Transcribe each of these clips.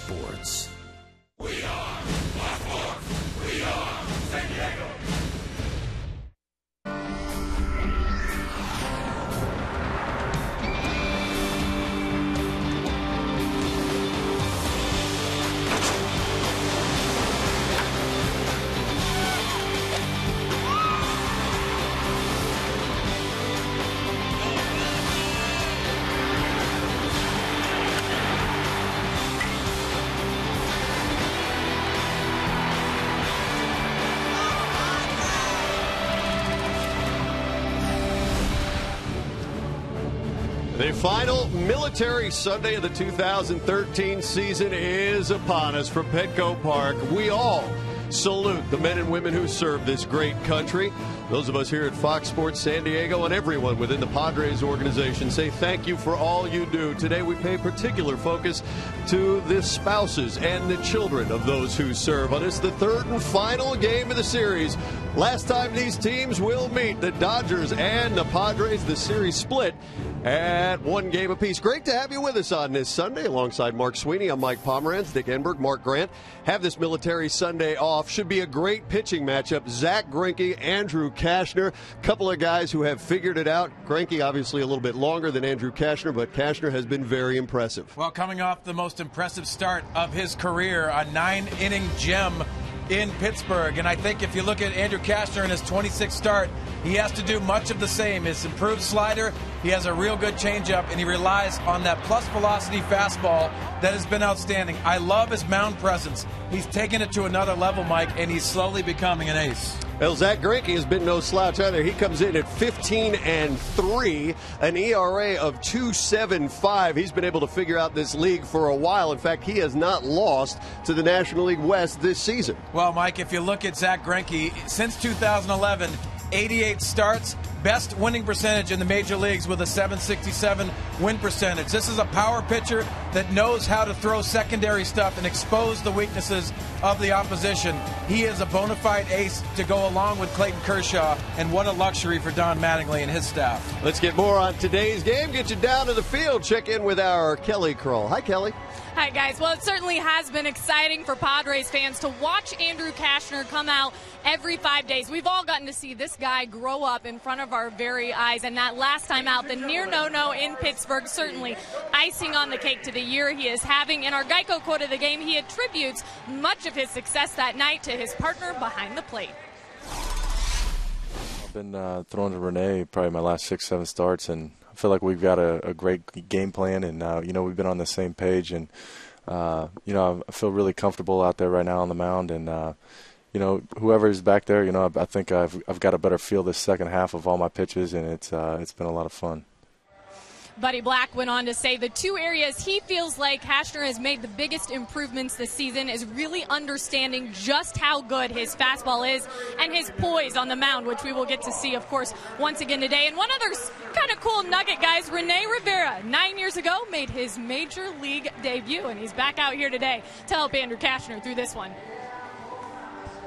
Sports. We are Black Hawks. We are San Diego. The final military Sunday of the 2013 season is upon us from Petco Park. We all salute the men and women who serve this great country. Those of us here at Fox Sports San Diego and everyone within the Padres organization say thank you for all you do. Today we pay particular focus to the spouses and the children of those who serve. On this, the third and final game of the series. Last time these teams will meet, the Dodgers and the Padres, the series split at one game apiece. Great to have you with us on this Sunday. Alongside Mark Sweeney, I'm Mike Pomeranz, Dick Enberg, Mark Grant. Have this military Sunday off. Should be a great pitching matchup. Zach Greinke, Andrew Cashner, couple of guys who have figured it out. Greinke obviously a little bit longer than Andrew Cashner, but Cashner has been very impressive. Well, coming off the most impressive start of his career, a 9-inning gem in Pittsburgh. And I think if you look at Andrew Cashner in his 26th start, he has to do much of the same. His improved slider, he has a real good changeup, and he relies on that plus velocity fastball that has been outstanding. I love his mound presence. He's taken it to another level, Mike, and he's slowly becoming an ace. Well, Zach Greinke has been no slouch either. He comes in at 15-3, an ERA of 2.75. He's been able to figure out this league for a while. In fact, he has not lost to the National League West this season. Well, Mike, if you look at Zach Greinke, since 2011, 88 starts, best winning percentage in the major leagues with a 767 win percentage. This is a power pitcher that knows how to throw secondary stuff and expose the weaknesses of the opposition. He is a bona fide ace to go along with Clayton Kershaw, and what a luxury for Don Mattingly and his staff. Let's get more on today's game. Get you down to the field. Check in with our Kelly Kroll. Hi, Kelly. Hi, guys. Well, it certainly has been exciting for Padres fans to watch Andrew Cashner come out every 5 days. We've all gotten to see this guy grow up in front of our very eyes, and that last time out, the near no-no in Pittsburgh, certainly icing on the cake to the year he is having. In our Geico quote of the game, he attributes much of his success that night to his partner behind the plate. I've been throwing to Renee probably my last 6-7 starts, and I feel like we've got a great game plan, and we've been on the same page, and I feel really comfortable out there right now on the mound, and whoever is back there, I think I've got a better feel this second half of all my pitches, and it's been a lot of fun. Buddy Black went on to say the two areas he feels like Cashner has made the biggest improvements this season is really understanding just how good his fastball is and his poise on the mound, which we will get to see, of course, once again today. And one other kind of cool nugget, guys, Rene Rivera, 9 years ago, made his major league debut, and he's back out here today to help Andrew Cashner through this one.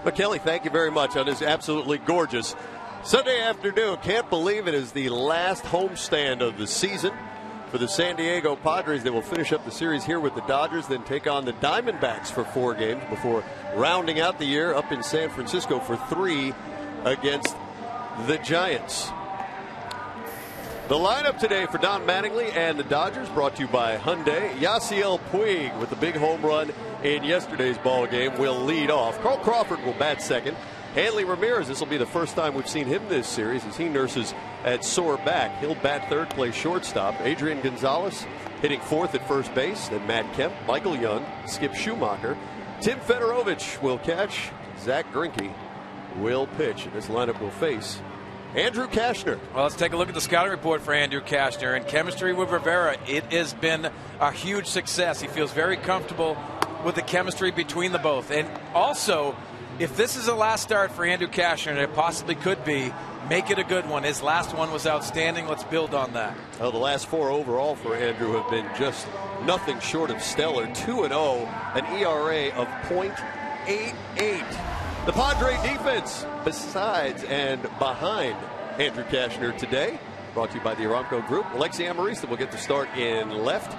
But Kelly, thank you very much on this absolutely gorgeous Sunday afternoon. Can't believe it is the last homestand of the season for the San Diego Padres. They will finish up the series here with the Dodgers, then take on the Diamondbacks for 4 games before rounding out the year up in San Francisco for 3 against the Giants. The lineup today for Don Mattingly and the Dodgers brought to you by Hyundai. Yasiel Puig with the big home run in yesterday's ball game will lead off. Carl Crawford will bat second. Hanley Ramirez, this will be the first time we've seen him this series as he nurses at sore back. He'll bat third, play shortstop. Adrian Gonzalez hitting fourth at first base. Then Matt Kemp, Michael Young, Skip Schumacher. Tim Fedorovich will catch. Zach Greinke will pitch. And this lineup will face Andrew Cashner. Well, let's take a look at the scouting report for Andrew Cashner. In chemistry with Rivera, it has been a huge success. He feels very comfortable with the chemistry between the both. And also, if this is the last start for Andrew Cashner, and it possibly could be, make it a good one. His last one was outstanding. Let's build on that. Well, the last 4 overall for Andrew have been just nothing short of stellar. 2-0, an ERA of .88. The Padre defense, besides and behind Andrew Cashner today, brought to you by the Aramco Group. Alexi Amarista will get the start in left.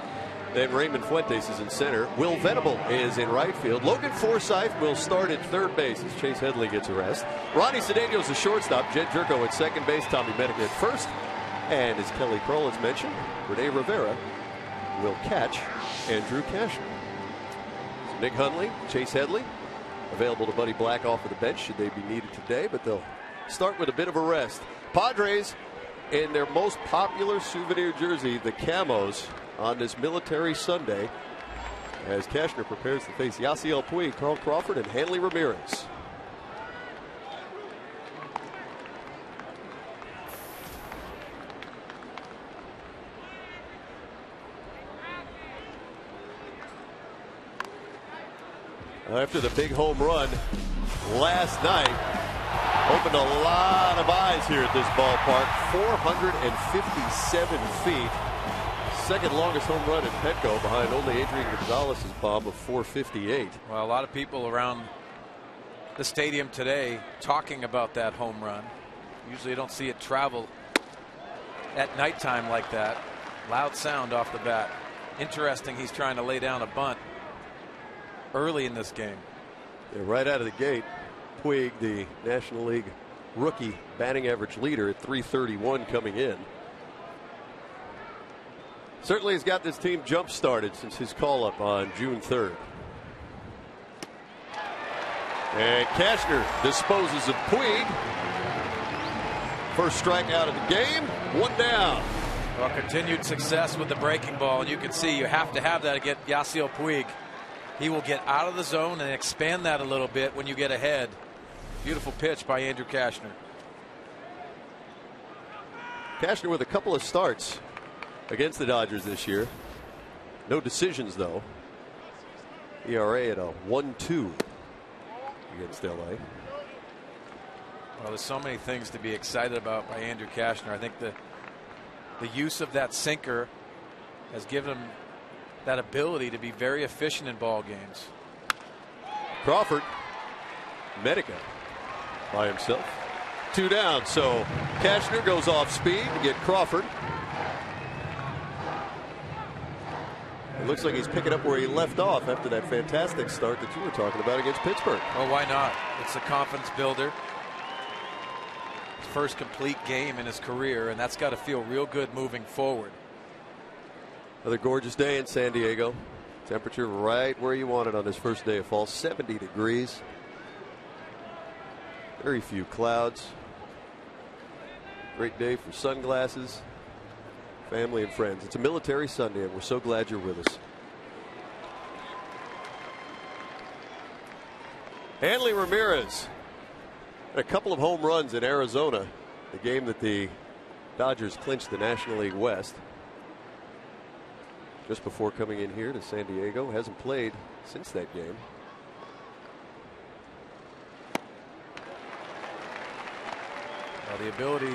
Then Raymond Fuentes is in center. Will Venable is in right field. Logan Forsythe will start at third base as Chase Headley gets a rest. Ronnie Cedeno is the shortstop. Jed Jerko at second base. Tommy Medica at first. And as Kelly Kroll has mentioned, Rene Rivera will catch Andrew Cashner. So Nick Hundley, Chase Headley, available to Buddy Black off of the bench should they be needed today, but they'll start with a bit of a rest. Padres in their most popular souvenir jersey, the camos, on this Military Sunday, as Cashner prepares to face Yasiel Puig, Carl Crawford, and Hanley Ramirez. After the big home run last night, opened a lot of eyes here at this ballpark. 457 feet. Second longest home run in Petco, behind only Adrian Gonzalez's bomb of 458. Well, a lot of people around the stadium today talking about that home run. Usually you don't see it travel at nighttime like that. Loud sound off the bat. Interesting, he's trying to lay down a bunt early in this game. Yeah, right out of the gate, Puig, the National League rookie batting average leader at 331 coming in. Certainly has got this team jump started since his call up on June 3rd. And Cashner disposes of Puig. First strikeout of the game, one down. Well, continued success with the breaking ball, and you can see you have to have that to get Yasiel Puig. He will get out of the zone and expand that a little bit when you get ahead. Beautiful pitch by Andrew Cashner. Cashner with a couple of starts against the Dodgers this year. No decisions, though. ERA at a 1.2 against LA. Well, there's so many things to be excited about by Andrew Cashner. I think the use of that sinker has given him that ability to be very efficient in ball games. Crawford, Medica by himself. Two down, so Cashner goes off speed to get Crawford. It looks like he's picking up where he left off after that fantastic start that you were talking about against Pittsburgh. Well, why not? It's a confidence builder. His first complete game in his career, and that's got to feel real good moving forward. Another gorgeous day in San Diego. Temperature right where you want it on this first day of fall, 70 degrees. Very few clouds. Great day for sunglasses, family and friends. It's a Military Sunday, and we're so glad you're with us. Hanley Ramirez, a couple of home runs in Arizona, the game that the Dodgers clinched the National League West. Just before coming in here to San Diego, hasn't played since that game. Well, the ability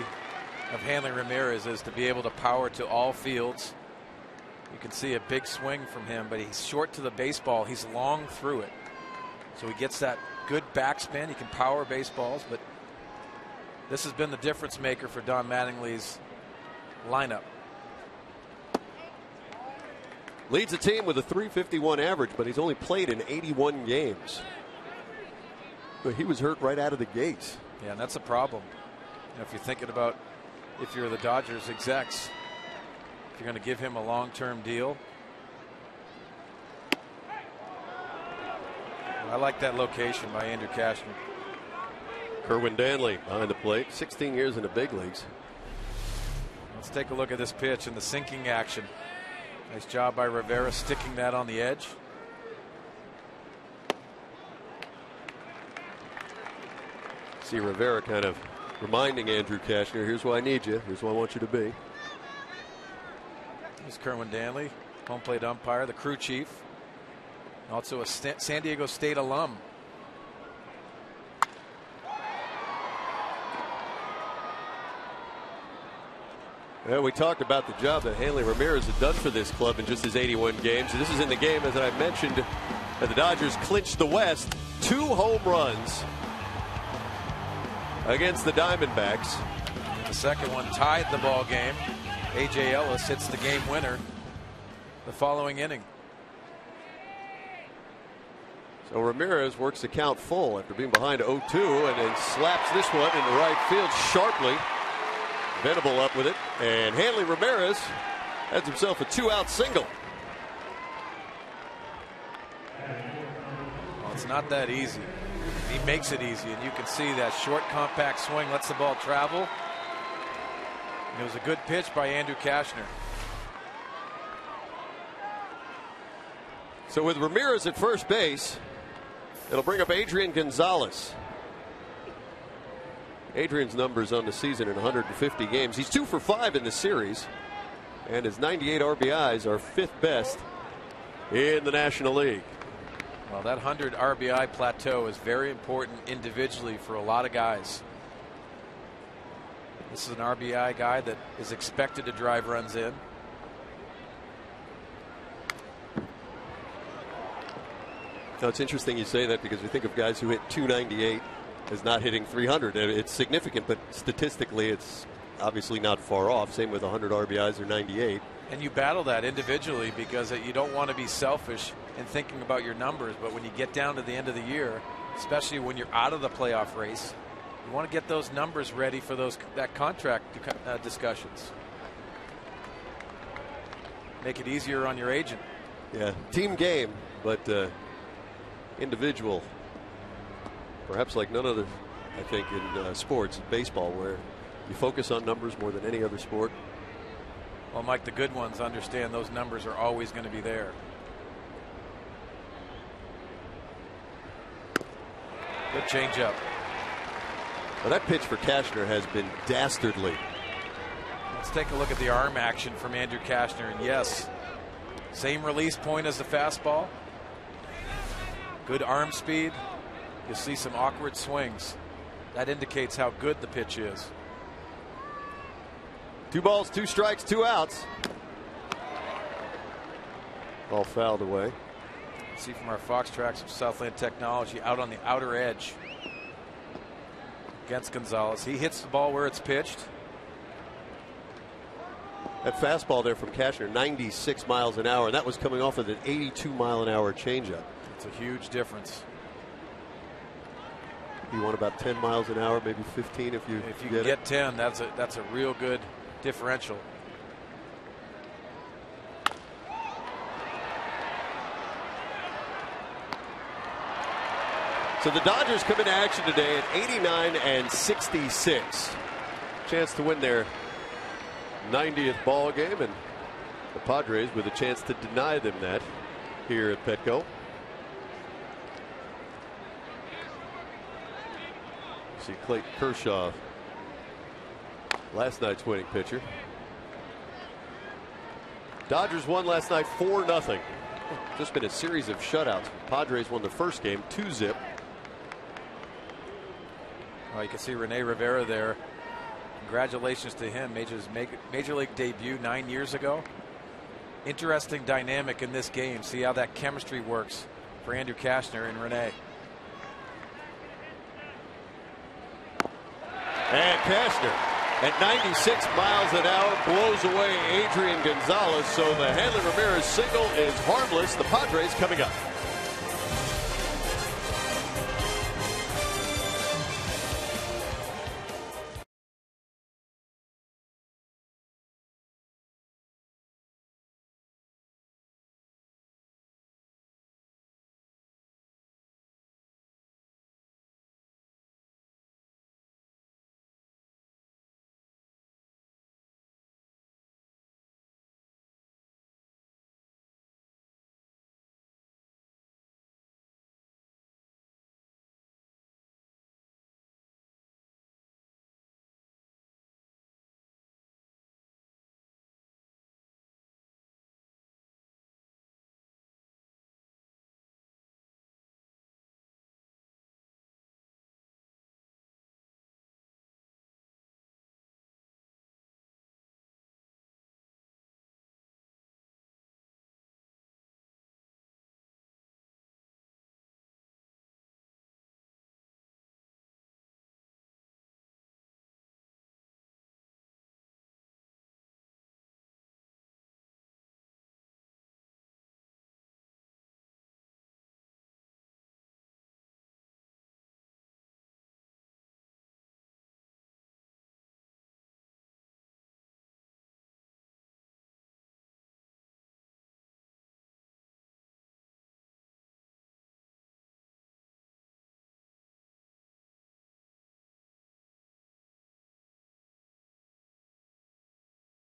of Hanley Ramirez is to be able to power to all fields. You can see a big swing from him, but he's short to the baseball. He's long through it. So he gets that good backspin. He can power baseballs, but this has been the difference maker for Don Mattingly's lineup. Leads the team with a .351 average, but he's only played in 81 games. But he was hurt right out of the gates. Yeah, and that's a problem. You know, if you're thinking about, if you're the Dodgers execs, if you're going to give him a long-term deal. I like that location by Andrew Cashner. Kerwin Danley behind the plate, 16 years in the big leagues. Let's take a look at this pitch and the sinking action. Nice job by Rivera sticking that on the edge. See Rivera kind of reminding Andrew Cashner, here's where I need you, here's where I want you to be. Here's Kerwin Danley, home plate umpire, the crew chief, also a San Diego State alum. Well, we talked about the job that Hanley Ramirez had done for this club in just his 81 games. This is in the game, as I mentioned, that the Dodgers clinched the West. 2 home runs against the Diamondbacks. The second one tied the ball game. A.J. Ellis hits the game winner. the following inning. So Ramirez works the count full after being behind 0-2 and then slaps this one into right field sharply. Venable up with it, and Hanley Ramirez has himself a 2-out single. Well, it's not that easy. He makes it easy, and you can see that short, compact swing lets the ball travel. And it was a good pitch by Andrew Kashner. So with Ramirez at first base, it'll bring up Adrian Gonzalez. Adrian's numbers on the season in 150 games. He's 2 for 5 in the series, and his 98 RBIs are 5th best in the National League. Well, that 100 RBI plateau is very important individually for a lot of guys. This is an RBI guy that is expected to drive runs in. Now, it's interesting you say that because we think of guys who hit 298 as not hitting 300. It's significant, but statistically it's obviously not far off. Same with 100 RBIs or 98. And you battle that individually because you don't want to be selfish in thinking about your numbers. But when you get down to the end of the year, especially when you're out of the playoff race, you want to get those numbers ready for that contract discussions. Make it easier on your agent. Yeah, team game, but individual. Perhaps like none other, I think, in sports, baseball, where you focus on numbers more than any other sport. Well, Mike, the good ones understand those numbers are always going to be there. Good changeup. Well, that pitch for Kashner has been dastardly. Let's take a look at the arm action from Andrew Kashner. And yes, same release point as the fastball. Good arm speed. You'll see some awkward swings. That indicates how good the pitch is. 2 balls, 2 strikes, 2 outs. All fouled away. See from our Fox tracks of Southland Technology out on the outer edge against Gonzalez. He hits the ball where it's pitched. That fastball there from Kashner, 96 miles an hour, and that was coming off of an 82 mile an hour changeup. It's a huge difference. You want about 10 miles an hour, maybe 15 if you can get 10. That's a real good differential. So the Dodgers come into action today at 89 and 66. Chance to win their 90th ball game, and the Padres with a chance to deny them that here at Petco. See Clayton Kershaw, last night's winning pitcher. Dodgers won last night 4-0. Just been a series of shutouts. Padres won the first game 2-0. Well, you can see Rene Rivera there. Congratulations to him. Major League debut 9 years ago. Interesting dynamic in this game. See how that chemistry works for Andrew Kashner and Rene. And Kashner at 96 miles an hour blows away Adrian Gonzalez. So the Hanley Ramirez single is harmless. The Padres coming up.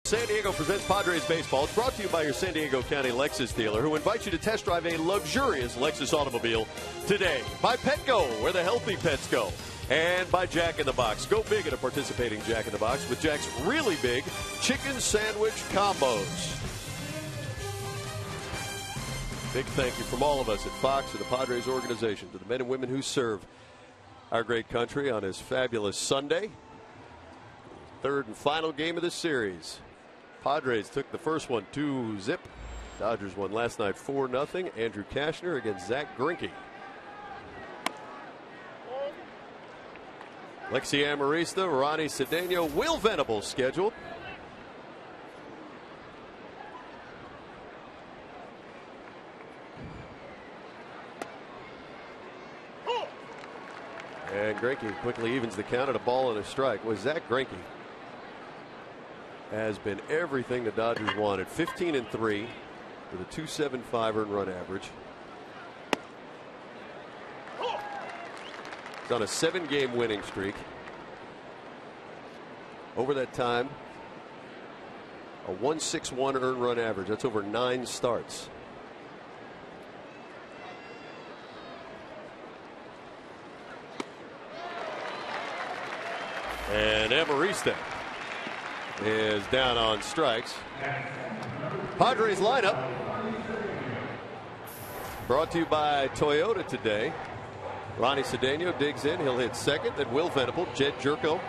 San Diego presents Padres Baseball. It's brought to you by your San Diego County Lexus dealer, who invites you to test drive a luxurious Lexus automobile today. By Petco, where the healthy pets go. And by Jack in the Box. Go big at a participating Jack in the Box with Jack's really big chicken sandwich combos. Big thank you from all of us at Fox and the Padres organization to the men and women who serve our great country on this fabulous Sunday. Third and final game of the series. Padres took the first one 2-0. Dodgers won last night 4-0. Andrew Kashner against Zach Greinke. Lexi Amarista, Ronnie Cedeno, Will Venables scheduled. And Greinke quickly evens the count at a ball and a strike. Well, Zach Greinke has been everything the Dodgers wanted. 15-3 with a .275 earned run average. He's on a 7-game winning streak. Over that time, a .161 earned run average. That's over 9 starts. And Amarista is down on strikes. Padres lineup brought to you by Toyota today. Ronnie Cedeno digs in. He'll hit second. Then Will Venable, Jed Jerko,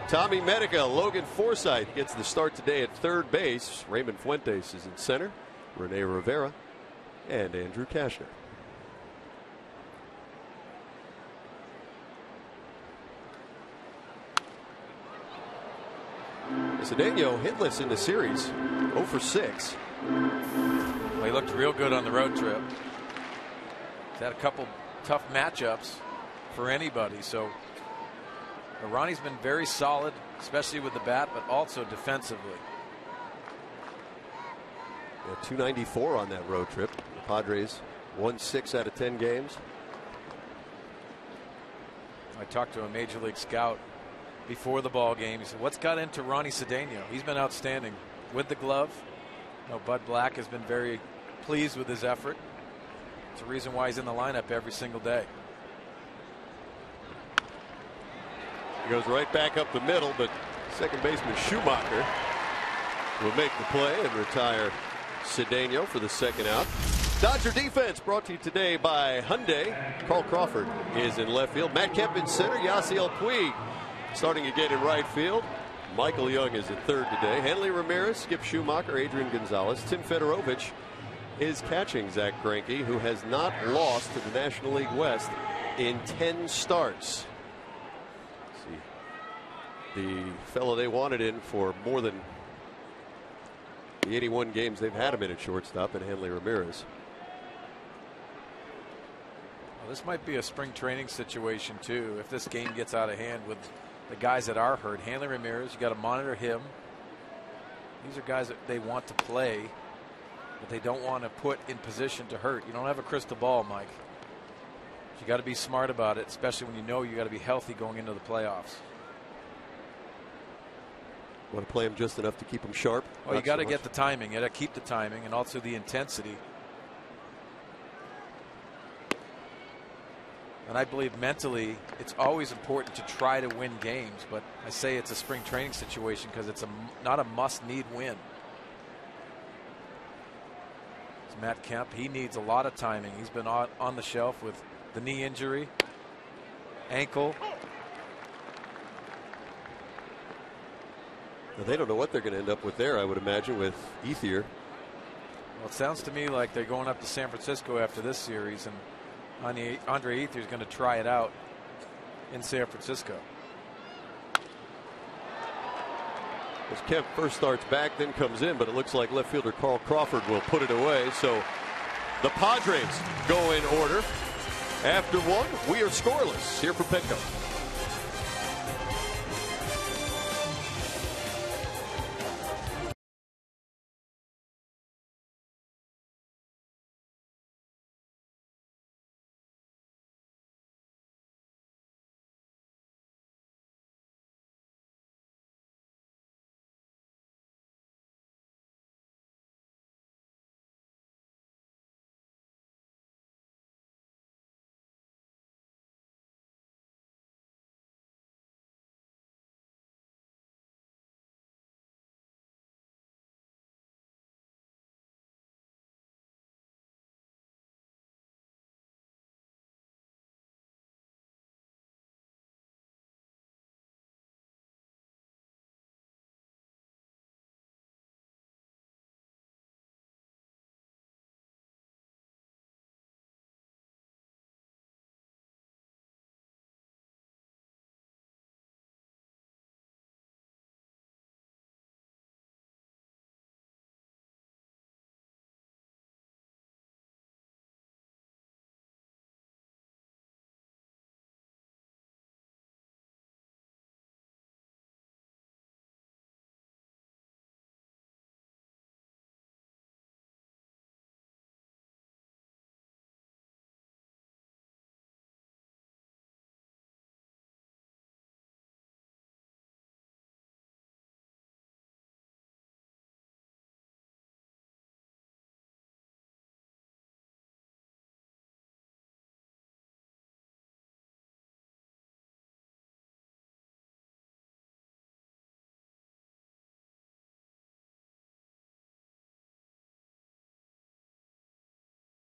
Tommy Medica, Logan Forsythe gets the start today at third base. Raymond Fuentes is in center. Rene Rivera and Andrew Kashner. Cedeno hitless in the series, 0 for 6. Well, he looked real good on the road trip. He's had a couple tough matchups for anybody. So Ronnie's been very solid, especially with the bat, but also defensively. Yeah, 294 on that road trip. The Padres won 6 out of 10 games. I talked to a major league scout before the ball game. He said, "What's got into Ronnie Cedeno? He's been outstanding with the glove." Bud Black has been very pleased with his effort. It's a reason why he's in the lineup every single day. He goes right back up the middle, but second baseman Schumacher will make the play and retire Cedeno for the second out. Dodger defense brought to you today by Hyundai. Carl Crawford is in left field. Matt Kemp in center. Yasiel Puig starting again in right field. Michael Young is at third today. Hanley Ramirez, Skip Schumacher, Adrian Gonzalez. Tim Fedorovich is catching Zach Greinke, who has not lost to the National League West in 10 starts. Let's see. The fellow they wanted in for more than the 81 games they've had him in at shortstop, and Hanley Ramirez. Well, this might be a spring training situation too if this game gets out of hand with the guys that are hurt. Hanley Ramirez, you got to monitor him. These are guys that they want to play, but they don't want to put in position to hurt. You don't have a crystal ball, Mike. You got to be smart about it, especially when you know you got to be healthy going into the playoffs. Want to play him just enough to keep him sharp? Well, you got to get the timing. You got to keep the timing and also the intensity. And I believe mentally it's always important to try to win games, but I say it's a spring training situation because it's not a must-need win. It's Matt Kemp. He needs a lot of timing. He's been on the shelf with the knee injury, ankle. Now, they don't know what they're going to end up with there, I would imagine, with Ethier. Well, it sounds to me like they're going up to San Francisco after this series, and Andre Ethier is going to try it out in San Francisco. As Kemp first starts back, then comes in, but it looks like left fielder Carl Crawford will put it away. So the Padres go in order. After one, we are scoreless here for Petco.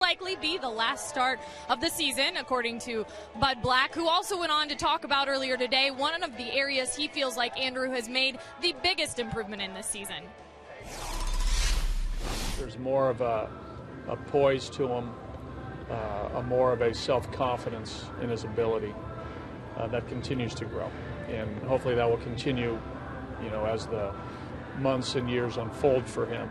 likely be the last start of the season, according to Bud Black, who also went on to talk about earlier today one of the areas he feels like Andrew has made the biggest improvement in this season. There's more of a poise to him, more of a self-confidence in his ability that continues to grow. And hopefully that will continue, as the months and years unfold for him.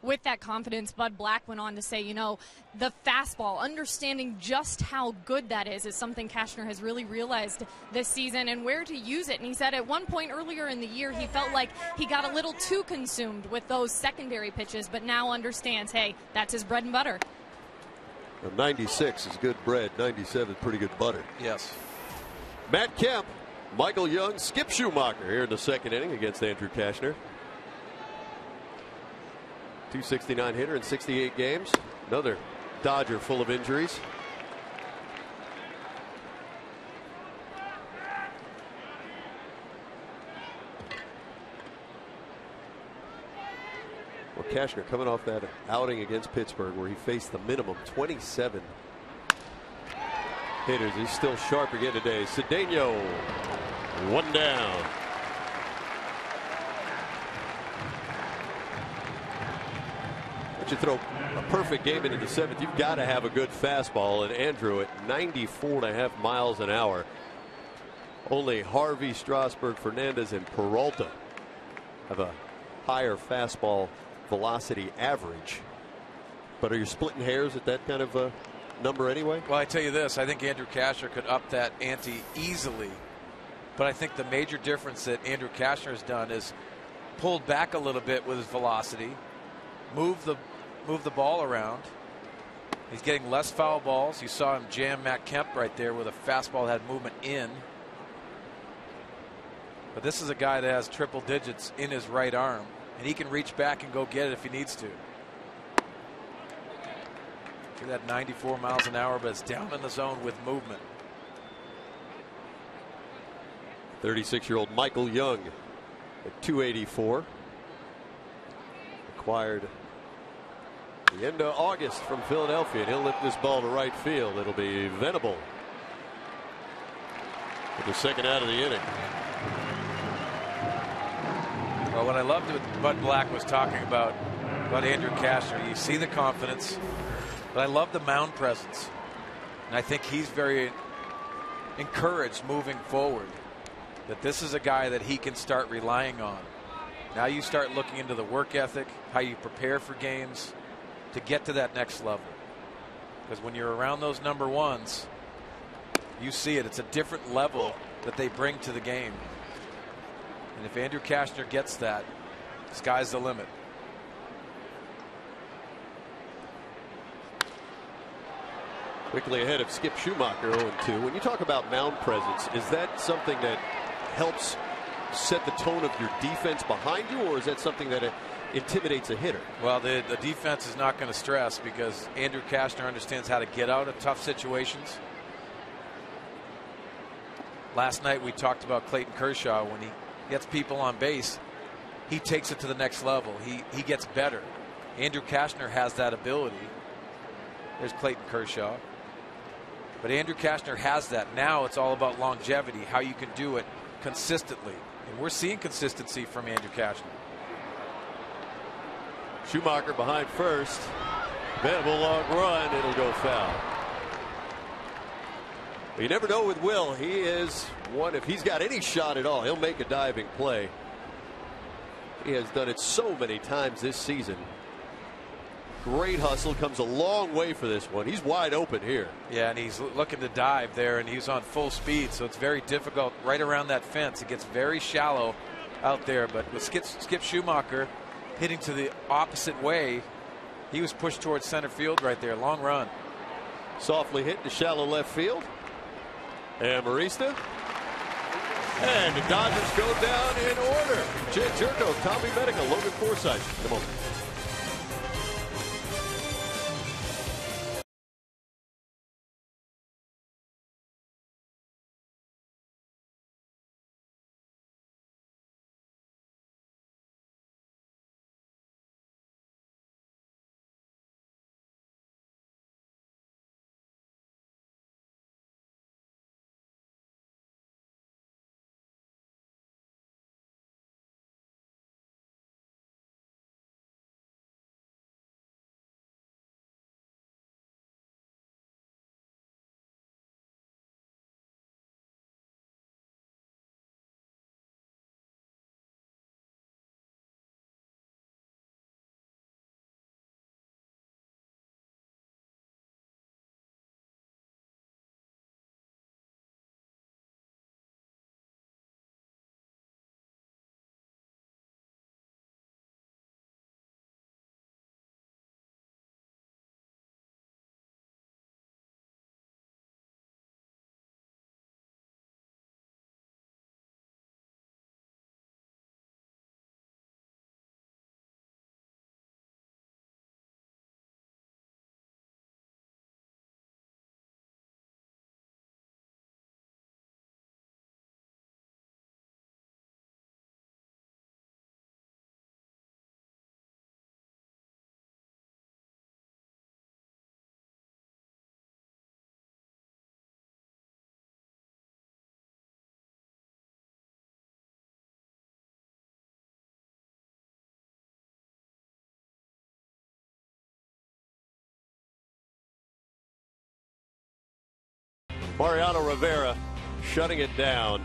With that confidence, Bud Black went on to say, the fastball, understanding just how good that is something Cashner has really realized this season and where to use it. And he said at one point earlier in the year, he felt like he got a little too consumed with those secondary pitches, but now understands, hey, that's his bread and butter. Well, 96 is good bread, 97 is pretty good butter. Yes. Matt Kemp, Michael Young, Skip Schumacher here in the second inning against Andrew Cashner. 269 hitter in 68 games. Another Dodger full of injuries. Well, Cashner coming off that outing against Pittsburgh where he faced the minimum 27 hitters. He's still sharp again today. Cedeno, one down. Once you throw a perfect game into the seventh, you've got to have a good fastball. And Andrew at 94.5 miles an hour. Only Harvey, Strasburg, Fernandez, and Peralta have a higher fastball velocity average. But are you splitting hairs at that kind of a number anyway? Well, I tell you this, I think Andrew Cashner could up that ante easily. But I think the major difference that Andrew Cashner has done is pulled back a little bit with his velocity, move the ball around. He's getting less foul balls. You saw him jam Matt Kemp right there with a fastball that had movement in. But this is a guy that has triple digits in his right arm, and he can reach back and go get it if he needs to. See that 94 miles an hour, but it's down in the zone with movement. 36-year-old Michael Young at 284. Acquired the end of August from Philadelphia, and he'll lift this ball to right field. It'll be Venable for the second out of the inning. Well, what I loved what Bud Black was talking about Andrew Cashner, you see the confidence, but I love the mound presence. And I think he's very encouraged moving forward that this is a guy that he can start relying on. Now you start looking into the work ethic, how you prepare for games to get to that next level. Because when you're around those number ones, you see it. It's a different level that they bring to the game. And if Andrew Cashner gets that, sky's the limit. Quickly ahead of Skip Schumacher, 0-2. When you talk about mound presence, is that something that helps set the tone of your defense behind you, or is that something that intimidates a hitter? Well, the defense is not going to stress because Andrew Cashner understands how to get out of tough situations. Last night we talked about Clayton Kershaw. When he gets people on base, he takes it to the next level. He gets better. Andrew Cashner has that ability. There's Clayton Kershaw. But Andrew Cashner has that. Now it's all about longevity, how you can do it consistently. And we're seeing consistency from Andrew Cashner. Schumacher behind first. Venable long run. It'll go foul. But you never know with Will. He is one, if he's got any shot at all, he'll make a diving play. He has done it so many times this season. Great hustle, comes a long way for this one. He's wide open here. Yeah, and he's looking to dive there, and he's on full speed, so it's very difficult right around that fence. It gets very shallow out there, but with Skip Schumacher hitting to the opposite way, he was pushed towards center field right there. Long run. Softly hit to shallow left field. And Marista. And the Dodgers go down in order. Jed Jerko, Tommy Medical, Logan Forsythe. Come on. Mariano Rivera shutting it down.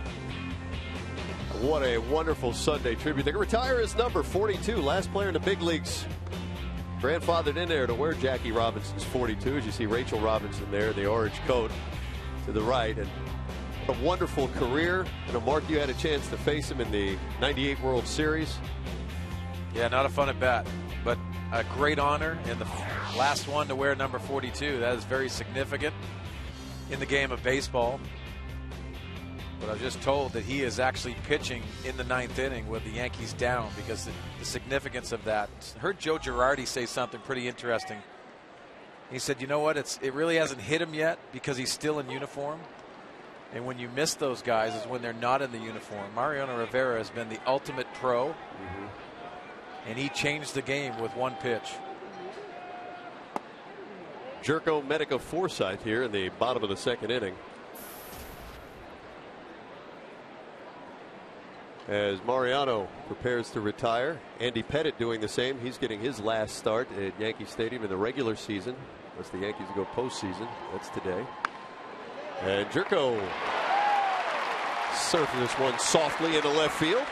What a wonderful Sunday tribute. They retire his number 42, last player in the big leagues. Grandfathered in there to wear Jackie Robinson's 42, as you see Rachel Robinson there, the orange coat to the right. And a wonderful career. And Mark, you had a chance to face him in the '98 World Series. Yeah, not a fun at bat, but a great honor, and the last one to wear number 42. That is very significant in the game of baseball. But I was just told that he is actually pitching in the 9th inning with the Yankees down, because the significance of that. I heard Joe Girardi say something pretty interesting. He said, you know what, it really hasn't hit him yet because he's still in uniform. And when you miss those guys is when they're not in the uniform. Mariano Rivera has been the ultimate pro, and he changed the game with one pitch. Jerko Medica Forsythe here in the bottom of the 2nd inning. As Mariano prepares to retire, Andy Pettitte doing the same. He's getting his last start at Yankee Stadium in the regular season. Unless the Yankees go postseason. That's today. And Jerko surfing this one softly into left field.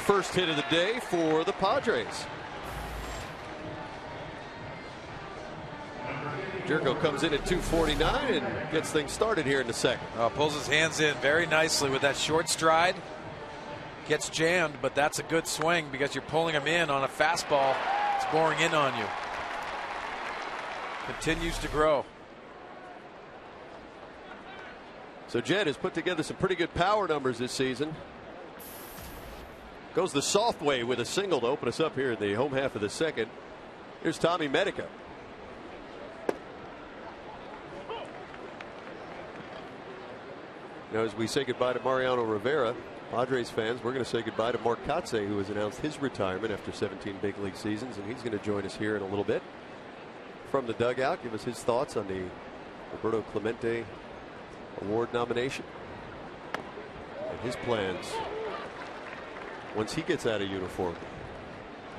First hit of the day for the Padres. Jerko comes in at 249 and gets things started here in the 2nd. Pulls his hands in very nicely with that short stride. Gets jammed, but that's a good swing because you're pulling him in on a fastball. It's boring in on you. Continues to grow. So Jed has put together some pretty good power numbers this season. Goes the soft way with a single to open us up here in the home half of the 2nd. Here's Tommy Medica. Now, as we say goodbye to Mariano Rivera, Padres fans, we're going to say goodbye to Mark Kotsay, who has announced his retirement after 17 big league seasons, and he's going to join us here in a little bit from the dugout. Give us his thoughts on the Roberto Clemente Award nomination and his plans once he gets out of uniform.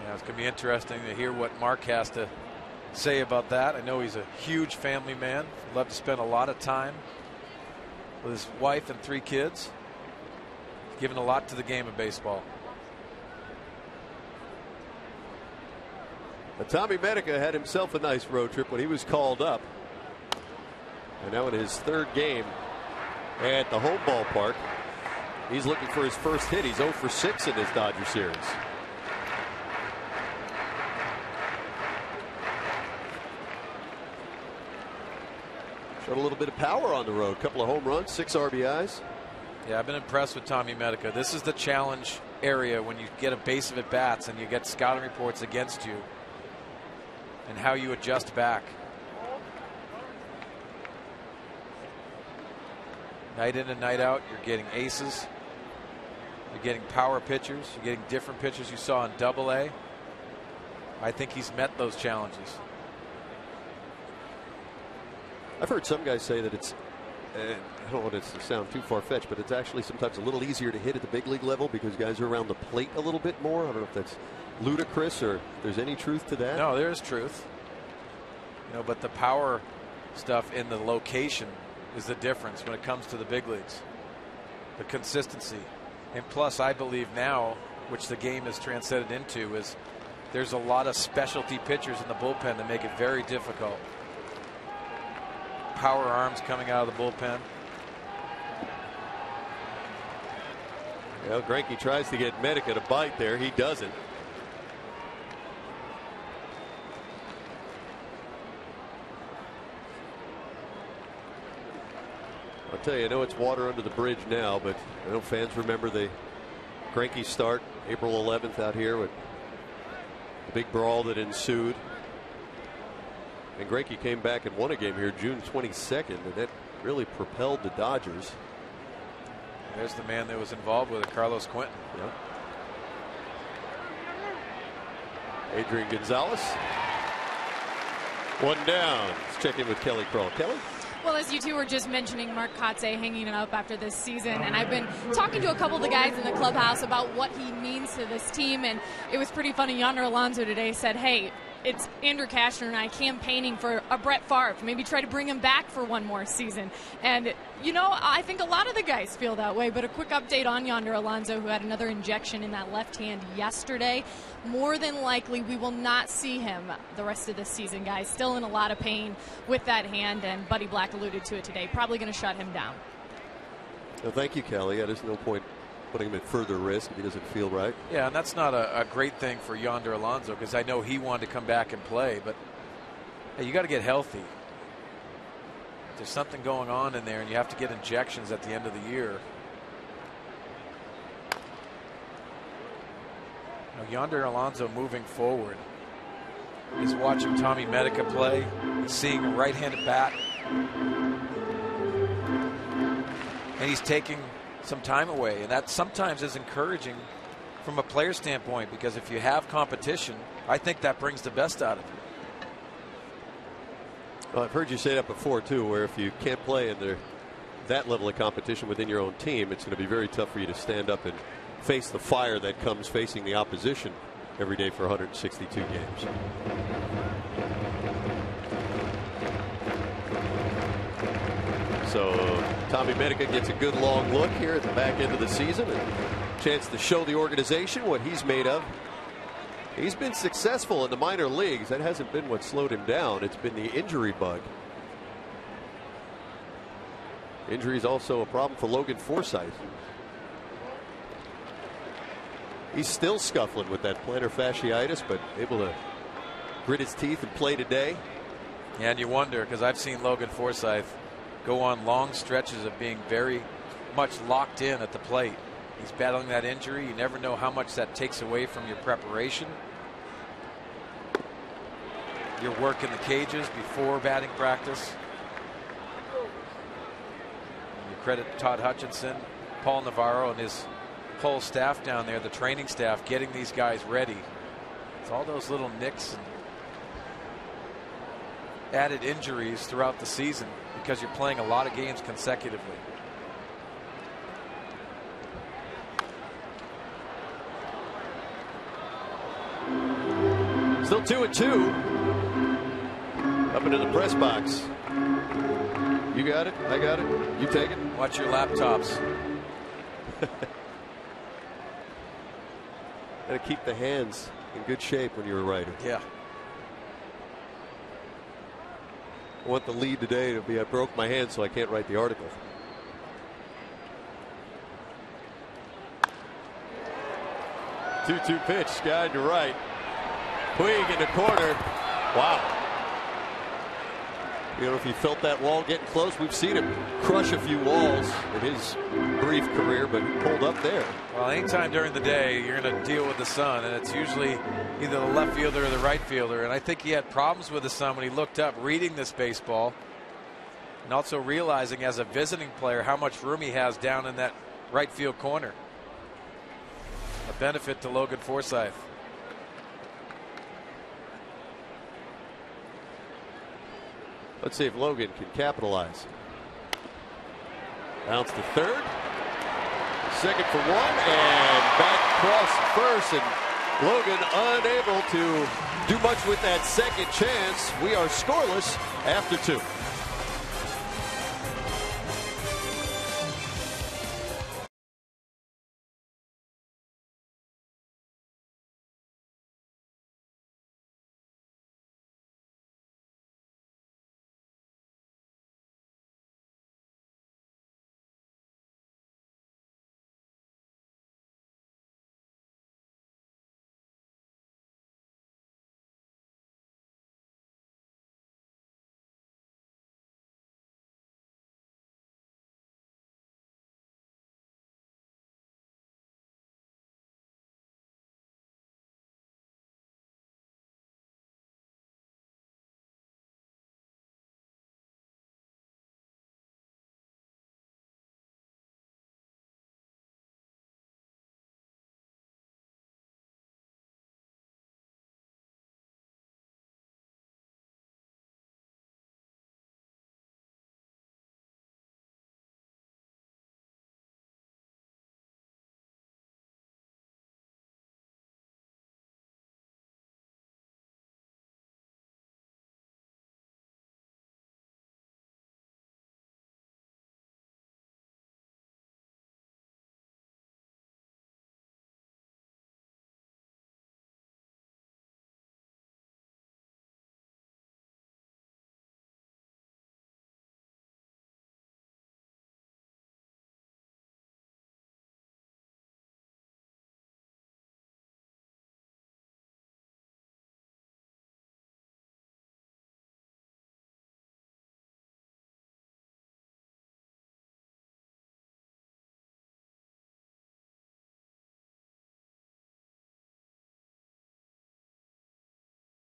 Yeah, it's going to be interesting to hear what Mark has to say about that. I know he's a huge family man. Love to spend a lot of time with his wife and 3 kids. Given a lot to the game of baseball. But Tommy Medica had himself a nice road trip when he was called up. And now in his 3rd game at the home ballpark, he's looking for his first hit. He's 0 for 6 in this Dodger series. Showed a little bit of power on the road. Couple of home runs, 6 RBIs. Yeah, I've been impressed with Tommy Medica. This is the challenge area when you get a base of at bats and you get scouting reports against you, and how you adjust back. Night in and night out, you're getting aces. You're getting power pitchers. You're getting different pitchers you saw in Double-A. I think he's met those challenges. I've heard some guys say that it's, I don't want it to sound too far-fetched, but it's actually sometimes a little easier to hit at the big league level because guys are around the plate a little bit more. I don't know if that's ludicrous or if there's any truth to that. No, there is truth. You know, but the power stuff in the location is the difference when it comes to the big leagues. The consistency. And plus, I believe now, which the game has transcended into, is there's a lot of specialty pitchers in the bullpen that make it very difficult. Power arms coming out of the bullpen. Well, Greinke tries to get Medica to bite there. He doesn't. I'll tell you, I know it's water under the bridge now, but I know fans remember the Greinke start April 11th out here with the big brawl that ensued. And Greinke came back and won a game here June 22nd, and that really propelled the Dodgers. There's the man that was involved with it, Carlos Quentin. Yep. Adrian Gonzalez. One down. Let's check in with Kelly Crawl. Kelly? Well, as you two were just mentioning, Mark Kotsay hanging it up after this season, and I've been talking to a couple of the guys in the clubhouse about what he means to this team, and it was pretty funny. Yonder Alonso today said, hey, it's Andrew Kashner and I campaigning for a Brett Favre, maybe try to bring him back for one more season. And, you know, I think a lot of the guys feel that way. But a quick update on Yonder Alonso, who had another injection in that left hand yesterday. More than likely, we will not see him the rest of this season, guys. Still in a lot of pain with that hand, and Buddy Black alluded to it today. Probably going to shut him down. Well, thank you, Kelly. Yeah, there's no point putting him at further risk if he doesn't feel right. Yeah, and that's not a great thing for Yonder Alonso, because I know he wanted to come back and play, but hey, you got to get healthy. There's something going on in there, and you have to get injections at the end of the year. Now, Yonder Alonso moving forward is watching Tommy Medica play. He's seeing a right-handed bat, and he's taking some time away, and that sometimes is encouraging from a player standpoint, because if you have competition, I think that brings the best out of you. Well, I've heard you say that before too, where if you can't play in that level of competition within your own team, it's going to be very tough for you to stand up and face the fire that comes facing the opposition every day for 162 games. So Tommy Medica gets a good long look here at the back end of the season, and a chance to show the organization what he's made of. He's been successful in the minor leagues. That hasn't been what slowed him down. It's been the injury bug. Injury is also a problem for Logan Forsythe. He's still scuffling with that plantar fasciitis, but able to grit his teeth and play today. Yeah, and you wonder, because I've seen Logan Forsythe go on long stretches of being very much locked in at the plate. He's battling that injury. You never know how much that takes away from your preparation, your work in the cages before batting practice. And you credit Todd Hutchinson, Paul Navarro, and his whole staff down there, the training staff, getting these guys ready. It's all those little nicks and added injuries throughout the season, because you're playing a lot of games consecutively. Still 2-2. Up into the press box. You got it. I got it. You take it. Watch your laptops. Got to keep the hands in good shape when you're a writer. Yeah. I want the lead today to be I broke my hand so I can't write the article. Two-two pitch, guide to right. Puig in the corner. Wow. You know, if he felt that wall getting close, we've seen him crush a few walls in his brief career, but he pulled up there. Well, anytime during the day you're going to deal with the sun, and it's usually either the left fielder or the right fielder. And I think he had problems with the sun when he looked up, reading this baseball, and also realizing as a visiting player how much room he has down in that right field corner. A benefit to Logan Forsythe. Let's see if Logan can capitalize. Bounce to third. Second for one, and back across first, and Logan unable to do much with that second chance. We are scoreless after 2.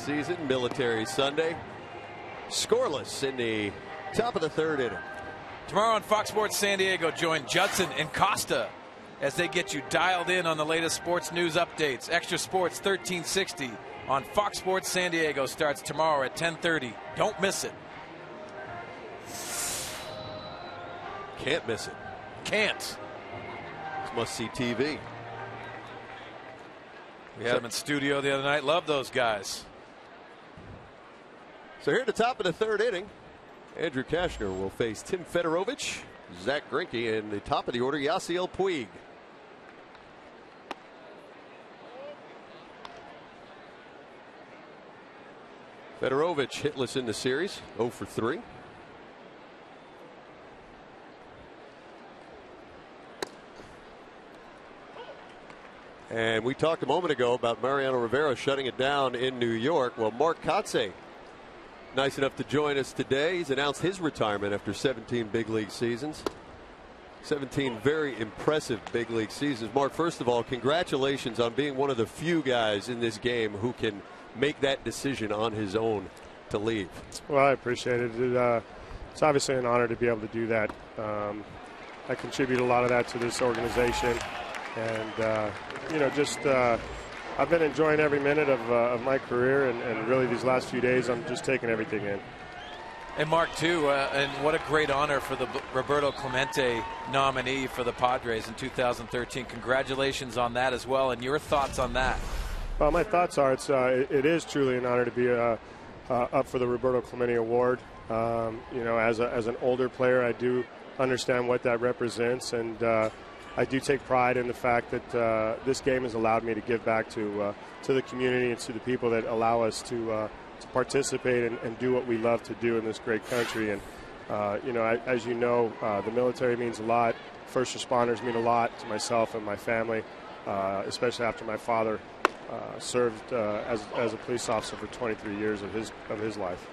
season, Military Sunday. Scoreless in the top of the third inning. Tomorrow on Fox Sports San Diego, join Judson and Costa as they get you dialed in on the latest sports news updates. Extra Sports 1360 on Fox Sports San Diego starts tomorrow at 10:30. Don't miss it. Can't miss it. Can't. It's must-see TV. We had them in studio the other night. Love those guys. So here at the top of the third inning, Andrew Kashner will face Tim Fedorovich, Zach Greinke, and the top of the order, Yasiel Puig. Fedorovich hitless in the series, 0 for 3. And we talked a moment ago about Mariano Rivera shutting it down in New York. Well, Mark Kotsay, nice enough to join us today. He's announced his retirement after 17 big league seasons. 17 very impressive big league seasons. Mark, first of all, congratulations on being one of the few guys in this game who can make that decision on his own to leave. Well, I appreciate it. It's obviously an honor to be able to do that. I contribute a lot of that to this organization. And, I've been enjoying every minute of my career, and really these last few days I'm just taking everything in. And Mark, too, and what a great honor for the Roberto Clemente nominee for the Padres in 2013. Congratulations on that as well, and your thoughts on that. Well, my thoughts are it is truly an honor to be up for the Roberto Clemente Award. As an older player, I do understand what that represents, and I do take pride in the fact that this game has allowed me to give back to the community and to the people that allow us to participate and do what we love to do in this great country. And, as you know, the military means a lot. First responders mean a lot to myself and my family, especially after my father served as a police officer for 23 years of his life.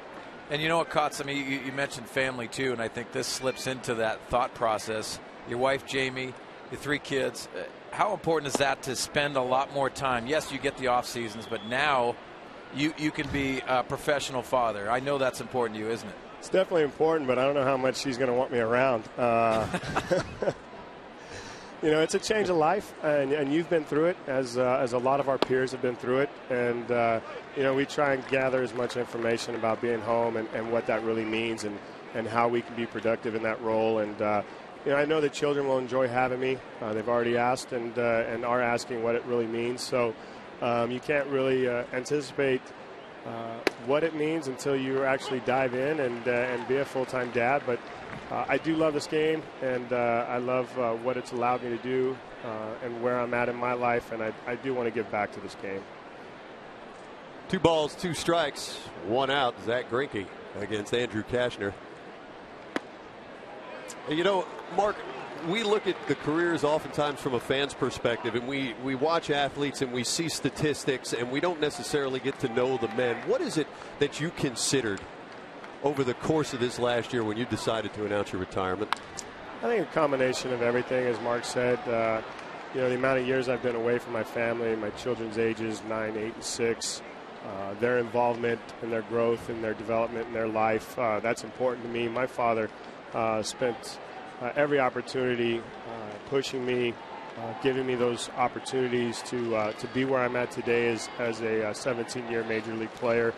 And you know what, Kotz, I mean, you mentioned family, too, and I think this slips into that thought process. Your wife, Jamie, your 3 kids, how important is that to spend a lot more time? Yes, you get the off seasons, but now you can be a professional father. I know that's important to you, isn't it? It's definitely important, but I don't know how much she's going to want me around. It's a change of life, and you've been through it, as a lot of our peers have been through it. And, we try and gather as much information about being home and what that really means and how we can be productive in that role. And, I know the children will enjoy having me. They've already asked and are asking what it really means. So you can't really anticipate what it means until you actually dive in and be a full-time dad. But I do love this game, and I love what it's allowed me to do and where I'm at in my life, and I do want to give back to this game. 2 balls, 2 strikes, 1 out. Zach Greinke against Andrew Kashner. Mark, we look at the careers oftentimes from a fan's perspective, and we watch athletes and we see statistics, and we don't necessarily get to know the men. What is it that you considered over the course of this last year when you decided to announce your retirement? I think a combination of everything, as Mark said. The amount of years I've been away from my family, my children's ages, 9, 8, and 6, their involvement in their growth and their development in their life, that's important to me. My father spent every opportunity pushing me, giving me those opportunities to be where I'm at today as a 17-year major league player.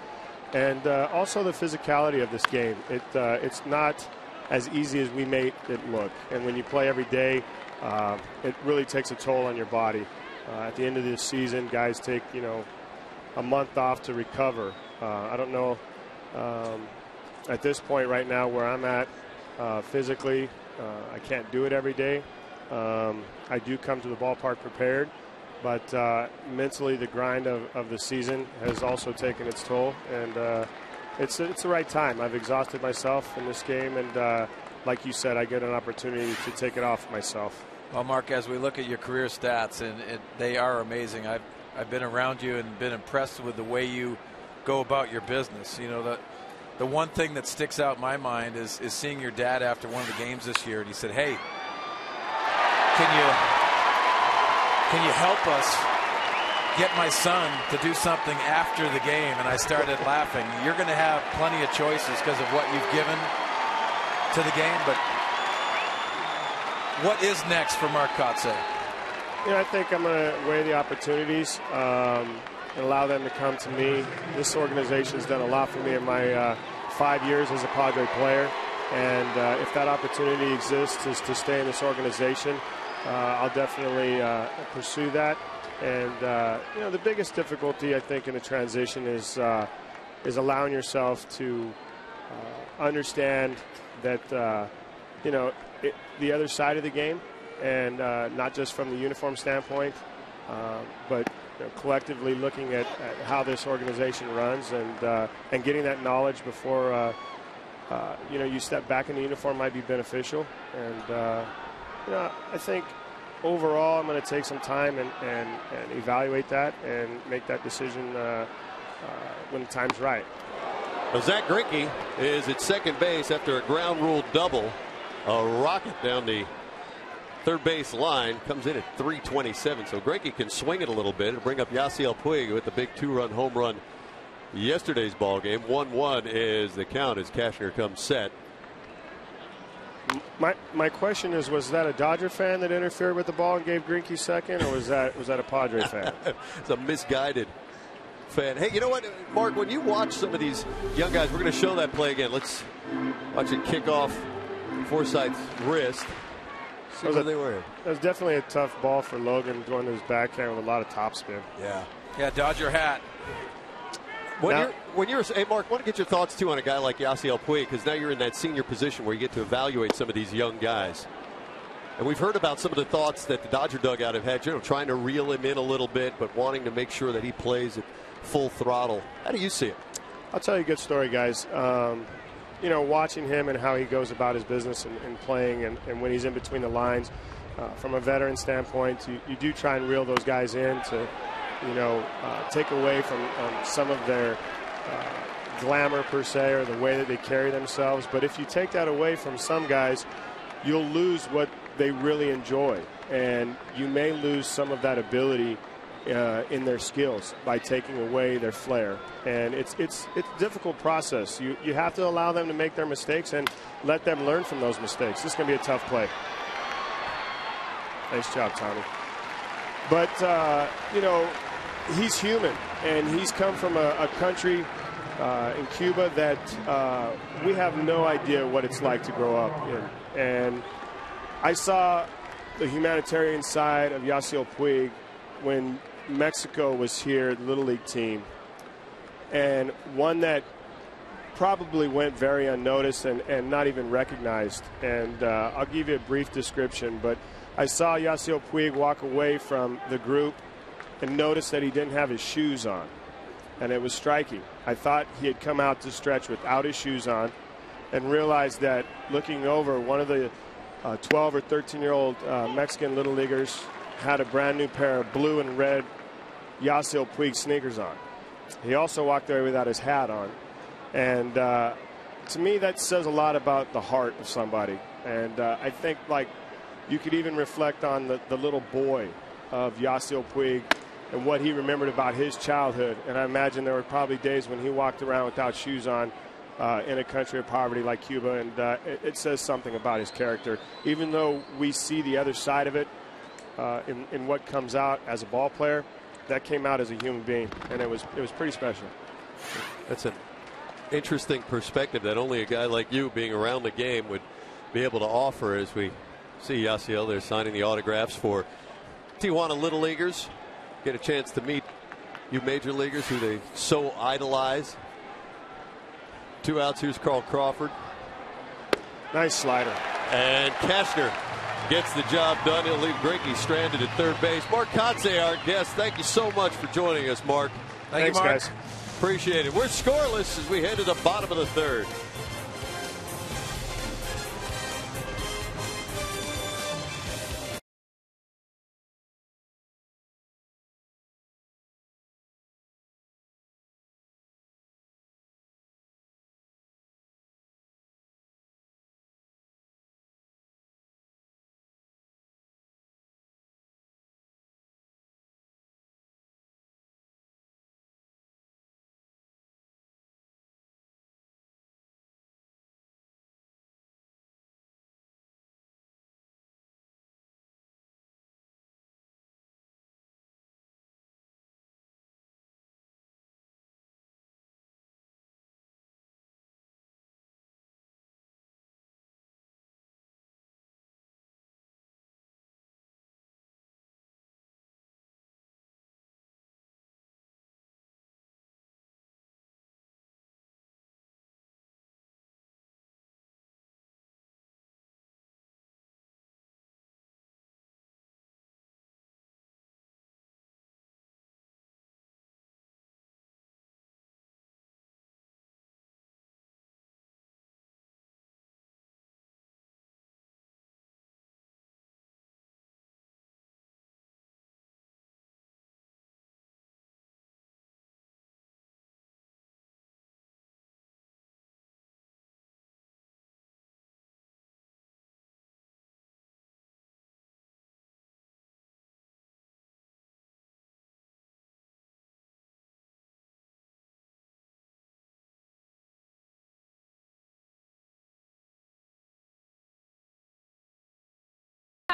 And also the physicality of this game. It's not as easy as we make it look. And when you play every day, it really takes a toll on your body. At the end of the season, guys take, a month off to recover. I don't know at this point right now where I'm at physically. I can't do it every day. I do come to the ballpark prepared, but mentally the grind of the season has also taken its toll, and it's the right time. I've exhausted myself in this game, and like you said, I get an opportunity to take it off myself. Well, Mark, as we look at your career stats, and they are amazing. I've been around you and been impressed with the way you go about your business. The one thing that sticks out in my mind is seeing your dad after one of the games this year, and he said, "Hey, can you help us get my son to do something after the game, and I started laughing. You're going to have plenty of choices because of what you've given to the game, but what is next for Mark Kotze? I think I'm going to weigh the opportunities and allow them to come to me. This organization has done a lot for me in my 5 years as a Padre player, and if that opportunity exists is to stay in this organization, I'll definitely pursue that. And the biggest difficulty I think in the transition is allowing yourself to understand that the other side of the game, and not just from the uniform standpoint, but collectively looking at how this organization runs, and getting that knowledge before you step back in the uniform might be beneficial. And I think overall I'm going to take some time and evaluate that and make that decision when the time's right. Well, Zach Greinke is at second base after a ground rule double. A rocket down the third base line, comes in at 327. So Greinke can swing it a little bit and bring up Yasiel Puig with the big 2-run home run yesterday's ball game. 1-1 is the count as Cashner comes set. My question is, was that a Dodger fan that interfered with the ball and gave Greinke second, or was that a Padre fan? It's a misguided fan. Hey, you know what, Mark, when you watch some of these young guys, we're going to show that play again. Let's watch it kick off Forsythe's wrist. See where they were. That was definitely a tough ball for Logan, going to his backhand with a lot of topspin. Yeah, Dodger hat. When you're, hey Mark, I want to get your thoughts too on a guy like Yasiel Puig, because now you're in that senior position where you get to evaluate some of these young guys. And we've heard about some of the thoughts that the Dodger dugout have had, trying to reel him in a little bit, but wanting to make sure that he plays at full throttle. How do you see it? I'll tell you a good story, guys. Watching him and how he goes about his business and playing, and when he's in between the lines, from a veteran standpoint, you do try and reel those guys in to, take away from some of their glamour per se, or the way that they carry themselves. But if you take that away from some guys, you'll lose what they really enjoy, and you may lose some of that ability in their skills by taking away their flair. And it's a difficult process. You have to allow them to make their mistakes and let them learn from those mistakes. This is going to be a tough play. Nice job, Tommy. But he's human, and he's come from a country in Cuba that we have no idea what it's like to grow up in. And I saw the humanitarian side of Yasiel Puig when Mexico was here, the Little League team, and one that probably went very unnoticed and not even recognized. And I'll give you a brief description, but I saw Yasiel Puig walk away from the group and noticed that he didn't have his shoes on, and it was striking. I thought he had come out to stretch without his shoes on, and realized that looking over, one of the 12 or 13-year-old Mexican Little Leaguers had a brand new pair of blue and red Yasiel Puig sneakers on. He also walked away without his hat on. And to me, that says a lot about the heart of somebody. And I think, you could even reflect on the little boy of Yasiel Puig and what he remembered about his childhood. And I imagine there were probably days when he walked around without shoes on in a country of poverty like Cuba. And it says something about his character. Even though we see the other side of it in what comes out as a ball player, that came out as a human being, and it was pretty special. That's an interesting perspective that only a guy like you, being around the game, would be able to offer, as we see Yasiel there signing the autographs for Tijuana Little Leaguers. Get a chance to meet you major leaguers who they so idolize. 2 outs. Here's Carl Crawford. Nice slider. And Cashner gets the job done. He'll leave Greinke stranded at third base. Mark Kotze, our guest. Thank you so much for joining us, Mark. Thanks, Mark. guys. Appreciate it. We're scoreless as we head to the bottom of the third.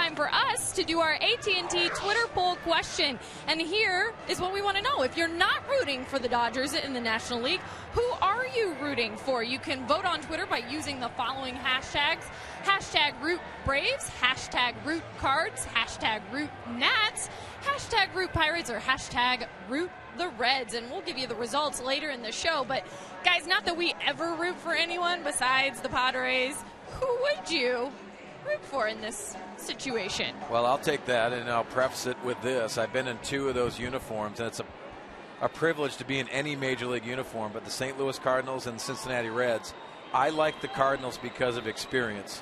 time for us to do our AT&T Twitter poll question. And here is what we want to know. If you're not rooting for the Dodgers in the National League, who are you rooting for? You can vote on Twitter by using the following hashtags. Hashtag Root Braves, hashtag Root Cards, hashtag Root Nats, hashtag Root Pirates, or hashtag Root the Reds. And we'll give you the results later in the show. But guys, not that we ever root for anyone besides the Padres. Who would you root for in this situation? Well, I'll take that, and I'll preface it with this. I've been in 2 of those uniforms, and it's a privilege to be in any major league uniform, but the St. Louis Cardinals and Cincinnati Reds, I like the Cardinals because of experience,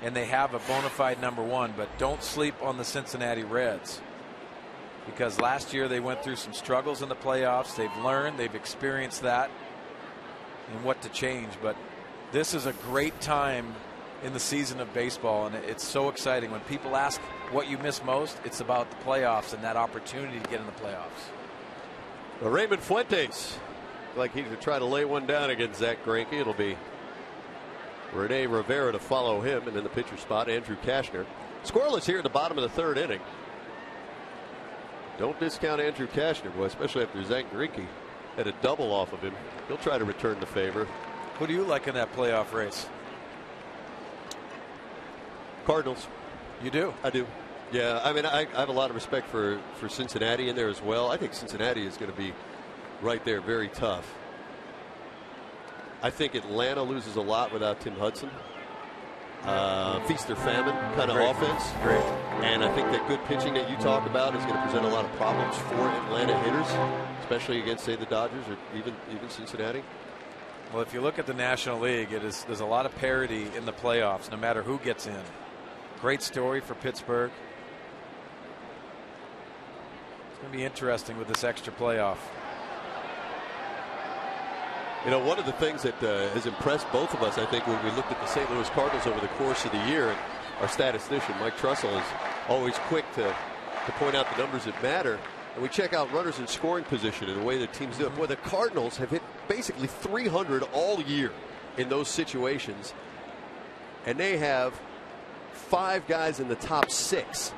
and they have a bona fide number 1, but don't sleep on the Cincinnati Reds, because last year they went through some struggles in the playoffs. They've learned, they've experienced that, and what to change. But this is a great time in the season of baseball, and it's so exciting. When people ask what you miss most, it's about the playoffs and that opportunity to get in the playoffs. Well, Raymond Fuentes, like he could try to lay one down against Zach Greinke. It'll be Rene Rivera to follow him, and in the pitcher spot, Andrew Kashner. Scoreless here at the bottom of the 3rd inning. Don't discount Andrew Kashner, boy, especially after Zach Greinke had a double off of him. He'll try to return the favor. Who do you like in that playoff race? Cardinals. You do? I do. Yeah, I mean, I have a lot of respect for Cincinnati in there as well. I think Cincinnati is going to be right there, very tough. I think Atlanta loses a lot without Tim Hudson. Feast or famine kind of offense. Great. And I think that good pitching that you talk about is going to present a lot of problems for Atlanta hitters, especially against, say, the Dodgers or even Cincinnati. Well, if you look at the National League, there's a lot of parity in the playoffs, no matter who gets in. Great story for Pittsburgh. It's going to be interesting with this extra playoff. You know, one of the things that has impressed both of us, I think, when we looked at the St. Louis Cardinals over the course of the year, and our statistician, Mike Trussell, is always quick to point out the numbers that matter. And we check out runners in scoring position and the way that teams do it. Boy, the Cardinals have hit basically 300 all year in those situations. And they have 5 guys in the top 6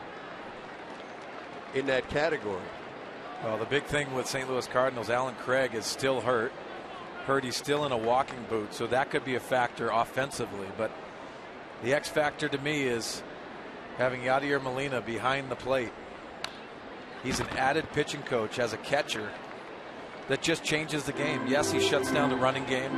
in that category. Well, the big thing with St. Louis Cardinals, Alan Craig is still hurt. He's still in a walking boot, so that could be a factor offensively. But the X factor to me is having Yadier Molina behind the plate. He's an added pitching coach as a catcher that just changes the game. Yes, he shuts down the running game,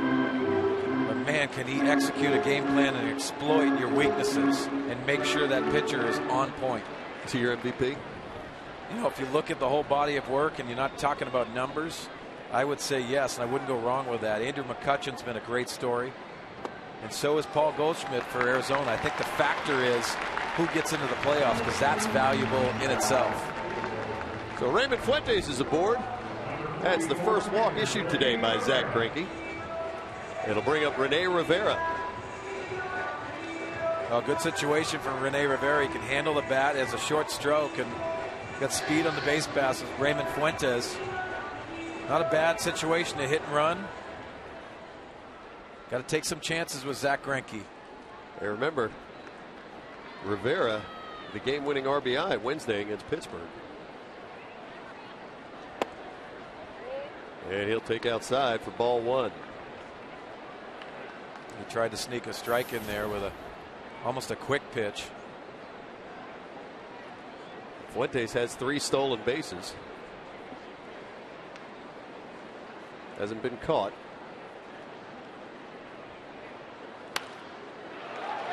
but man, can he execute a game plan and exploit your weaknesses and make sure that pitcher is on point. Is he your MVP? You know, if you look at the whole body of work and you're not talking about numbers, I would say yes, and I wouldn't go wrong with that. Andrew McCutcheon's been a great story, and so is Paul Goldschmidt for Arizona. I think the factor is who gets into the playoffs, because that's valuable in itself. So Raymond Fuentes is aboard. That's the first walk issued today by Zach Greinke. It'll bring up Rene Rivera. Well, good situation for Rene Rivera. He can handle the bat as a short stroke and got speed on the base pass with Raymond Fuentes. Not a bad situation to hit and run. Got to take some chances with Zach Greinke. Hey, remember, Rivera, the game-winning RBI Wednesday against Pittsburgh. And he'll take outside for ball 1. He tried to sneak a strike in there with almost a quick pitch. Fuentes has 3 stolen bases. Hasn't been caught.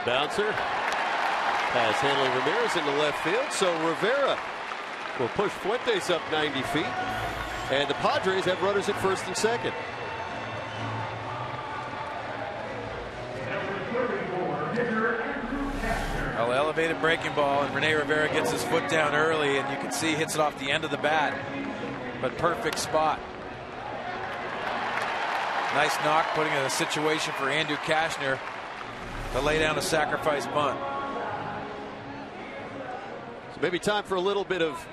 Bouncer. Pass handling Ramirez into left field. So Rivera will push Fuentes up 90 feet. And the Padres have runners at first and second. Well, elevated breaking ball, and Rene Rivera gets his foot down early, and you can see he hits it off the end of the bat. But perfect spot. Nice knock, putting in a situation for Andrew Kashner to lay down a sacrifice bunt. So maybe time for a little bit of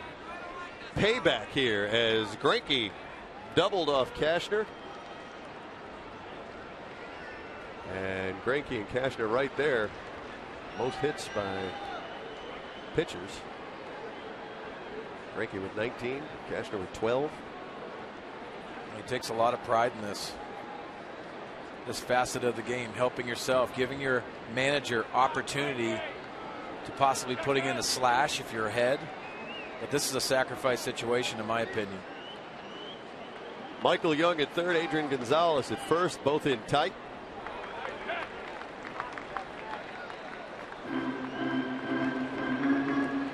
payback here as Greinke doubled off Kashner. And Greinke and Kashner right there. Most hits by pitchers. Greinke with 19, Cashner with 12. He takes a lot of pride in this facet of the game, helping yourself, giving your manager opportunity to possibly putting in a slash if you're ahead. But this is a sacrifice situation, in my opinion. Michael Young at third, Adrian Gonzalez at first, both in tight.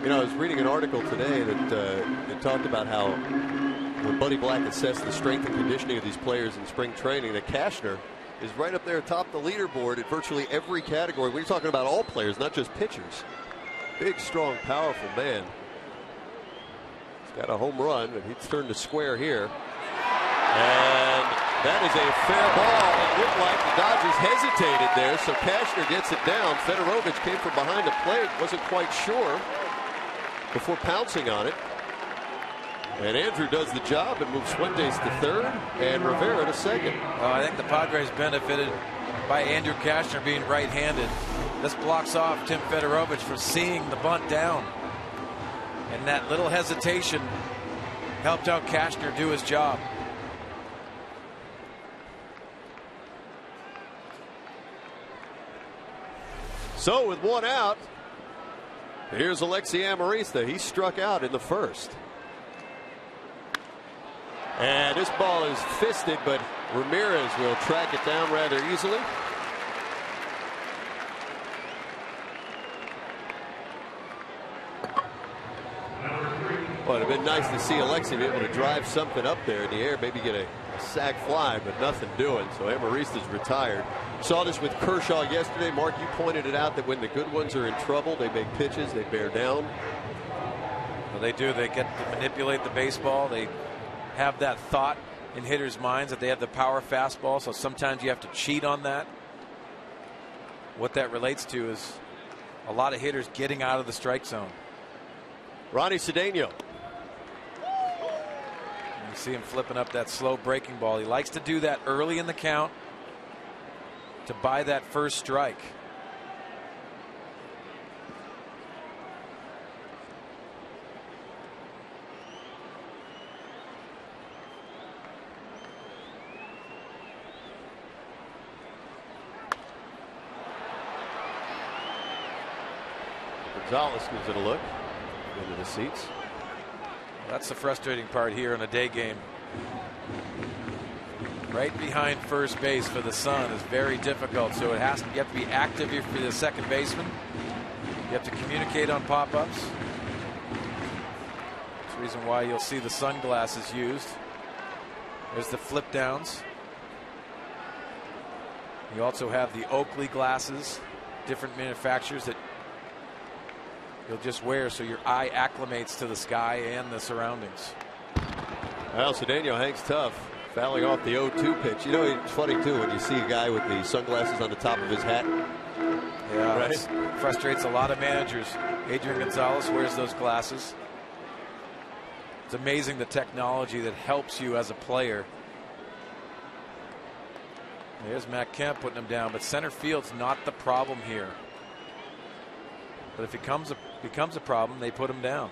You know, I was reading an article today that talked about how when Buddy Black assessed the strength and conditioning of these players in spring training, that Cashner is right up there atop the leaderboard at virtually every category. We're talking about all players, not just pitchers. Big, strong, powerful man. He's got a home run, and he's turned to square here. And that is a fair ball. It looked like the Dodgers hesitated there, so Cashner gets it down. Fedorovich came from behind the plate, wasn't quite sure before pouncing on it. And Andrew does the job and moves Fuentes to third and Rivera to second. I think the Padres benefited by Andrew Cashner being right-handed. This blocks off Tim Fedorovich from seeing the bunt down. And that little hesitation helped out Cashner do his job. So with one out, here's Alexi Amarista. He struck out in the first. And this ball is fisted, but Ramirez will track it down rather easily. Well, it'd have been nice to see Alexi be able to drive something up there in the air, maybe get a sac fly, but nothing doing. So Amarista's retired. Saw this with Kershaw yesterday. Mark, you pointed it out that when the good ones are in trouble, they make pitches, they bear down. Well, they do. They get to manipulate the baseball. They have that thought in hitters' minds that they have the power fastball, so sometimes you have to cheat on that. What that relates to is a lot of hitters getting out of the strike zone. Ronnie Cedeno. You see him flipping up that slow breaking ball. He likes to do that early in the count to buy that first strike. Gonzalez gives it a look into the seats. That's the frustrating part here in a day game. Right behind first base for the Sun is very difficult, so you have to be active here for the second baseman. You have to communicate on pop-ups. That's the reason why you'll see the sunglasses used. There's the flip downs. You also have the Oakley glasses, different manufacturers that you'll just wear so your eye acclimates to the sky and the surroundings. Well, Cedeno hangs tough, fouling off the 0-2 pitch. You know, it's funny too when you see a guy with the sunglasses on the top of his hat. Yeah, right? It frustrates a lot of managers. Adrian Gonzalez wears those glasses. It's amazing the technology that helps you as a player. There's Matt Kemp putting him down, but center field's not the problem here. But if it becomes a problem, they put him down.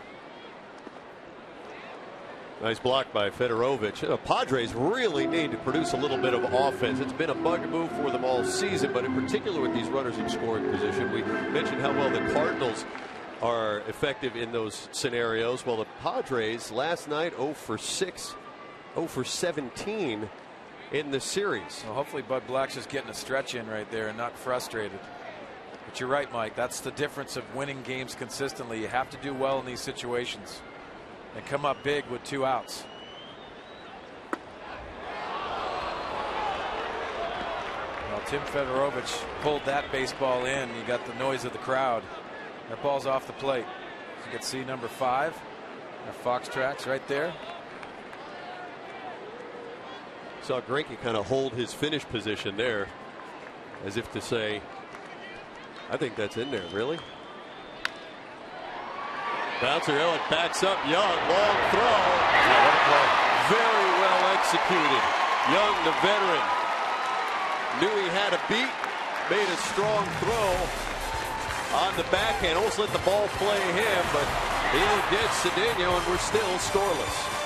Nice block by Fedorovich. The Padres really need to produce a little bit of offense. It's been a bugaboo for them all season, but in particular with these runners in scoring position. We mentioned how well the Cardinals are effective in those scenarios. Well, the Padres last night 0 for 6, 0 for 17 in the series. Well, hopefully Bud Black's just getting a stretch in right there and not frustrated. But you're right, Mike. That's the difference of winning games consistently. You have to do well in these situations and come up big with 2 outs. Well, Tim Fedorovich pulled that baseball in. You got the noise of the crowd. That ball's off the plate. You can see number 5. Our Fox tracks right there. Saw Greinke kind of hold his finish position there as if to say, I think that's in there. Really? Bouncer Elliott backs up Young. Long throw. Very well executed. Young, the veteran, knew he had a beat, made a strong throw, on the backhand. Almost let the ball play him, but he outdid Cedeno, and we're still scoreless.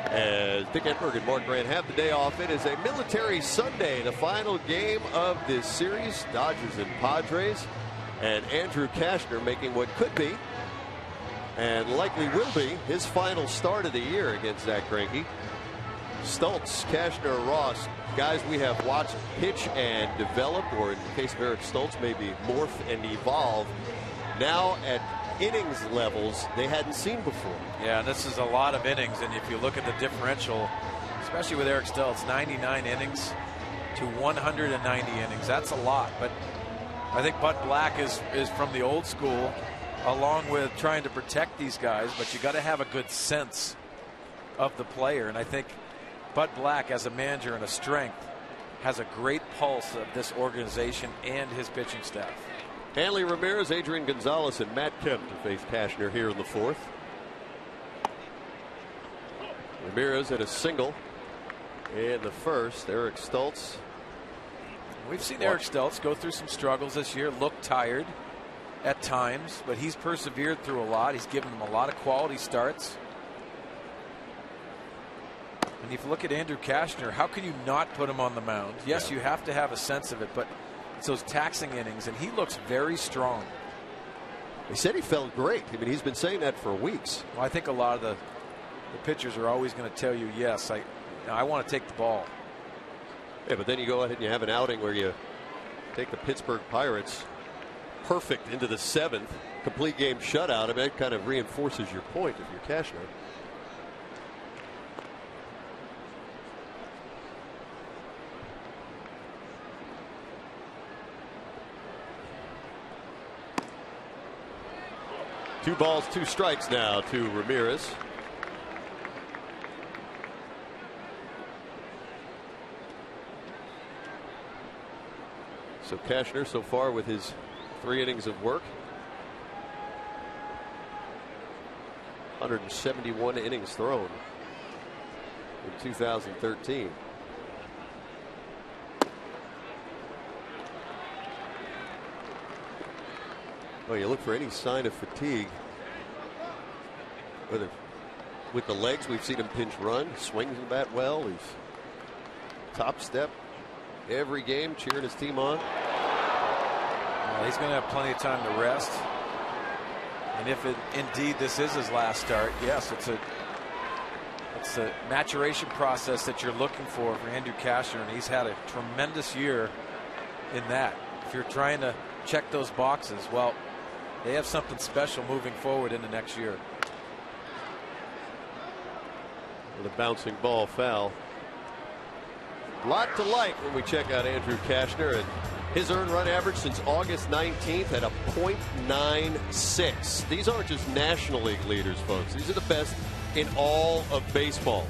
As Dick Enberg and Mark Grant have the day off, it is a military Sunday, the final game of this series, Dodgers and Padres, and Andrew Cashner making what could be, and likely will be, his final start of the year against Zach Greinke. Stultz, Cashner, Ross, guys we have watched pitch and develop, or in the case of Eric Stultz, maybe morph and evolve, now at innings levels they hadn't seen before. Yeah, and this is a lot of innings, and if you look at the differential, especially with Eric Stultz, 99 innings to 190 innings, that's a lot. But I think Bud Black is from the old school, along with trying to protect these guys, but you got to have a good sense of the player, and I think Bud Black, as a manager and a strength, has a great pulse of this organization and his pitching staff. Hanley Ramirez, Adrian Gonzalez, and Matt Kemp to face Cashner here in the fourth. Ramirez had a single in the first. Eric Stultz. We've seen Eric Stultz go through some struggles this year, look tired at times, but he's persevered through a lot. He's given them a lot of quality starts. And if you look at Andrew Cashner, how can you not put him on the mound? Yes, you have to have a sense of it, but it's those taxing innings, and he looks very strong. He said he felt great. I mean, he's been saying that for weeks. Well, I think a lot of the pitchers are always going to tell you, yes, I want to take the ball. Yeah, but then you go ahead and you have an outing where you take the Pittsburgh Pirates perfect into the seventh, complete game shutout. I mean, that kind of reinforces your point if you're Cashner. Two balls, two strikes now to Ramirez. So Cashner so far with his 3 innings of work. 171 innings thrown in 2013. Well, you look for any sign of fatigue. Whether with the legs, we've seen him pinch run, swings the bat well. He's top step every game, cheering his team on. He's going to have plenty of time to rest. And if indeed this is his last start, yes, it's a maturation process that you're looking for Andrew Cashner, and he's had a tremendous year in that. If you're trying to check those boxes, well, they have something special moving forward into next year. with a bouncing ball foul. A lot to like when we check out Andrew Kashner, and his earned run average since August 19th at a .96. These aren't just National League leaders, folks. These are the best in all of baseball.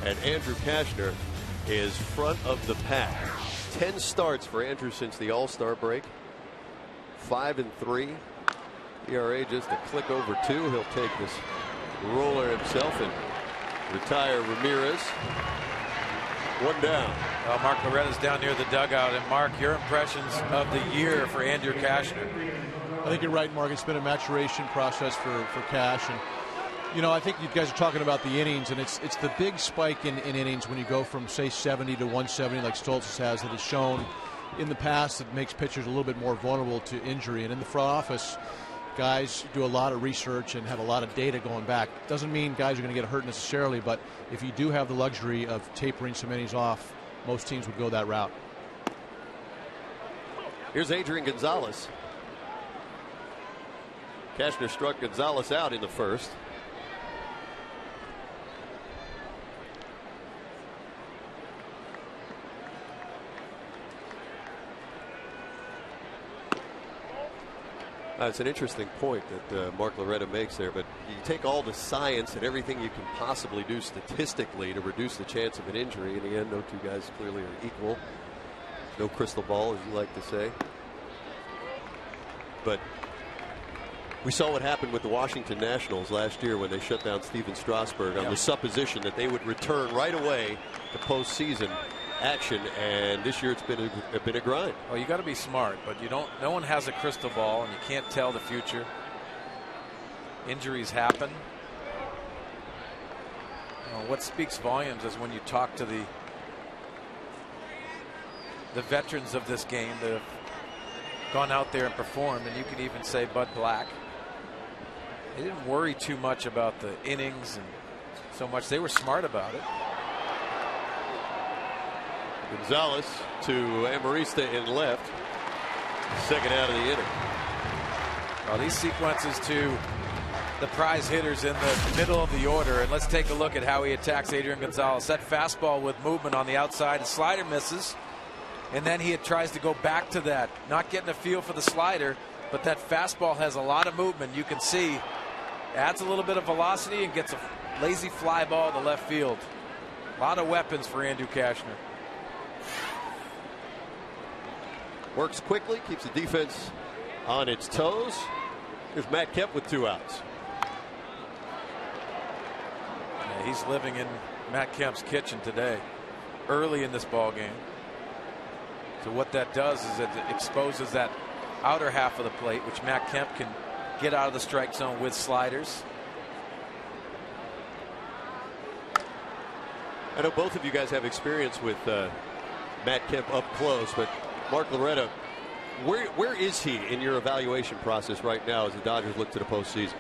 And Andrew Kashner is front of the pack. 10 starts for Andrew since the All-Star break. 5-3. ERA just a click over 2. He'll take this roller himself and retire Ramirez. One down. Well, Mark Loretta's down near the dugout. And Mark, your impressions of the year for Andrew Kashner? I think you're right, Mark. It's been a maturation process for Cash. And, you know, I think you guys are talking about the innings, and it's the big spike in innings when you go from, say, 70 to 170 like Stoltzfus has, that has shown in the past that makes pitchers a little bit more vulnerable to injury. And in the front office, guys do a lot of research and have a lot of data going back. Doesn't mean guys are going to get hurt necessarily, but if you do have the luxury of tapering some innings off, most teams would go that route. Here's Adrian Gonzalez. Kashner struck Gonzalez out in the first. It's an interesting point that Mark Loretta makes there, but you take all the science and everything you can possibly do statistically to reduce the chance of an injury. In the end, no two guys clearly are equal. No crystal ball, as you like to say. But we saw what happened with the Washington Nationals last year when they shut down Steven Strasburg on the supposition that they would return right away to postseason action, and this year it's been a grind. Well, you got to be smart, but you don't. No one has a crystal ball, and you can't tell the future. Injuries happen. You know, what speaks volumes is when you talk to the veterans of this game that have gone out there and performed, and you could even say Bud Black. They didn't worry too much about the innings and so much. They were smart about it. Gonzalez to Amarista in left. Second out of the inning. Well, these sequences to the prize hitters in the middle of the order. And let's take a look at how he attacks Adrian Gonzalez. That fastball with movement on the outside. The slider misses. And then he tries to go back to that. Not getting a feel for the slider. But that fastball has a lot of movement. You can see adds a little bit of velocity and gets a lazy fly ball to left field. A lot of weapons for Andrew Kashner. Works quickly, keeps the defense on its toes. Here's Matt Kemp with 2 outs. Yeah, he's living in Matt Kemp's kitchen today, early in this ball game. So what that does is it exposes that outer half of the plate, which Matt Kemp can get out of the strike zone with sliders. I know both of you guys have experience with Matt Kemp up close, but Mark Loretta, where is he in your evaluation process right now as the Dodgers look to the postseason?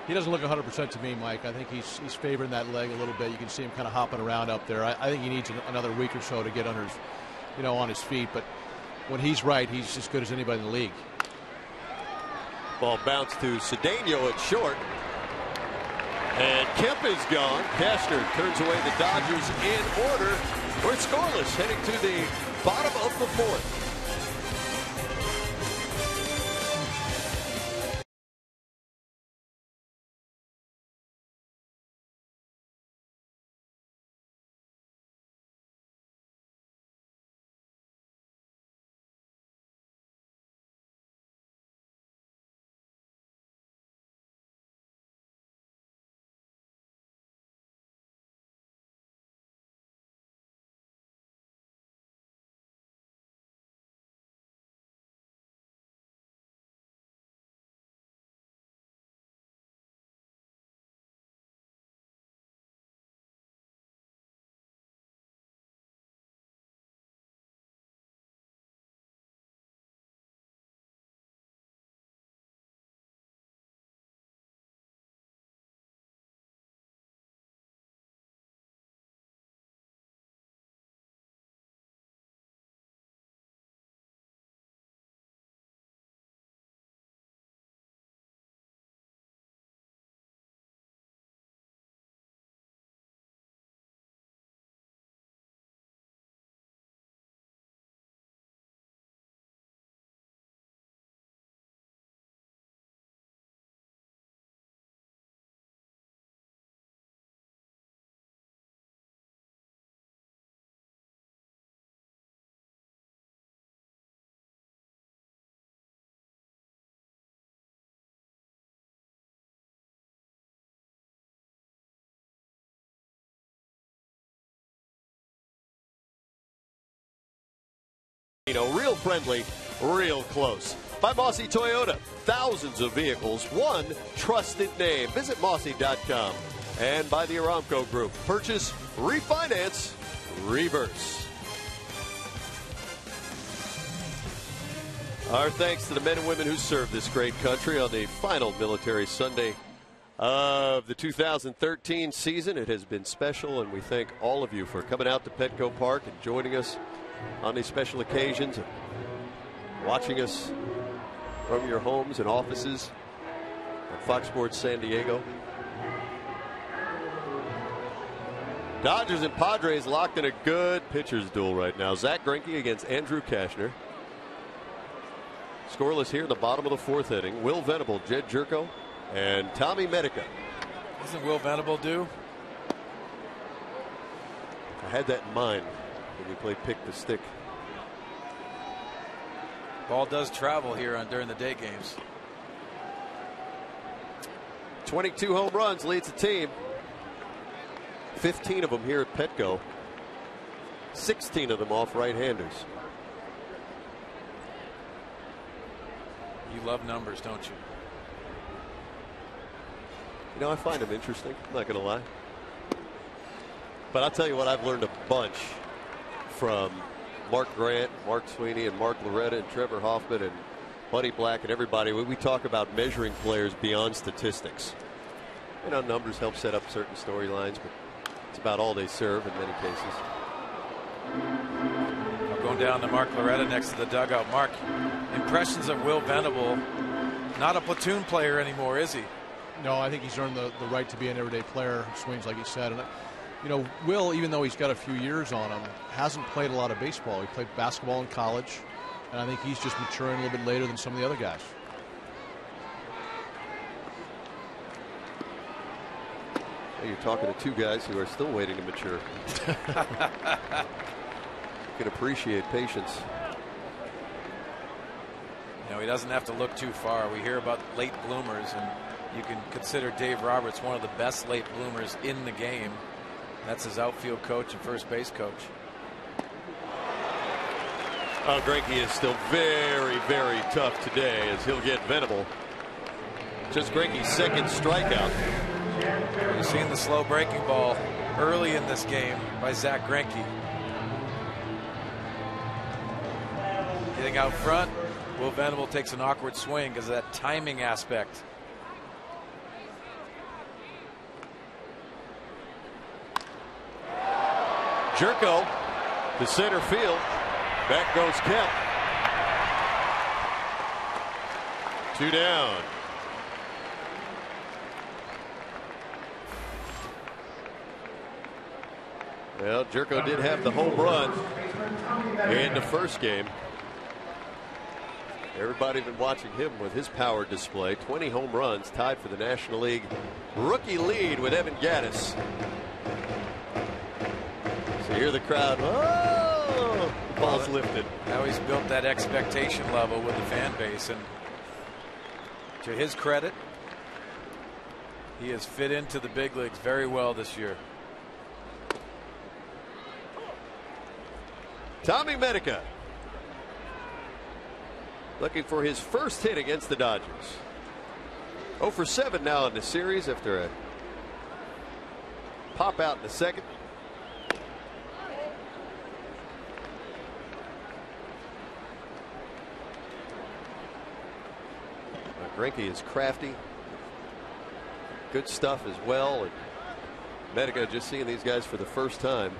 He doesn't look 100% to me, Mike. I think he's favoring that leg a little bit. You can see him kind of hopping around up there. I think he needs another week or so to get under his, on his feet. But when he's right, he's as good as anybody in the league. Ball bounced to Cedeno at short. And Kemp is gone. Kashner turns away the Dodgers in order. We're scoreless heading to the bottom of the 4th. Latino, real friendly, real close. By Mossy Toyota, thousands of vehicles, one trusted name. Visit Mossy.com. And by the Aramco Group, purchase, refinance, reverse. Our thanks to the men and women who serve this great country on the final Military Sunday of the 2013 season. It has been special, and we thank all of you for coming out to Petco Park and joining us on these special occasions, and watching us from your homes and offices on Fox Sports San Diego. Dodgers and Padres locked in a good pitcher's duel right now. Zach Greinke against Andrew Cashner. Scoreless here in the bottom of the fourth inning. Will Venable, Jed Jerko, and Tommy Medica. Isn't Will Venable due? I had that in mind when we played pick the stick. Ball does travel here during the day games. 22 home runs leads the team. 15 of them here at Petco. 16 of them off right-handers. You love numbers, don't you? You know, I find them interesting. I'm not going to lie. But I'll tell you what, I've learned a bunch from Mark Grant, Mark Sweeney, and Mark Loretta, and Trevor Hoffman, and Buddy Black, and everybody. We talk about measuring players beyond statistics. You know, numbers help set up certain storylines, but it's about all they serve in many cases. I'm going down to Mark Loretta next to the dugout. Mark, impressions of Will Venable. Not a platoon player anymore, is he? No, I think he's earned the right to be an everyday player. Swings, like he said. And, you know, Will, even though he's got a few years on him, hasn't played a lot of baseball. He played basketball in college, and I think he's just maturing a little bit later than some of the other guys. You're talking to two guys who are still waiting to mature. You can appreciate patience. You know, he doesn't have to look too far. We hear about late bloomers, and you can consider Dave Roberts one of the best late bloomers in the game. That's his outfield coach and first base coach. Oh, Greinke is still very, very tough today as he'll get Venable. Just Greinke's second strikeout. You've seen the slow breaking ball early in this game by Zach Greinke. Getting out front, Will Venable takes an awkward swing because of that timing aspect. Jerko to center field. Back goes Kemp. 2 down. Well, Jerko did have the home run in the first game. Everybody been watching him with his power display. 20 home runs, tied for the National League rookie lead with Evan Gattis. So here the crowd. Oh, the ball's lifted. Now he's built that expectation level with the fan base, and to his credit, he has fit into the big leagues very well this year. Tommy Medica looking for his first hit against the Dodgers. 0 for 7 now in the series after a pop out in the second. Greinke is crafty. Good stuff as well. And Medica just seeing these guys for the first time.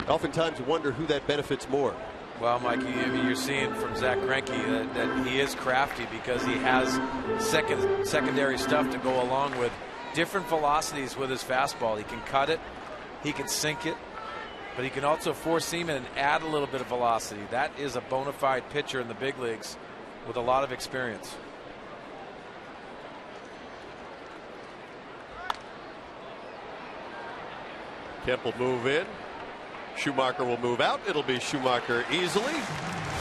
Oftentimes you wonder who that benefits more. Well, Mikey, I mean, you're seeing from Zach Greinke that he is crafty because he has secondary stuff to go along with different velocities with his fastball. He can cut it, he can sink it, but he can also four seam it and add a little bit of velocity. That is a bona fide pitcher in the big leagues with a lot of experience. Kemp will move in. Schumacher will move out. It'll be Schumacher easily.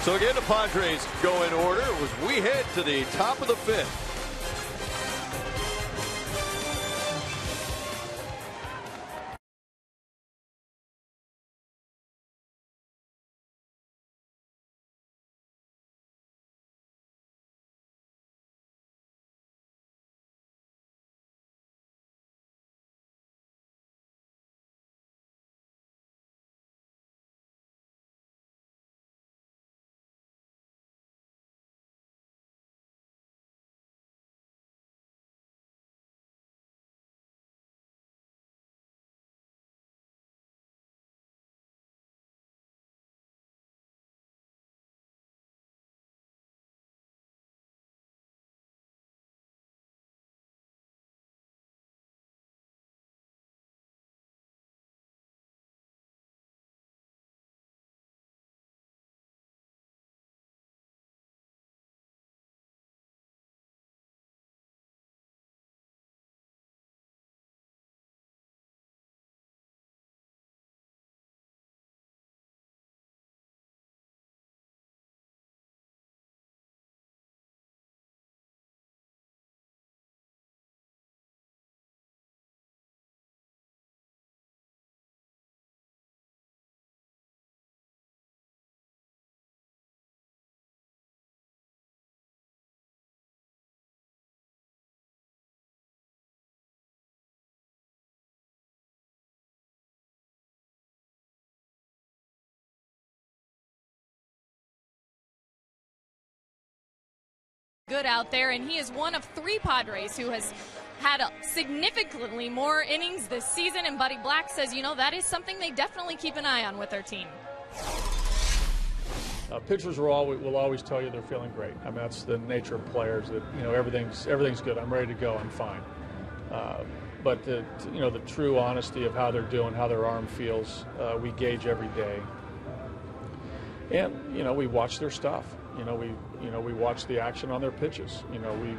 So again, the Padres go in order as we head to the top of the fifth. good out there, and he is one of 3 Padres who has had significantly more innings this season, and Buddy Black says, that is something they definitely keep an eye on with their team. Pitchers will always tell you they're feeling great. I mean, that's the nature of players, that everything's good. I'm ready to go. I'm fine. But the true honesty of how they're doing, how their arm feels, we gauge every day. And we watch their stuff. We watch the action on their pitches.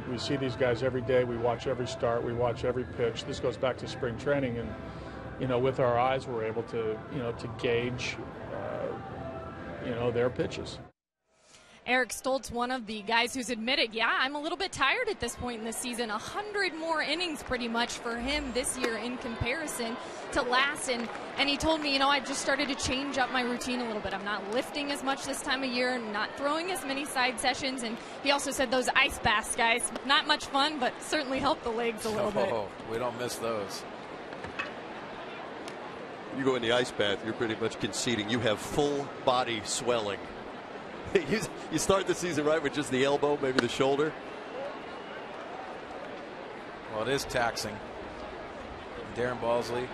We see these guys every day. We watch every start. We watch every pitch. This goes back to spring training, and with our eyes, we're able to gauge their pitches. Eric Stoltz, one of the guys who's admitted, I'm a little bit tired at this point in the season. 100 more innings pretty much for him this year in comparison to last. And he told me, I just started to change up my routine a little bit. I'm not lifting as much this time of year, not throwing as many side sessions. And he also said those ice baths, guys, not much fun, but certainly help the legs a little bit. We don't miss those. You go in the ice bath, you're pretty much conceding you have full body swelling. You start the season right with just the elbow, maybe the shoulder. Well, it is taxing. Darren Balsley,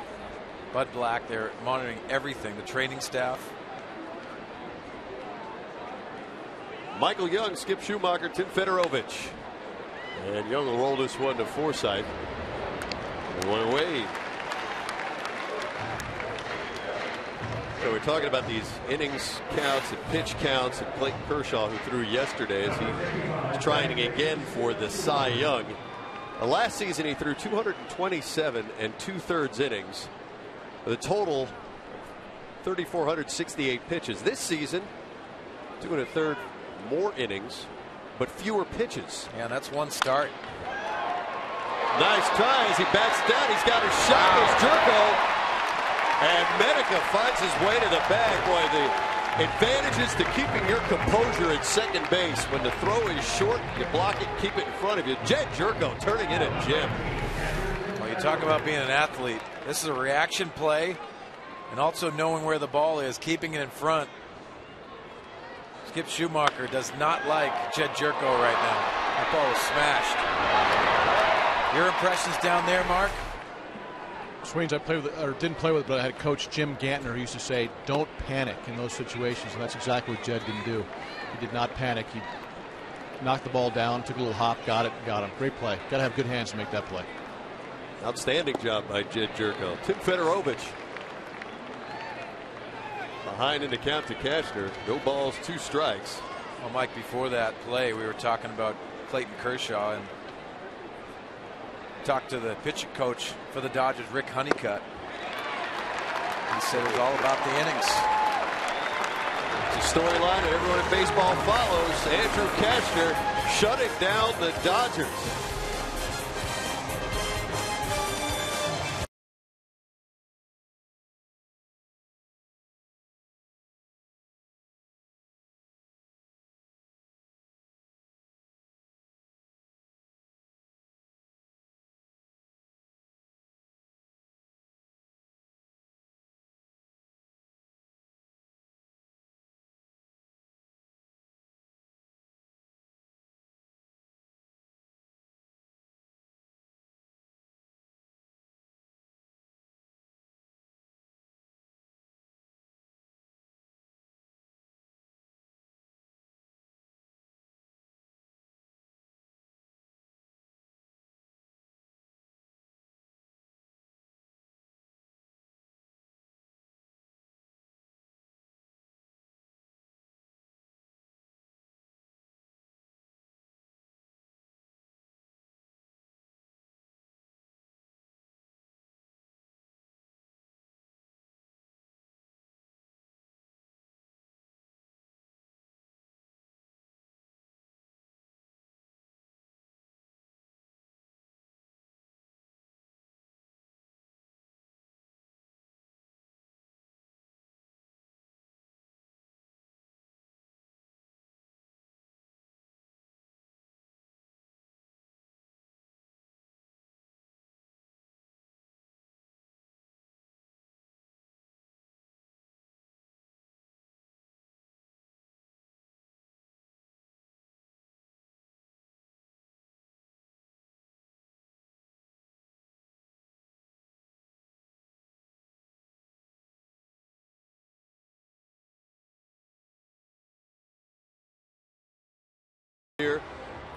Bud Black, they're monitoring everything, the training staff. Michael Young, Skip Schumacher, Tim Federovich. And Young will roll this one to Forsythe. And one away. So we're talking about these innings counts and pitch counts, and Clayton Kershaw, who threw yesterday, as he was trying again for the Cy Young. Last season he threw 227 and 2/3 innings, with a total 3,468 pitches. This season, 2 1/3 more innings, but fewer pitches. Yeah, that's one start. Nice try as he backs down. He's got a shot. There's Jerko. And Medica finds his way to the bag. Boy, the advantages to keeping your composure at second base. When the throw is short, you block it, keep it in front of you. Jed Jerko turning in a gem. Well, you talk about being an athlete. This is a reaction play, and also knowing where the ball is, keeping it in front. Skip Schumacher does not like Jed Jerko right now. That ball was smashed. Your impressions down there, Mark? Swains, I played with, or didn't play with, but I had Coach Jim Gantner who used to say, "Don't panic in those situations," and that's exactly what Jed didn't do. He did not panic. He knocked the ball down, took a little hop, got it, got him. Great play. Got to have good hands to make that play. Outstanding job by Jed Jerko. Tim Federovich behind in the count to Cashner. No balls, 2 strikes. Well, Mike, before that play, we were talking about Clayton Kershaw, and talked to the pitching coach for the Dodgers, Rick Honeycutt. He said it was all about the innings. It's a storyline that everyone in baseball follows. Andrew Cashner shutting down the Dodgers.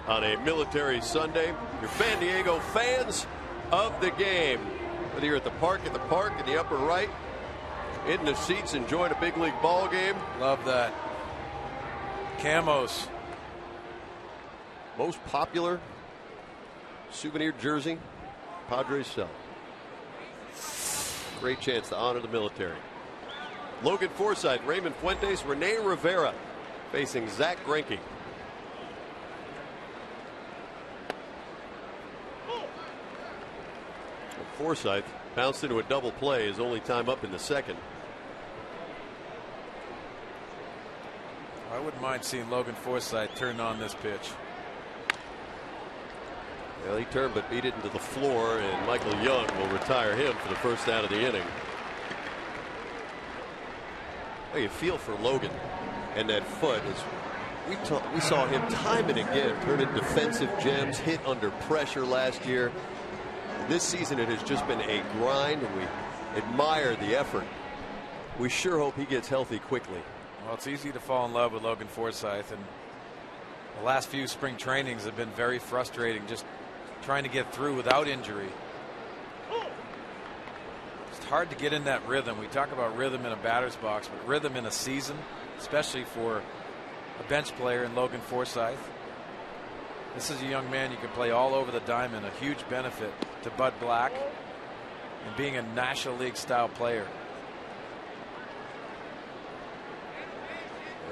on a military Sunday. Your San Diego fans of the game, whether you're at the park, in the upper right, in the seats enjoying a big league ball game. Love that. Camos. Most popular souvenir jersey Padres sell. Great chance to honor the military. Logan Forsythe, Raymond Fuentes, Rene Rivera facing Zach Greinke. Forsythe bounced into a double play, his only time up in the second. I wouldn't mind seeing Logan Forsythe turn on this pitch. Well, he turned but beat it into the floor, and Michael Young will retire him for the first out of the inning. Well, you feel for Logan and that foot. We saw him time and again turn in defensive gems, hit under pressure last year. This season it has just been a grind, and we admire the effort. We sure hope he gets healthy quickly. Well, it's easy to fall in love with Logan Forsythe, and the last few spring trainings have been very frustrating, just trying to get through without injury. It's hard to get in that rhythm. We talk about rhythm in a batter's box, but rhythm in a season, especially for a bench player in Logan Forsythe. This is a young man you can play all over the diamond, a huge benefit to Bud Black and being a National League style player.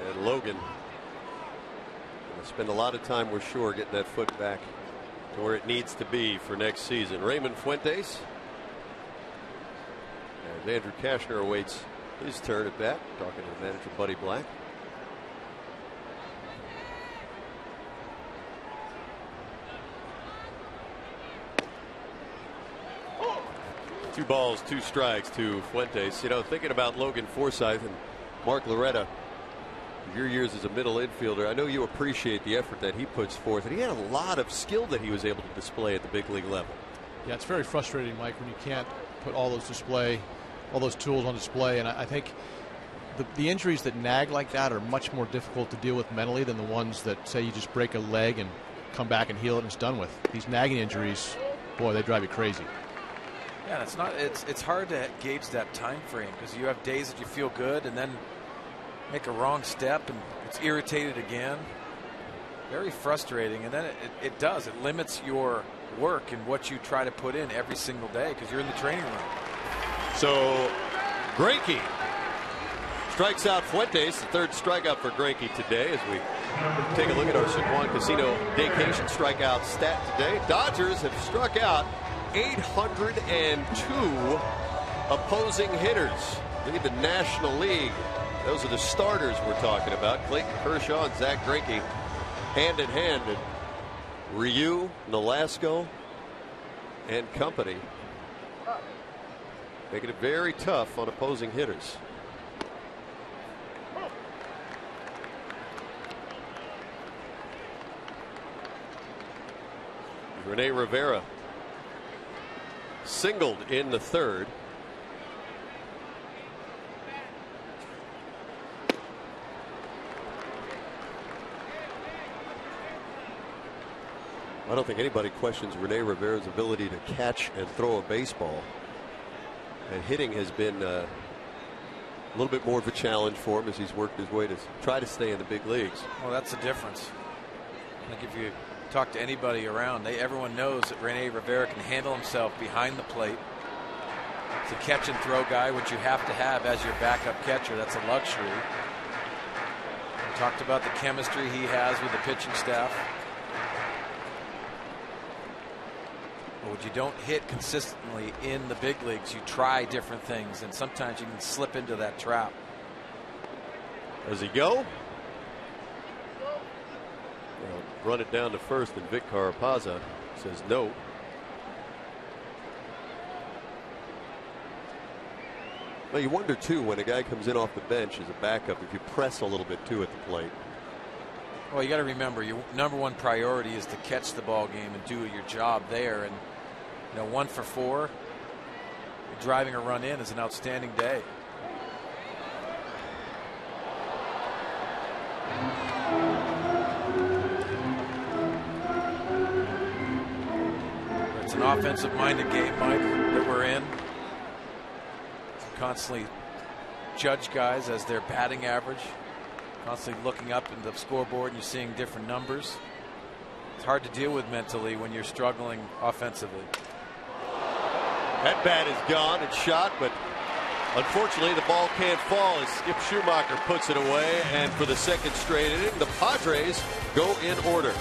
And Logan will spend a lot of time, we're sure, getting that foot back to where it needs to be for next season. Raymond Fuentes, as Andrew Kashner awaits his turn at bat, talking to manager Buddy Black. Two balls, two strikes to Fuentes. You know, thinking about Logan Forsythe and Mark Loretta, your years as a middle infielder, I know you appreciate the effort that he puts forth, and he had a lot of skill that he was able to display at the big league level. Yeah, it's very frustrating, Mike, when you can't put all those tools on display. And I think the injuries that nag like that are much more difficult to deal with mentally than the ones that say you just break a leg and come back and heal it and it's done with. These nagging injuries, boy, they drive you crazy. Yeah, it's hard to gauge that time frame, because you have days that you feel good and then make a wrong step and it's irritated again. Very frustrating, and then it limits your work and what you try to put in every single day because you're in the training room. So Greinke strikes out Fuentes, the third strikeout for Greinke today, as we take a look at our San Juan Casino Vacation strikeout stat today. Dodgers have struck out 802 opposing hitters. Lead the National League. Those are the starters we're talking about. Clayton Kershaw and Zach Greinke hand in hand. And Ryu, Nolasco, and company making it very tough on opposing hitters. Rene Rivera singled in the third. I don't think anybody questions Rene Rivera's ability to catch and throw a baseball. And hitting has been a little bit more of a challenge for him as he's worked his way to try to stay in the big leagues. Well, that's the difference. Like if you talk to anybody around, everyone knows that Rene Rivera can handle himself behind the plate. It's a catch and throw guy, which you have to have as your backup catcher. That's a luxury. We talked about the chemistry he has with the pitching staff. But when you don't hit consistently in the big leagues, you try different things, and sometimes you can slip into that trap. Does he go? Well, run it down to first, and Vic Carapazza says no. Well, you wonder too when a guy comes in off the bench as a backup if you press a little bit too at the plate. Well, you got to remember your number one priority is to catch the ball game and do your job there. And 1 for 4, driving a run in is an outstanding day. an offensive-minded game, Mike, that we're in. Constantly judge guys as their batting average. Constantly looking up in the scoreboard and you're seeing different numbers. It's hard to deal with mentally when you're struggling offensively. That bat is gone. It's shot, but unfortunately the ball can't fall as Skip Schumacher puts it away. And for the second straight inning, the Padres go in order.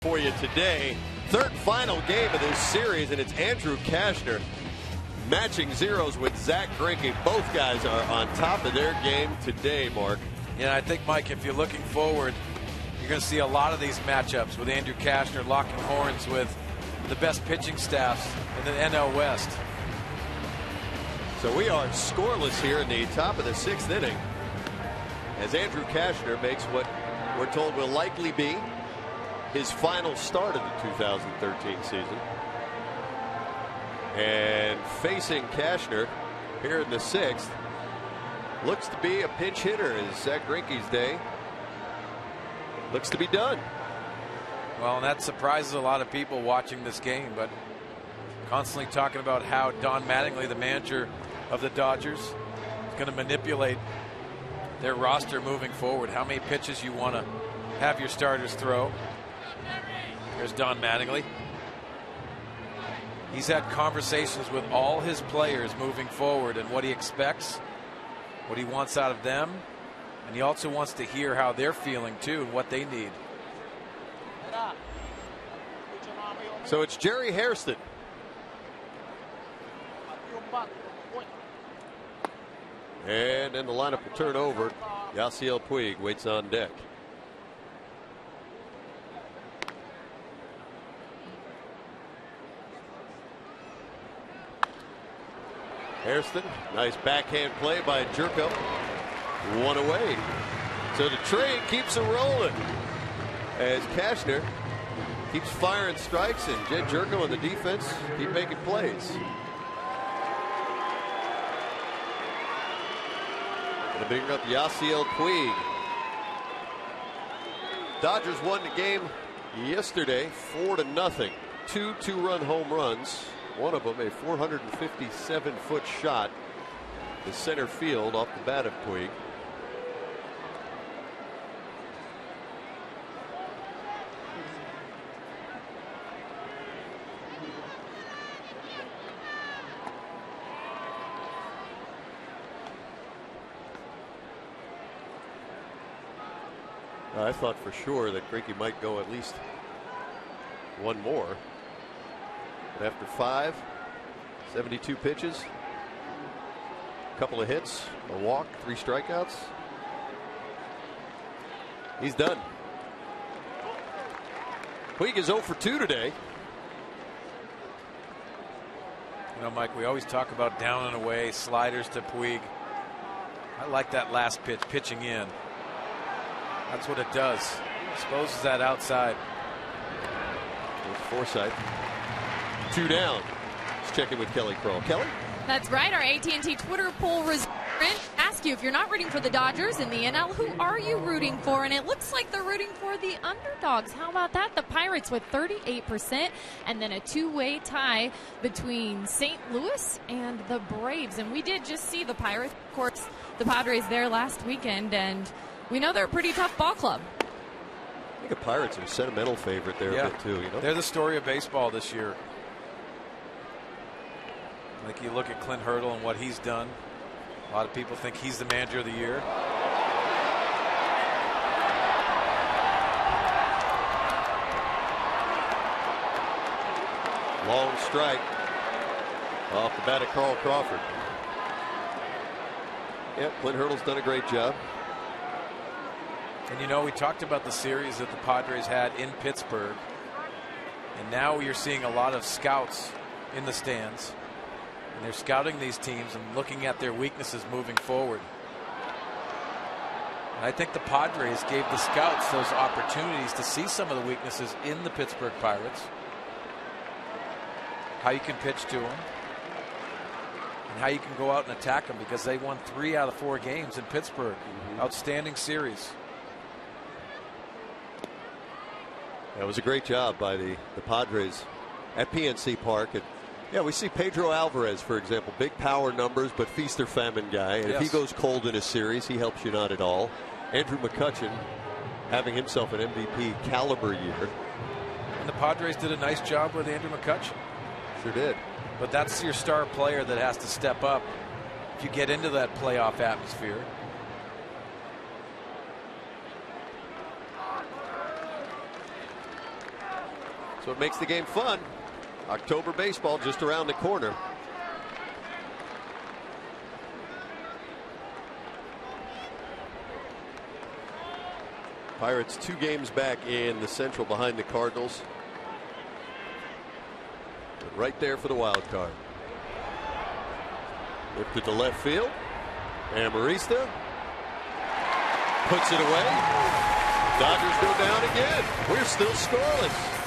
For you today, third final game of this series, and it's Andrew Kashner matching zeros with Zach Greinke. Both guys are on top of their game today, Mark. Yeah, I think, Mike, if you're looking forward, you're going to see a lot of these matchups with Andrew Kashner locking horns with the best pitching staffs in the NL West. So we are scoreless here in the top of the sixth inning as Andrew Kashner makes what we're told will likely be his final start of the 2013 season. And facing Kashner here in the sixth looks to be a pinch hitter, as Zach Greinke's day looks to be done. Well, and that surprises a lot of people watching this game, but constantly talking about how Don Mattingly, the manager of the Dodgers, is going to manipulate their roster moving forward, how many pitches you want to have your starters throw. Here's Don Mattingly. He's had conversations with all his players moving forward and what he expects, what he wants out of them, and he also wants to hear how they're feeling too and what they need. So it's Jerry Hairston. And then the lineup will turn over. Yasiel Puig waits on deck. Hairston, nice backhand play by Jerko. One away. So the train keeps it rolling as Kashner keeps firing strikes, and Jed Jerko and the defense keep making plays. Gonna bring up Yasiel Puig. Dodgers won the game yesterday 4-0. Two two-run home runs. One of them a 457-foot shot to center field off the bat of Puig. I thought for sure that Greinke might go at least one more. But after 5, 72 pitches, a couple of hits, a walk, 3 strikeouts, he's done. Puig is 0 for 2 today. You know, Mike, we always talk about down and away, sliders to Puig. I like that last pitch, pitching in. That's what it does. Exposes that outside. There's Forsythe. 2 down. Let's check in with Kelly Kroll. Kelly? That's right. Our AT&T Twitter poll ask you, if you're not rooting for the Dodgers in the NL, who are you rooting for? And it looks like they're rooting for the underdogs. How about that? The Pirates with 38%, and then a two-way tie between St. Louis and the Braves. And we did just see the Pirates, of course, the Padres there last weekend, and we know they're a pretty tough ball club. I think the Pirates are a sentimental favorite there a bit too. You know? They're the story of baseball this year. Like, you look at Clint Hurdle and what he's done. A lot of people think he's the manager of the year. Long strike off the bat of Carl Crawford. Yep, Clint Hurdle's done a great job. And you know, we talked about the series that the Padres had in Pittsburgh. And now you're seeing a lot of scouts in the stands. And they're scouting these teams and looking at their weaknesses moving forward. And I think the Padres gave the scouts those opportunities to see some of the weaknesses in the Pittsburgh Pirates. How you can pitch to them. And how you can go out and attack them, because they won 3 out of 4 games in Pittsburgh. Outstanding series. That was a great job by the Padres at PNC Park. And yeah, we see Pedro Alvarez, for example, big power numbers, but feast or famine guy. And if he goes cold in a series, he helps you not at all. Andrew McCutchen having himself an MVP caliber year. And the Padres did a nice job with Andrew McCutchen. Sure did. But that's your star player that has to step up if you get into that playoff atmosphere. So it makes the game fun. October baseball just around the corner. Pirates 2 games back in the Central behind the Cardinals. But right there for the wild card. Lifted to left field. Amarista puts it away. Dodgers go down again. We're still scoreless.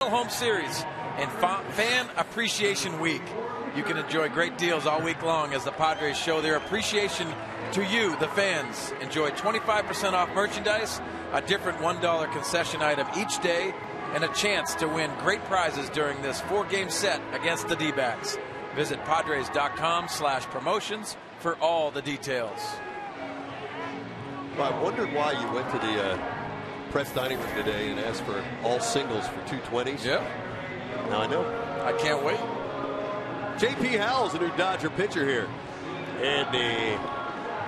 Home series and Fan Appreciation Week. You can enjoy great deals all week long as the Padres show their appreciation to you, the fans. Enjoy 25% off merchandise, a different $1 concession item each day, and a chance to win great prizes during this 4-game set against the D-backs. Visit Padres.com/promotions for all the details. Well, I wondered why you went to the press dining room today and asked for all singles for 220s. Yep. Now I know. I can't wait. J.P. Howell's the new Dodger pitcher here in the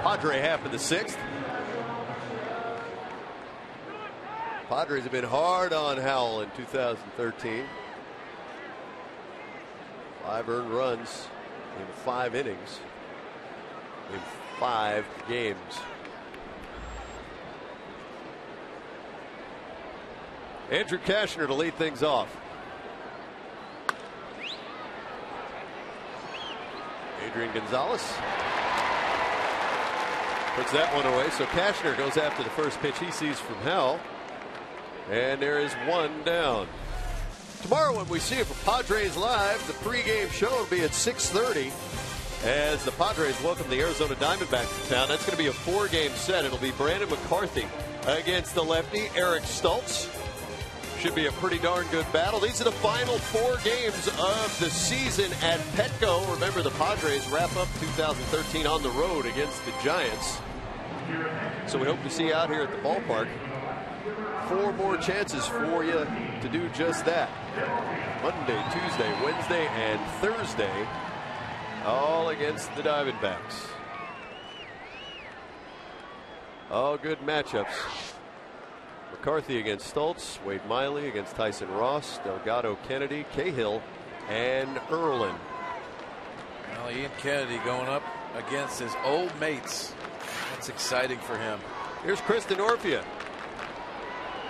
Padre half of the 6th. Padres have been hard on Howell in 2013. 5 earned runs in 5 innings in 5 games. Andrew Kashner to lead things off. Adrian Gonzalez puts that one away. So Kashner goes after the first pitch he sees from Howell. And there is one down. Tomorrow when we see it for Padres Live, the pregame show will be at 6:30 as the Padres welcome the Arizona Diamondbacks to town. That's going to be a 4-game set. It'll be Brandon McCarthy against the lefty Eric Stultz. Should be a pretty darn good battle. These are the final 4 games of the season at Petco. Remember, the Padres wrap up 2013 on the road against the Giants. So we hope to see you out here at the ballpark. 4 more chances for you to do just that. Monday, Tuesday, Wednesday, and Thursday, all against the Diamondbacks. All good matchups. McCarthy against Stultz, Wade Miley against Tyson Ross, Delgado Kennedy, Cahill, and Erlin. Well, Ian Kennedy going up against his old mates. That's exciting for him. Here's Kristen Orfia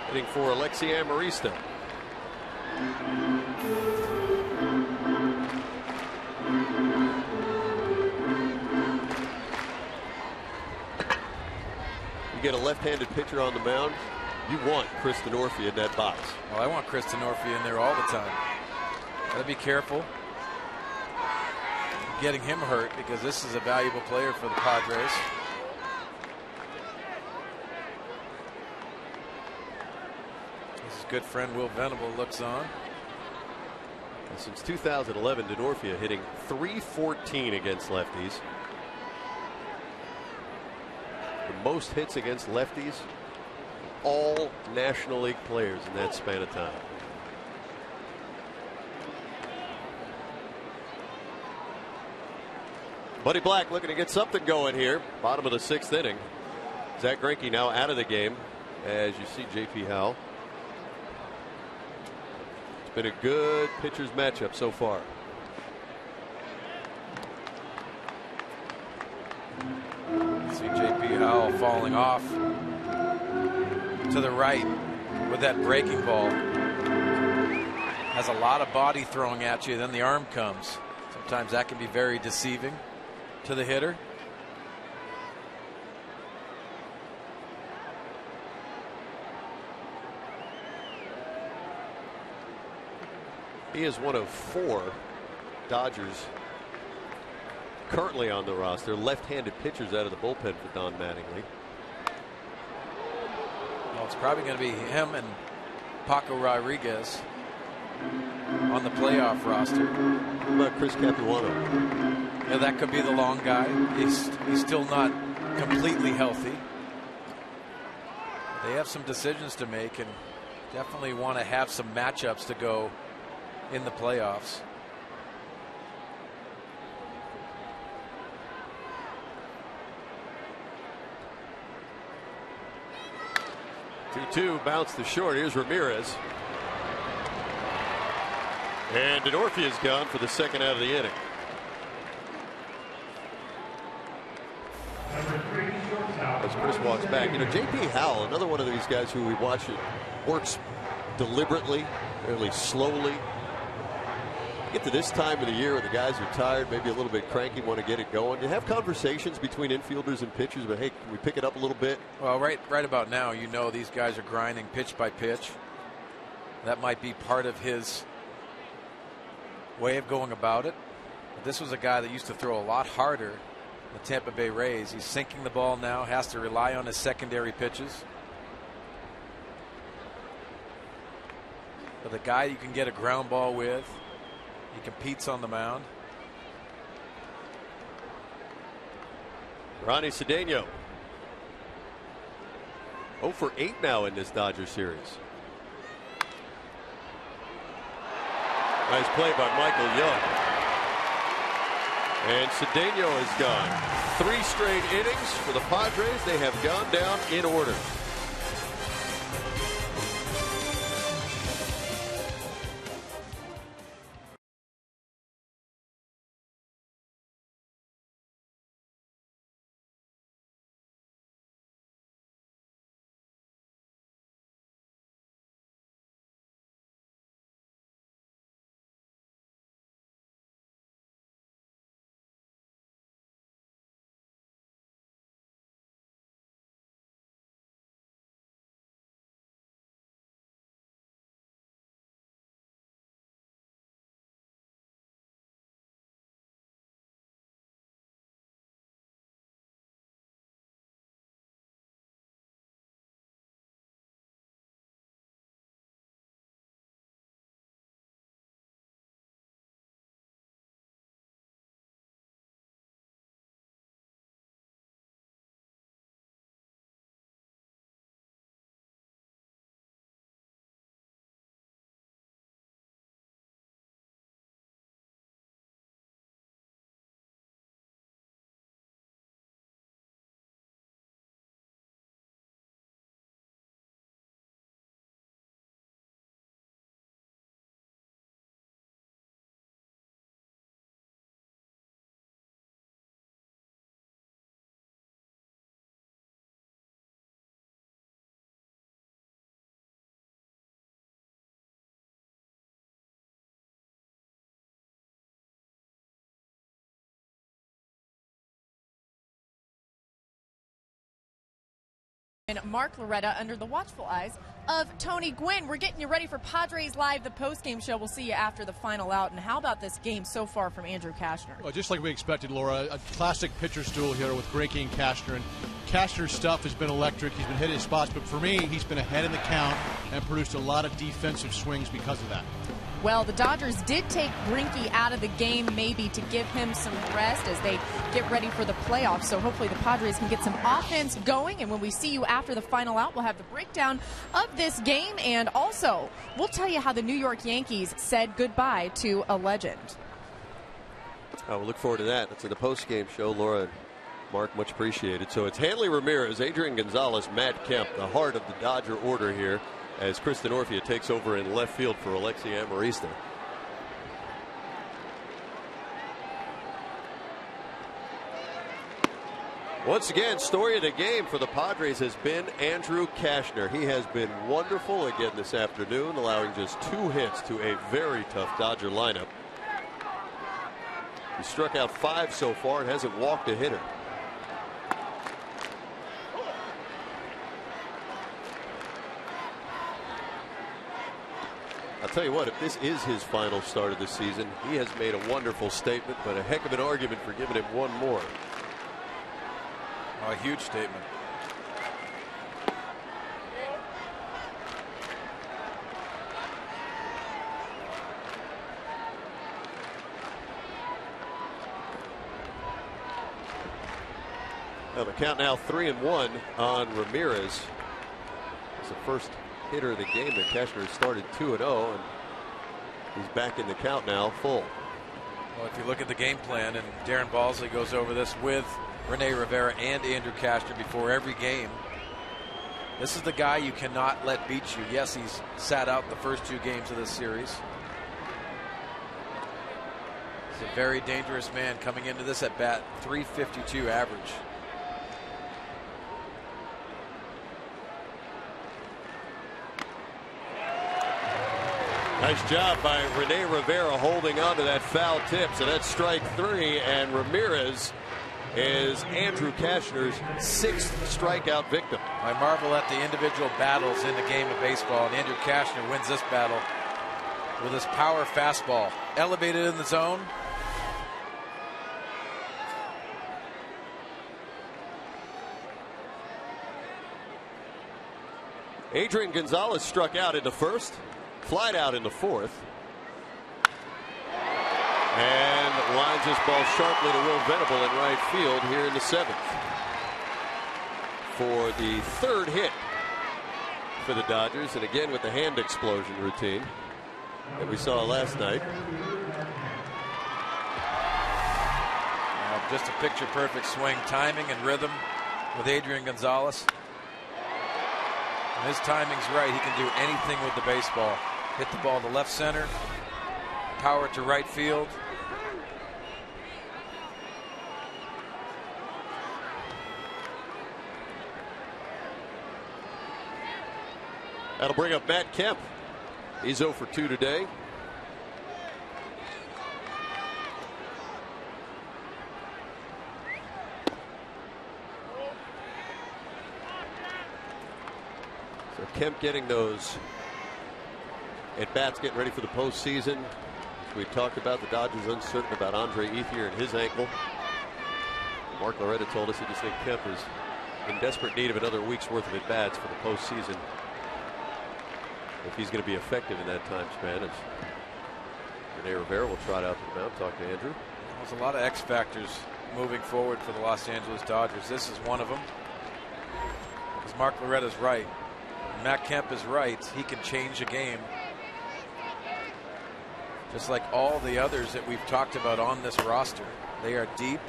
hitting for Alexi Amarista. You get a left-handed pitcher on the mound, you want Kristen Orfia in that box. Well, I want Kristen Orfia in there all the time. Gotta be careful getting him hurt because this is a valuable player for the Padres. His good friend Will Venable looks on. And since 2011, Denorfia hitting .314 against lefties. The most hits against lefties, all National League players in that span of time. Buddy Black looking to get something going here. Bottom of the 6th inning. Zach Greinke now out of the game as you see J.P. Howell. It's been a good pitchers matchup so far. See J.P. Howell falling off to the right with that breaking ball. Has a lot of body throwing at you, then the arm comes. Sometimes that can be very deceiving to the hitter. He is one of 4 Dodgers currently on the roster. Left-handed pitchers out of the bullpen for Don Mattingly. Well, it's probably going to be him and Paco Rodriguez on the playoff roster. What about Chris Capuano? Yeah, that could be the long guy. He's still not completely healthy. They have some decisions to make and definitely want to have some matchups to go in the playoffs. Two bounce to short. Here's Ramirez. And Denorfia's gone for the second out of the inning. As Chris walks back, you know, J.P. Howell, another one of these guys who we watch it works deliberately, fairly slowly. Get to this time of the year where the guys are tired, maybe a little bit cranky, want to get it going. You have conversations between infielders and pitchers, but hey, can we pick it up a little bit? Well, right about now, you know, these guys are grinding pitch by pitch. That might be part of his way of going about it. But this was a guy that used to throw a lot harder than the Tampa Bay Rays. He's sinking the ball now, has to rely on his secondary pitches. But the guy you can get a ground ball with, he competes on the mound. Ronnie Cedeno. 0 for 8 now in this Dodger series. Nice play by Michael Young. And Cedeno is gone. 3 straight innings for the Padres. They have gone down in order. And Mark Loretta under the watchful eyes of Tony Gwynn. We're getting you ready for Padres Live, the post-game show. We'll see you after the final out. And how about this game so far from Andrew Cashner? Well, just like we expected, Laura, a classic pitcher's duel here with Greinke and Cashner. And Cashner's stuff has been electric. He's been hitting spots, but for me, he's been ahead in the count and produced a lot of defensive swings because of that. Well, the Dodgers did take Greinke out of the game maybe to give him some rest as they get ready for the playoffs. So hopefully the Padres can get some offense going. And when we see you after the final out, we'll have the breakdown of this game. And also, we'll tell you how the New York Yankees said goodbye to a legend. We'll look forward to that. That's in the post-game show. Laura and Mark, much appreciated. So it's Hanley Ramirez, Adrian Gonzalez, Matt Kemp, the heart of the Dodger order here, as Kristen Orfia takes over in left field for Alexi Amarista. Once again, story of the game for the Padres has been Andrew Cashner. He has been wonderful again this afternoon, allowing just 2 hits to a very tough Dodger lineup. He struck out 5 so far and hasn't walked a hitter. I'll tell you what, if this is his final start of the season, he has made a wonderful statement, but a heck of an argument for giving him one more. A huge statement. Well, the count now 3-1 on Ramirez. It's the first hitter of the game that Cashner started 2-0, and he's back in the count now full. Well, if you look at the game plan, and Darren Balsley goes over this with Rene Rivera and Andrew Cashner before every game, this is the guy you cannot let beat you. Yes, he's sat out the first 2 games of this series. He's a very dangerous man coming into this at bat, .352 average. Nice job by Rene Rivera holding on to that foul tip. So that's strike 3, and Ramirez is Andrew Cashner's 6th strikeout victim. I marvel at the individual battles in the game of baseball, and Andrew Cashner wins this battle with his power fastball. Elevated in the zone. Adrian Gonzalez struck out in the first, flied out in the 4th, and lines this ball sharply to Will Venable in right field here in the 7th for the 3rd hit for the Dodgers, and again with the hand explosion routine that we saw last night. Just a picture-perfect swing, timing and rhythm with Adrian Gonzalez. When his timing's right, he can do anything with the baseball. Hit the ball to left center, power to right field. That'll bring up Matt Kemp. He's 0 for 2 today. So Kemp getting those at bats, getting ready for the postseason. As we talked about, the Dodgers uncertain about Andre Ethier and his ankle. Mark Loretta told us he just thinks Kemp is in desperate need of another week's worth of at bats for the postseason, if he's going to be effective in that time span. As Rene Rivera will trot out to the mound, talk to Andrew. There's a lot of X factors moving forward for the Los Angeles Dodgers. This is one of them. Because Mark Loretta's right. Matt Kemp is right. He can change a game. Just like all the others that we've talked about on this roster. They are deep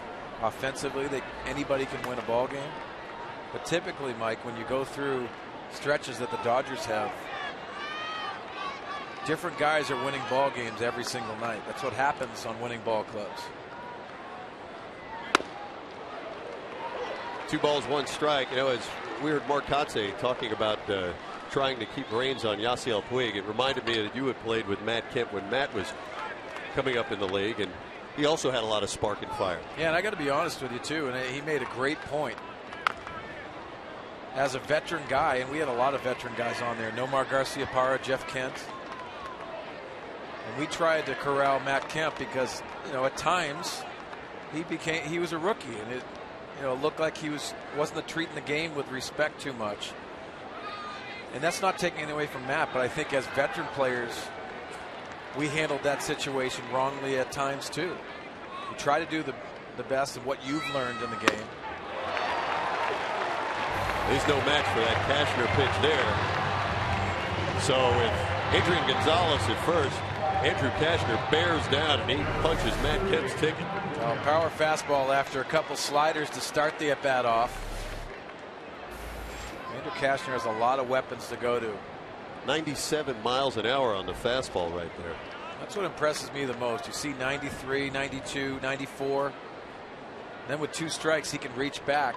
offensively. Anybody can win a ball game. But typically, Mike, when you go through stretches that the Dodgers have, different guys are winning ball games every single night. That's what happens on winning ball clubs. 2 balls, 1 strike. You know, as we heard Mark Kotze talking about trying to keep reins on Yasiel Puig, it reminded me that you had played with Matt Kemp when Matt was coming up in the league, and he also had a lot of spark and fire. Yeah, and I got to be honest with you too, and he made a great point. As a veteran guy, and we had a lot of veteran guys on there, Nomar Garcia-Parra, Jeff Kent, and we tried to corral Matt Kemp because, you know, at times he was a rookie, and it, you know, looked like he wasn't treating the game with respect too much. And that's not taking anything away from Matt, but I think as veteran players, we handled that situation wrongly at times too. You try to do the best of what you've learned in the game. There's no match for that Cashner pitch there. So with Adrian Gonzalez at first, Andrew Cashner bears down and he punches Matt Kemp's ticket. Power fastball after a couple sliders to start the at-bat off. Andrew Cashner has a lot of weapons to go to. 97 miles an hour on the fastball right there. That's what impresses me the most. You see 93, 92, 94. Then with 2 strikes, he can reach back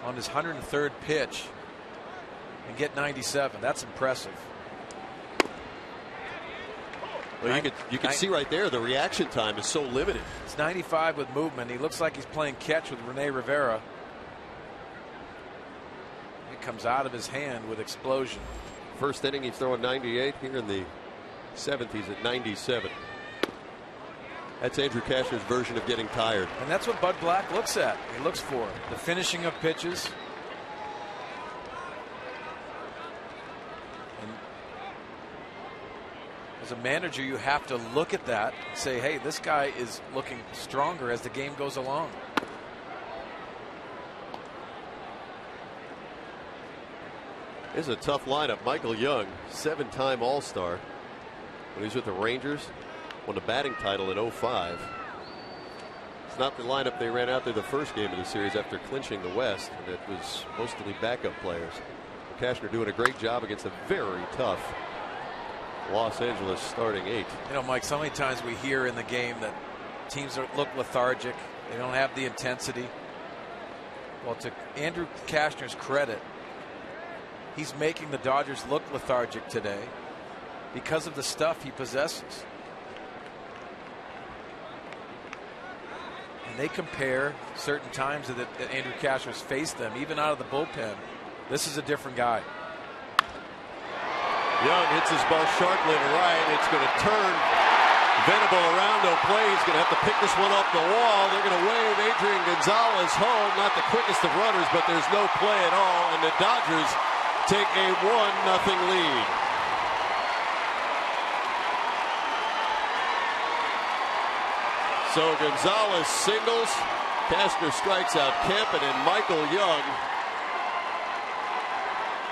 on his 103rd pitch and get 97. That's impressive. Well, you can see right there the reaction time is so limited. It's 95 with movement. He looks like he's playing catch with Rene Rivera. It comes out of his hand with explosion. First inning he's throwing 98. Here in the 7th he's at 97. That's Andrew Cashner's version of getting tired. And that's what Bud Black looks at. He looks for the finishing of pitches. And as a manager, you have to look at that and say, hey, this guy is looking stronger as the game goes along. This is a tough lineup. Michael Young, 7-time All-Star when he was with the Rangers, won the batting title in 05. It's not the lineup they ran out there the first game of the series after clinching the West, and it was mostly backup players. Cashner doing a great job against a very tough Los Angeles starting 8. You know, Mike, so many times we hear in the game that teams look lethargic. They don't have the intensity. Well, to Andrew Cashner's credit, he's making the Dodgers look lethargic today because of the stuff he possesses. And they compare certain times that Andrew Cashner's faced them, even out of the bullpen. This is a different guy. Young hits his ball sharply to right. It's going to turn. Venable around, no play. He's going to have to pick this one off the wall. They're going to wave Adrian Gonzalez home. Not the quickest of runners, but there's no play at all. And the Dodgers take a 1-0 lead. So Gonzalez singles. Cashner strikes out Kemp, and then Michael Young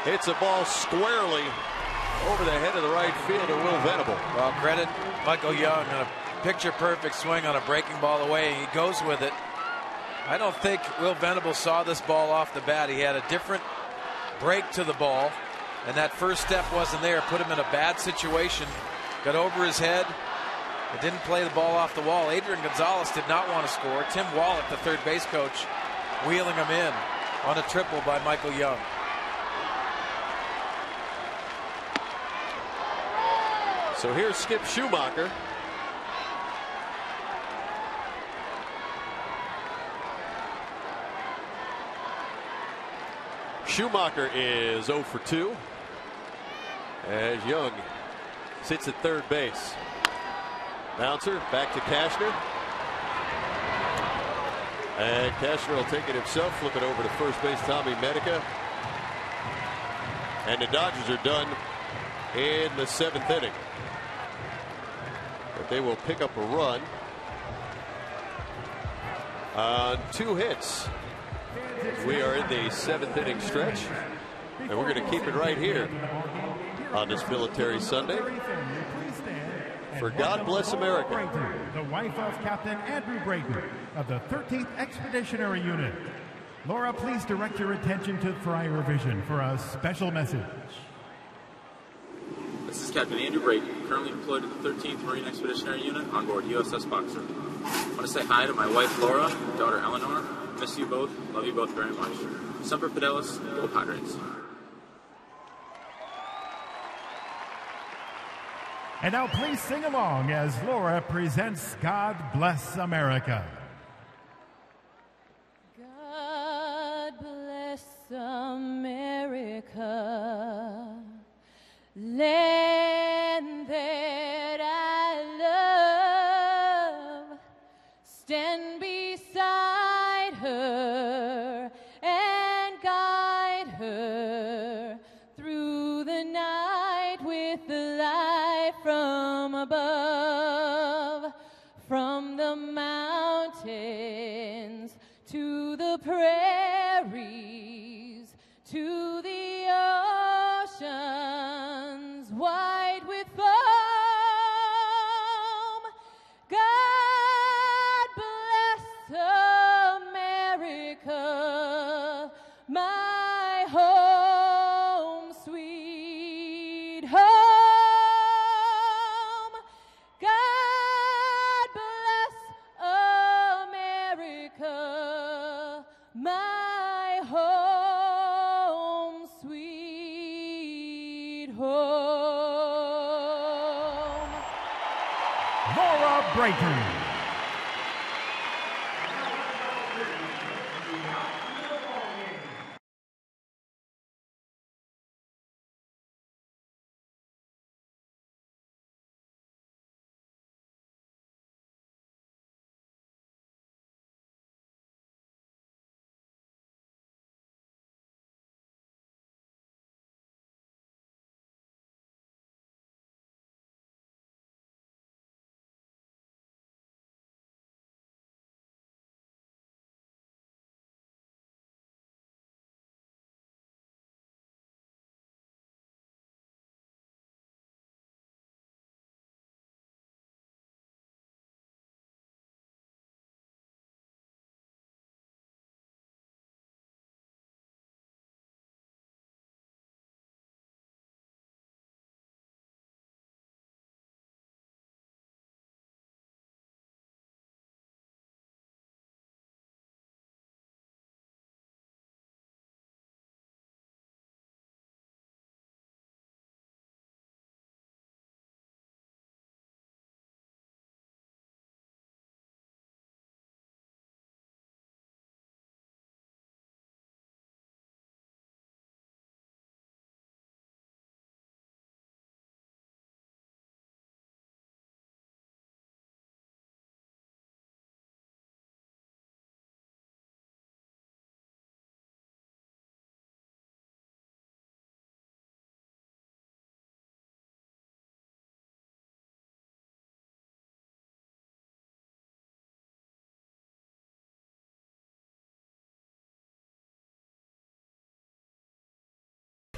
hits a ball squarely over the head of the right fielder, Will Venable. Well, credit Michael Young on a picture-perfect swing on a breaking ball away. He goes with it. I don't think Will Venable saw this ball off the bat. He had a different break to the ball, and that first step wasn't there. Put him in a bad situation. Got over his head. It didn't play the ball off the wall. Adrian Gonzalez did not want to score. Tim Wallach, the third base coach, wheeling him in on a triple by Michael Young. So here's Skip Schumacher. Schumacher is 0 for 2 as Young sits at third base. Bouncer back to Cashner. And Cashner will take it himself, flip it over to first base Tommy Medica. And the Dodgers are done in the 7th inning. But they will pick up a run on 2 hits. We are in the 7th inning stretch, and we're going to keep it right here on this Military Sunday for God Bless America. The wife of Captain Andrew Brayton of the 13th Expeditionary Unit. Laura, please direct your attention to Friar Vision for a special message. This is Captain Andrew Brayton, currently deployed to the 13th Marine Expeditionary Unit on board USS Boxer. I want to say hi to my wife Laura, daughter Eleanor. Miss you both, love you both very much. Semper Fidelis, go Padres. And now please sing along as Laura presents God Bless America. God bless America, land that I love. Stand beside her and guide her through the night with the light from above, from the mountains to the prairies to the oceans wide with foam. God bless America, my home, sweet home. God bless America, my home, sweet home. Laura Brayton.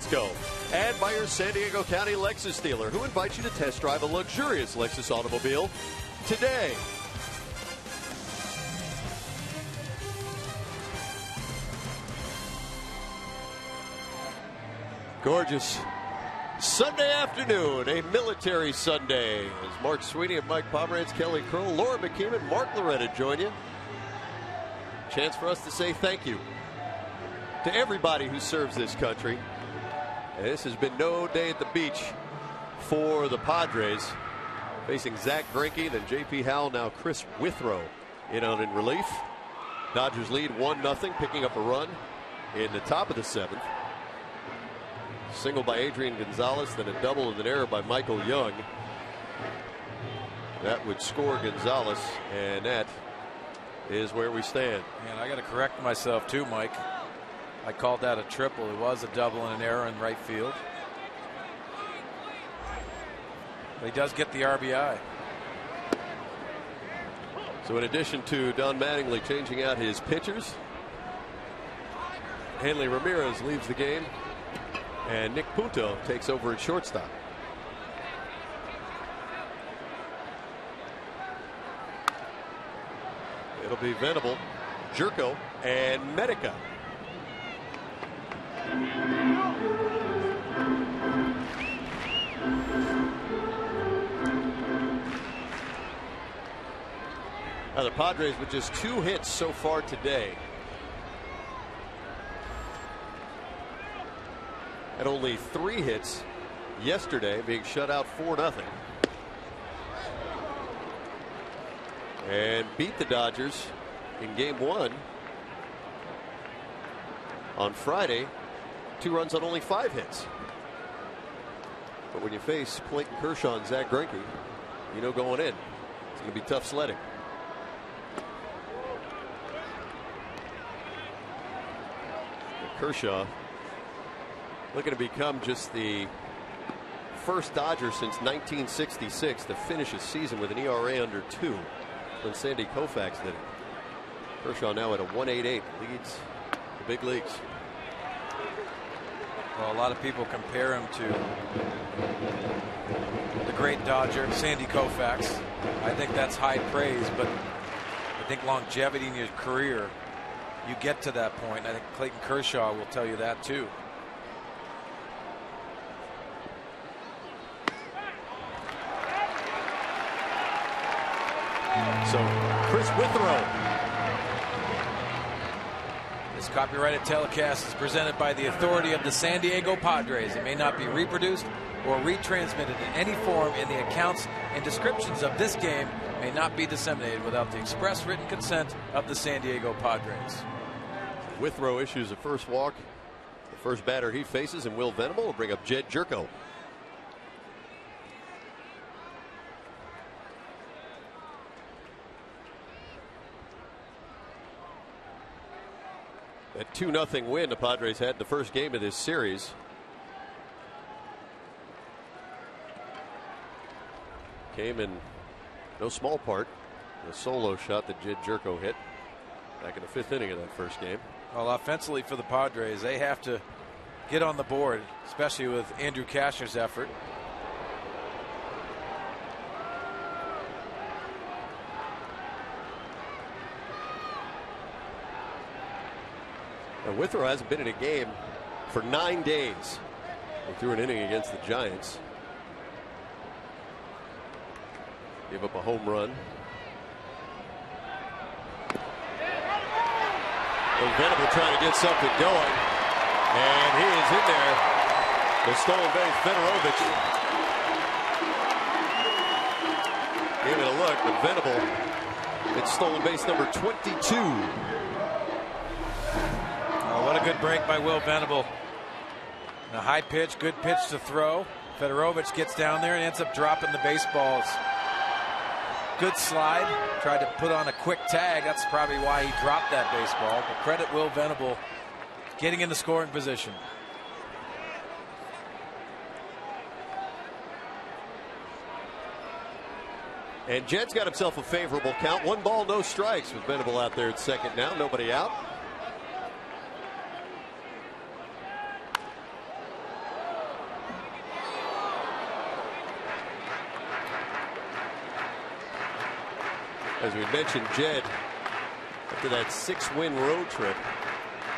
Let's go. And by your San Diego County Lexus dealer, who invites you to test drive a luxurious Lexus automobile today. Gorgeous Sunday afternoon, a military Sunday. As Mark Sweeney and Mike Pomerantz, Kelly Kroll, Laura McKeeman, Mark Loretta join you. Chance for us to say thank you to everybody who serves this country. And this has been no day at the beach for the Padres. Facing Zach Greinke, then J.P. Howell, now Chris Withrow in relief. Dodgers lead 1-0, picking up a run in the top of the 7th. Single by Adrian Gonzalez, then a double and an error by Michael Young. That would score Gonzalez, and that is where we stand. And I got to correct myself too, Mike. I called that a triple. It was a double and an error in right field. But he does get the RBI. So in addition to Don Mattingly changing out his pitchers, Hanley Ramirez leaves the game, and Nick Punto takes over at shortstop. It'll be Venable, Jerko, and Medica. Now the Padres with just 2 hits so far today. And only 3 hits yesterday, being shut out 4-0. And beat the Dodgers in game 1 on Friday. 2 runs on only 5 hits. But when you face Clayton Kershaw and Zach Greinke, you know going in, it's going to be tough sledding. Kershaw looking to become just the first Dodger since 1966 to finish his season with an ERA under 2 when Sandy Koufax did it. Kershaw now at a 1.88, leads the big leagues. Well, a lot of people compare him to the great Dodger, Sandy Koufax. I think that's high praise, but I think longevity in your career, you get to that point. I think Clayton Kershaw will tell you that too. So Chris Withrow. This copyrighted telecast is presented by the authority of the San Diego Padres. It may not be reproduced or retransmitted in any form, and the accounts and descriptions of this game may not be disseminated without the express written consent of the San Diego Padres. Withrow issues a first walk. The first batter he faces, and Will Venable will bring up Jed Jerko. That 2-0 win the Padres had the first game of this series. Came in no small part the solo shot that Jed Jerko hit back in the 5th inning of that first game. Well, offensively for the Padres, they have to get on the board, especially with Andrew Cashner's effort. And Withrow hasn't been in a game for 9 days. He threw an inning against the Giants. Gave up a home run. Venable trying to get something going. And he is in there. The stolen base, Federovich. Gave it a look, but Venable, it's stolen base number 22. Oh, what a good break by Will Venable. A high pitch, good pitch to throw. Federovich gets down there and ends up dropping the baseballs. Good slide. Tried to put on a quick tag. That's probably why he dropped that baseball. But credit Will Venable getting in the scoring position. And Jed's got himself a favorable count. 1 ball, no strikes with Venable out there at second now. Nobody out. As we mentioned, Jed, after that 6-win road trip,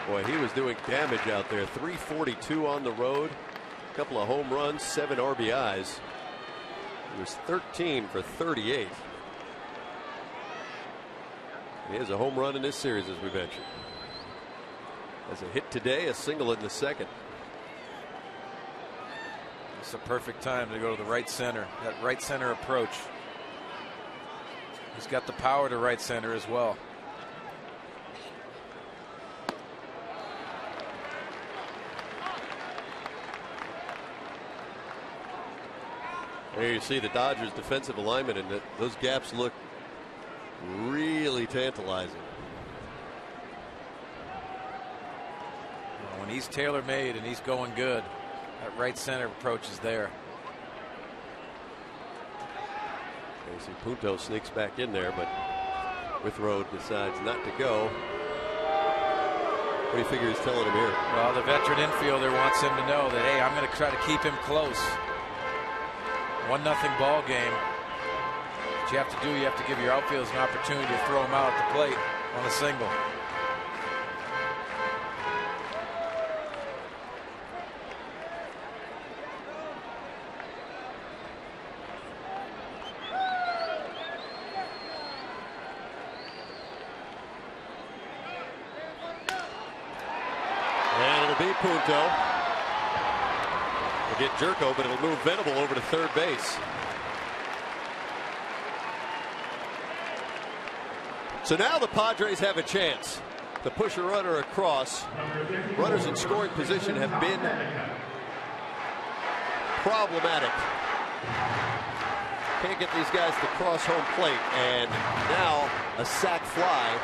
boy, he was doing damage out there. 342 on the road, a couple of home runs, 7 RBIs. He was 13 for 38. He has a home run in this series, as we mentioned. As a hit today, a single in the second. It's a perfect time to go to the right center. That right center approach. He's got the power to right center as well. There you see the Dodgers defensive alignment, and those gaps look really tantalizing. When he's tailor-made and he's going good, that right center approach is there. You see Punto sneaks back in there, but Withrow decides not to go. What do you figure he's telling him here? Well, the veteran infielder wants him to know that, hey, I'm going to try to keep him close. 1-0 ball game. What you have to do, you have to give your outfielders an opportunity to throw him out at the plate on a single. Punto will get Jerko, but it'll move Venable over to third base. So now the Padres have a chance to push a runner across. Runners in scoring position have been problematic. Can't get these guys to cross home plate, and now a sac fly.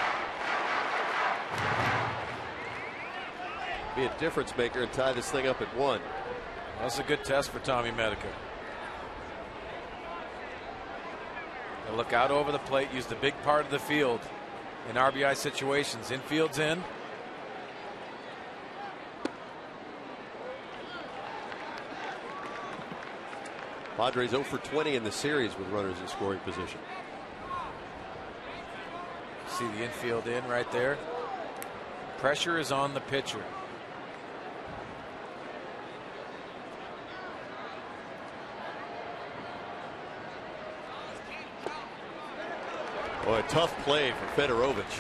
Be a difference maker and tie this thing up at 1. That's a good test for Tommy Medica. They'll look out over the plate, use the big part of the field in RBI situations. Infield's in. Padres 0 for 20 in the series with runners in scoring position. See the infield in right there. Pressure is on the pitcher. Boy, a tough play for Fedorovich.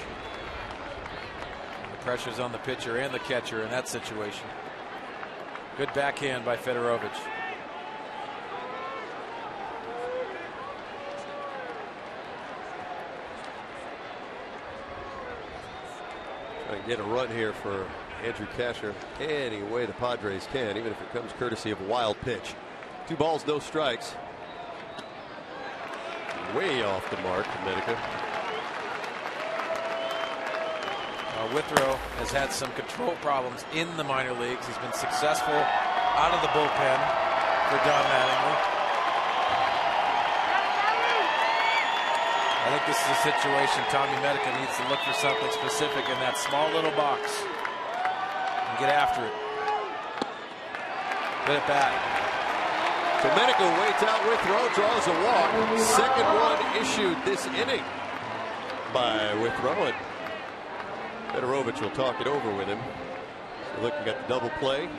The pressure's on the pitcher and the catcher in that situation. Good backhand by Fedorovich. Trying to get a run here for Andrew Cashner any way the Padres can, even if it comes courtesy of a wild pitch. 2 balls, no strikes. Way off the mark for Medica. Withrow has had some control problems in the minor leagues. He's been successful out of the bullpen for Don Mattingly. I think this is a situation Tommy Medica needs to look for something specific in that small little box and get after it. Good at bat. So Medica waits out Withrow, draws a walk. Second one issued this inning by Withrow, and Fedorovich will talk it over with him. So looking at the double play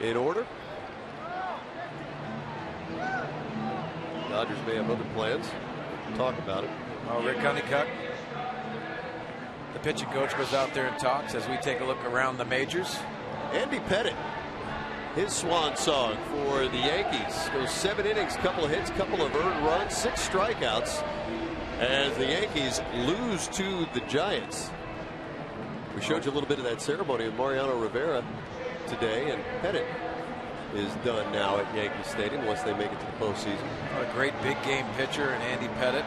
in order. Dodgers may have other plans. We'll talk about it. Rick Honeycutt, the pitching coach, goes out there and talks as we take a look around the majors. Andy Pettitte, his swan song for the Yankees. Goes 7 innings, couple of hits, couple of earned runs, 6 strikeouts as the Yankees lose to the Giants. We showed you a little bit of that ceremony with Mariano Rivera today, and Pettitte is done now at Yankee Stadium once they make it to the postseason. What a great big game pitcher in Andy Pettitte.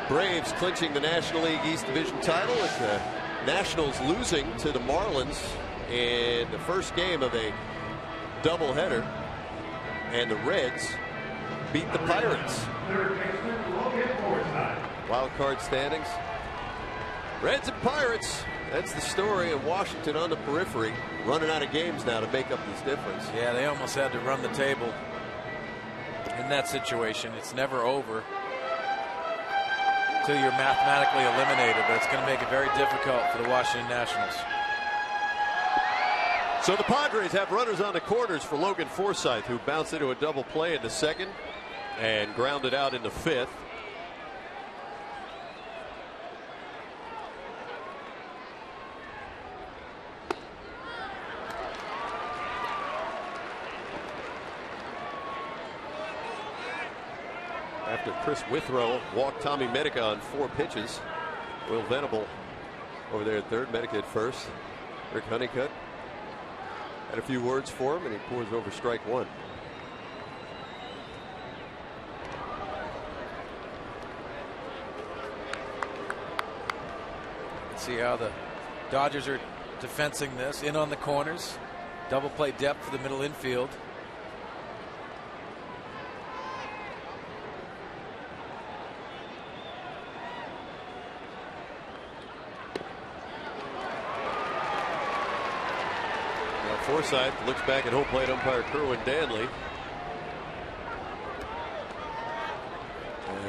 Braves clinching the National League East Division title with the Nationals losing to the Marlins in the first game of a doubleheader, and the Reds beat the Pirates. Wild card standings. Reds and Pirates. That's the story of Washington on the periphery, running out of games now to make up this difference. Yeah, they almost had to run the table in that situation. It's never over until you're mathematically eliminated, but it's going to make it very difficult for the Washington Nationals. So the Padres have runners on the corners for Logan Forsythe, who bounced into a double play in the second and grounded out in the fifth. After Chris Withrow walked Tommy Medica on 4 pitches. Will Venable over there at third, Medica at first. Rick Honeycutt had a few words for him, and he pours over strike one. Let's see how the Dodgers are defensing this. In on the corners. Double play depth for the middle infield. Forsythe looks back at home plate umpire Kerwin Danley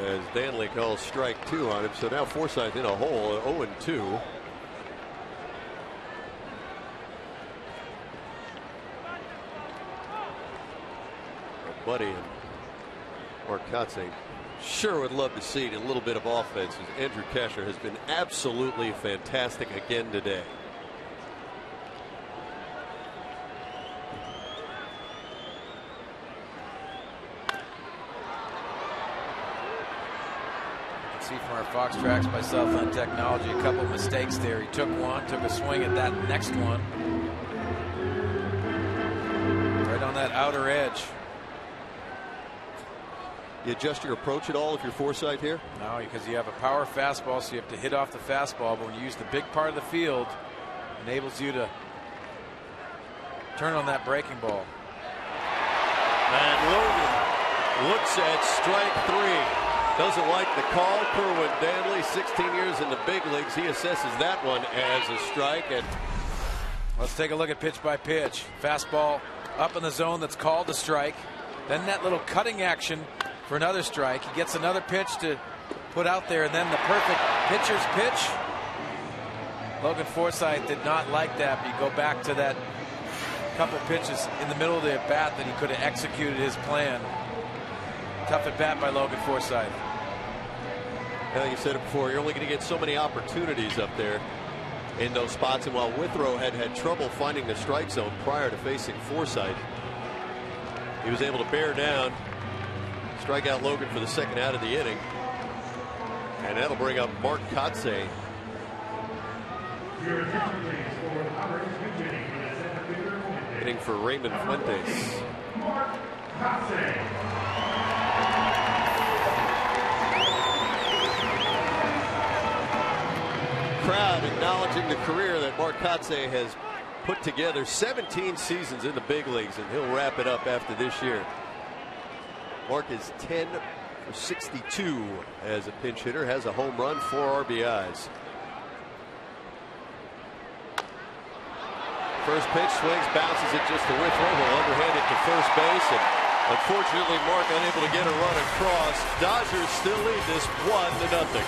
as Danley calls strike 2 on him. So now Forsythe in a hole, 0-2. Buddy and Marcotte sure would love to see a little bit of offense, as Andrew Kasher has been absolutely fantastic again today. See from our Fox Tracks by Southland Technology, a couple of mistakes there. He took one, took a swing at that next one. Right on that outer edge. You adjust your approach at all if you're Forsythe here? No, because you have a power fastball, so you have to hit off the fastball. But when you use the big part of the field, it enables you to turn on that breaking ball. And Logan looks at strike 3. Doesn't like the call. Kerwin Danley, 16 years in the big leagues. He assesses that one as a strike. And let's take a look at pitch by pitch. Fastball up in the zone that's called a strike. Then that little cutting action for another strike. He gets another pitch to put out there, and then the perfect pitcher's pitch. Logan Forsythe did not like that. But you go back to that couple pitches in the middle of the at bat that he could have executed his plan. Tough at bat by Logan Forsythe. Like you said it before, you're only going to get so many opportunities up there in those spots. And while Withrow had trouble finding the strike zone prior to facing Forsythe, he was able to bear down, strike out Logan for the second out of the inning. And that'll bring up Mark Kotze. Hitting for Raymond Fuentes. Crowd acknowledging the career that Mark Kotze has put together. 17 seasons in the big leagues, and he'll wrap it up after this year. Mark is 10 for 62 as a pinch hitter, has a home run, 4 RBIs. First pitch, swings, bounces it just to Withrow. He'll underhand it to first base, and unfortunately Mark unable to get a run across. Dodgers still lead this 1-0.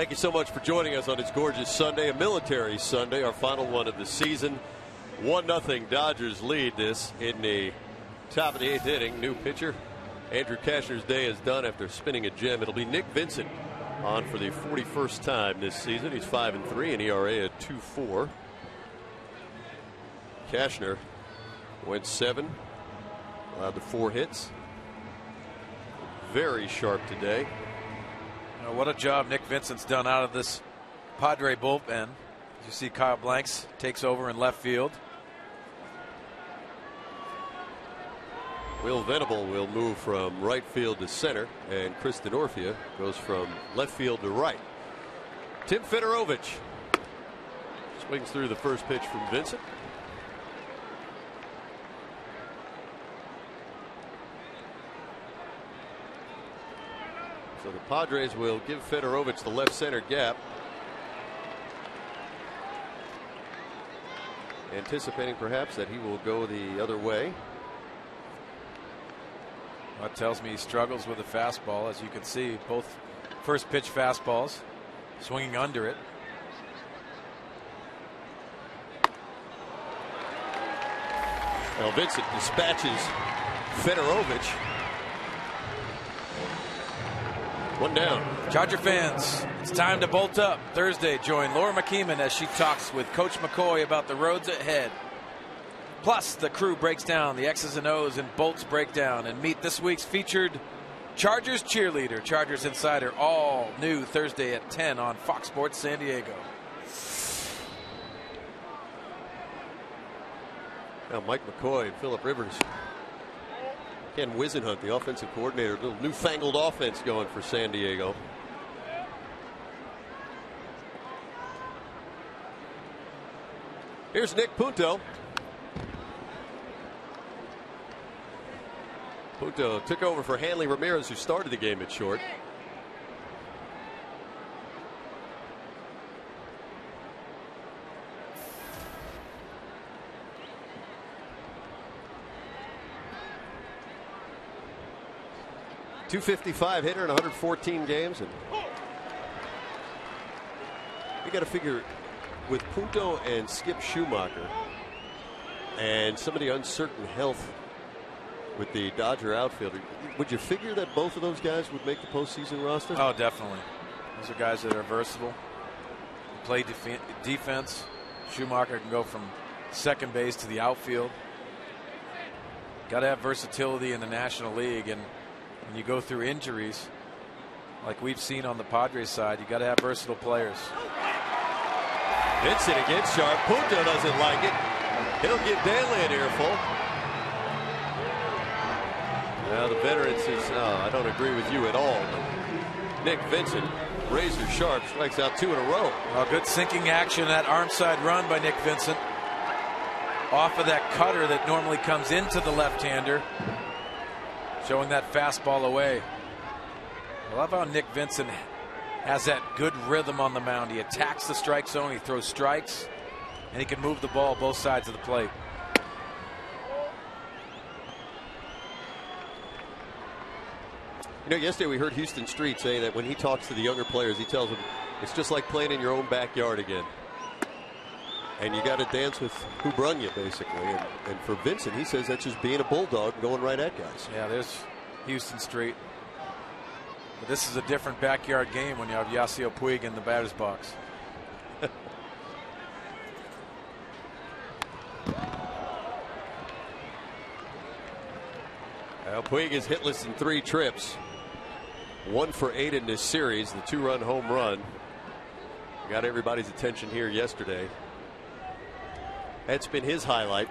Thank you so much for joining us on this gorgeous Sunday, a military Sunday, our final one of the season. 1-0 Dodgers lead this in the top of the 8th inning. New pitcher. Andrew Kashner's day is done after spinning a gem. It'll be Nick Vincent on for the 41st time this season. He's 5-3 and ERA at 2.4. Kashner went 7, allowed the 4 hits. Very sharp today. What a job Nick Vincent's done out of this Padre bullpen. You see Kyle Blanks takes over in left field. Will Venable will move from right field to center, and Chris Denorfia goes from left field to right. Tim Fedorovich swings through the first pitch from Vincent. So the Padres will give Fedorovich the left center gap. Anticipating perhaps that he will go the other way. That tells me he struggles with the fastball. As you can see, both first pitch fastballs, swinging under it. Well, Vincent dispatches Fedorovich. 1 down. Charger fans, it's time to bolt up. Thursday, join Laura McKeeman as she talks with Coach McCoy about the roads ahead. Plus, the crew breaks down the X's and O's and bolts breakdown, and meet this week's featured Chargers cheerleader, Chargers Insider, all new Thursday at 10 on Fox Sports San Diego. Now Mike McCoy and Phillip Rivers. Ken Wisenhunt, the offensive coordinator, a little newfangled offense going for San Diego. Here's Nick Punto. Punto took over for Hanley Ramirez, who started the game at short. .255 hitter in 114 games, and you got to figure with Punto and Skip Schumacher and some of the uncertain health with the Dodger outfielder, would you figure that both of those guys would make the postseason roster? Oh, definitely. Those are guys that are versatile, play defense. Schumacher can go from second base to the outfield. Got to have versatility in the National League, and when you go through injuries like we've seen on the Padres side, you got to have versatile players. Vincent against sharp. Punto doesn't like it. He'll give Daly an earful. Now the veteran says, I don't agree with you at all. Nick Vincent, razor sharp, strikes out 2 in a row. Well, good sinking action, that arm side run by Nick Vincent. Off of that cutter that normally comes into the left-hander. Showing that fastball away. I love how Nick Vincent has that good rhythm on the mound. He attacks the strike zone, he throws strikes, and he can move the ball both sides of the plate. You know, yesterday we heard Houston Street say that when he talks to the younger players, he tells them it's just like playing in your own backyard again. And you got to dance with who brung you, basically. And for Vincent, he says that's just being a bulldog and going right at guys. Yeah, there's Houston Street. But this is a different backyard game when you have Yasiel Puig in the batter's box. Well, Puig is hitless in 3 trips. 1 for 8 in this series. The 2-run home run got everybody's attention here yesterday. That's been his highlight.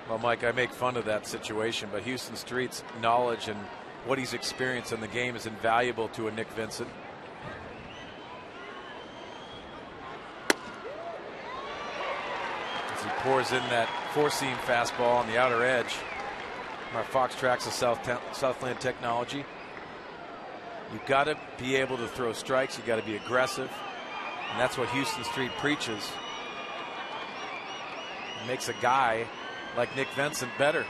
Well, Mike, I make fun of that situation, but Houston Street's knowledge and what he's experienced in the game is invaluable to a Nick Vincent. As he pours in that 4-seam fastball on the outer edge. Our Fox Tracks of Southland technology. You've got to be able to throw strikes. You've got to be aggressive. And that's what Houston Street preaches. It makes a guy like Nick Vincent better.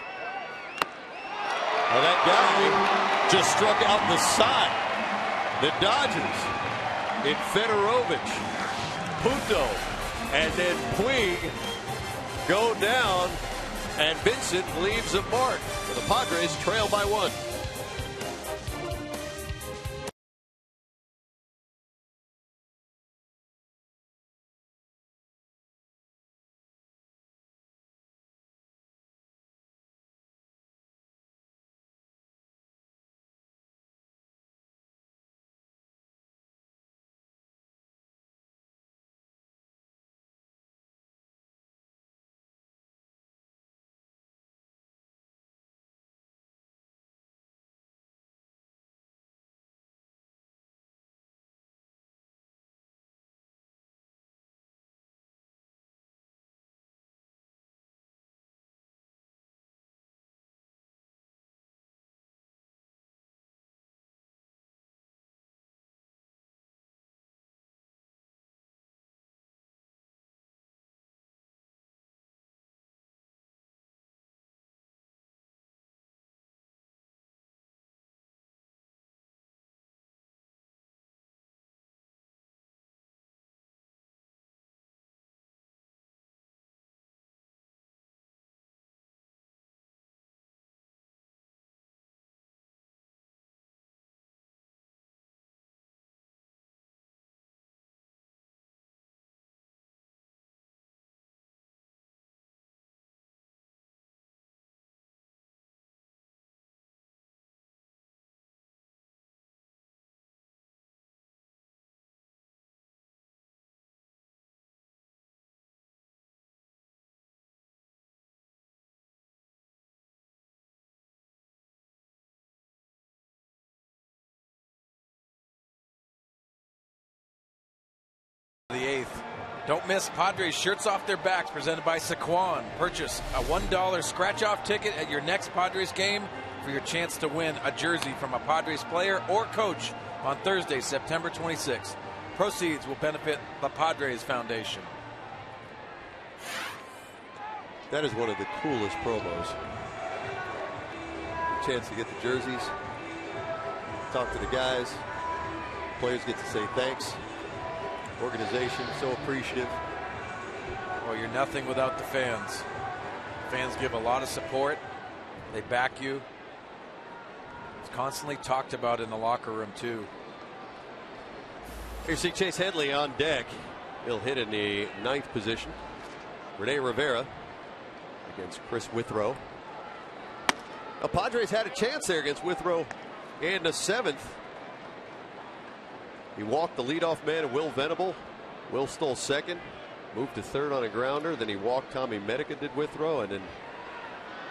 Well, that guy just struck out the side. The Dodgers in Federovic, Punto, and then Puig go down, and Vincent leaves a mark. The Padres trail by 1. The 8th. Don't miss Padres Shirts Off Their Backs, presented by Saquon. Purchase a $1 scratch-off ticket at your next Padres game for your chance to win a jersey from a Padres player or coach on Thursday, September 26th. Proceeds will benefit the Padres Foundation. That is one of the coolest promos. A chance to get the jerseys, talk to the guys. Players get to say thanks. Organization so appreciative. Well, you're nothing without the fans. Fans give a lot of support. They back you. It's constantly talked about in the locker room too. Here you see Chase Headley on deck. He'll hit in the 9th position. Rene Rivera against Chris Withrow. The Padres had a chance there against Withrow in the 7th. He walked the leadoff man, Will Venable. Will stole second, moved to third on a grounder. Then he walked Tommy Medica, did Withrow, and then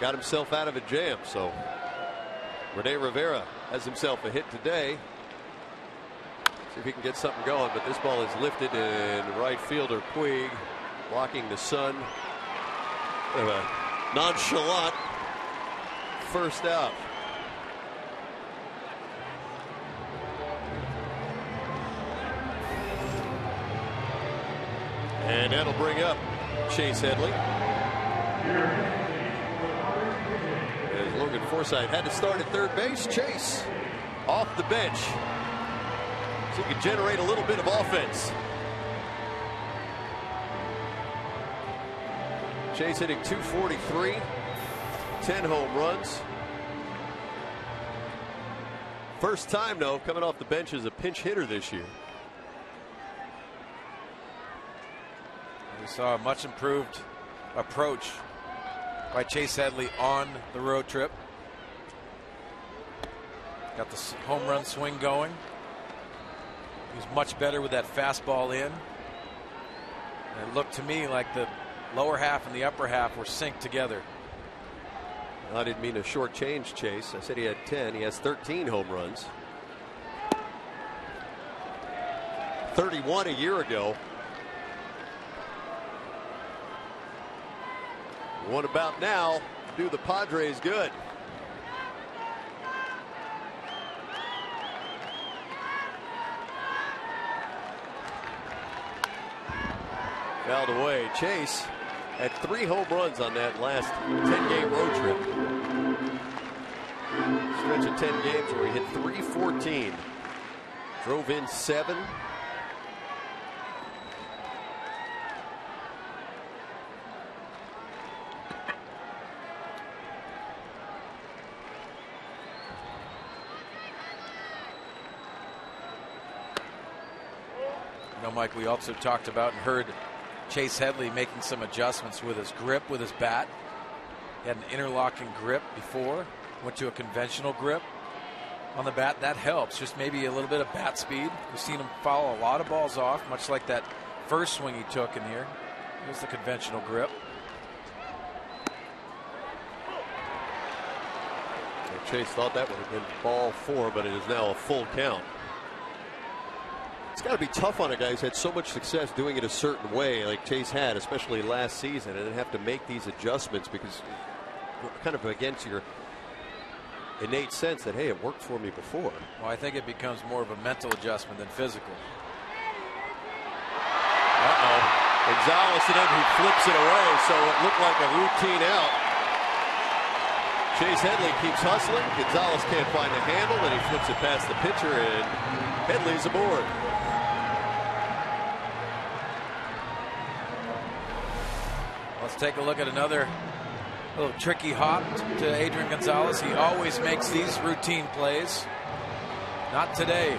got himself out of a jam. So Rene Rivera has himself a hit today. See if he can get something going. But this ball is lifted, and right fielder Puig blocking the sun. Kind of a nonchalant first out. And that'll bring up Chase Headley. As Logan Forsythe had to start at third base, Chase off the bench, so he could generate a little bit of offense. Chase hitting .243, 10 home runs. First time, though, coming off the bench as a pinch hitter this year. We saw a much improved approach by Chase Headley on the road trip. Got the home run swing going. He's much better with that fastball in. And it looked to me like the lower half and the upper half were synced together. I didn't mean to shortchange Chase. I said he had 10. He has 13 home runs. 31 a year ago. What about now? Do the Padres good? Fouled away. Chase had 3 home runs on that last 10-game road trip. Stretch of 10 games where he hit .314. Drove in 7. know, Mike, we also talked about and heard Chase Headley making some adjustments with his grip with his bat. He had an interlocking grip before, went to a conventional grip on the bat. That helps, just maybe a little bit of bat speed. We've seen him foul a lot of balls off, much like that first swing he took in here. Here's the conventional grip. Chase thought that would have been ball 4, but it is now a full count. It's got to be tough on a guy who's had so much success doing it a certain way like Chase had, especially last season, and then have to make these adjustments because kind of against your innate sense that, hey, it worked for me before. Well, I think it becomes more of a mental adjustment than physical. Gonzalez, and then he flips it away, so it looked like a routine out. Chase Headley keeps hustling. Gonzalez can't find the handle, and he flips it past the pitcher, and Headley's aboard. Let's take a look at another little tricky hop to Adrian Gonzalez. He always makes these routine plays. Not today.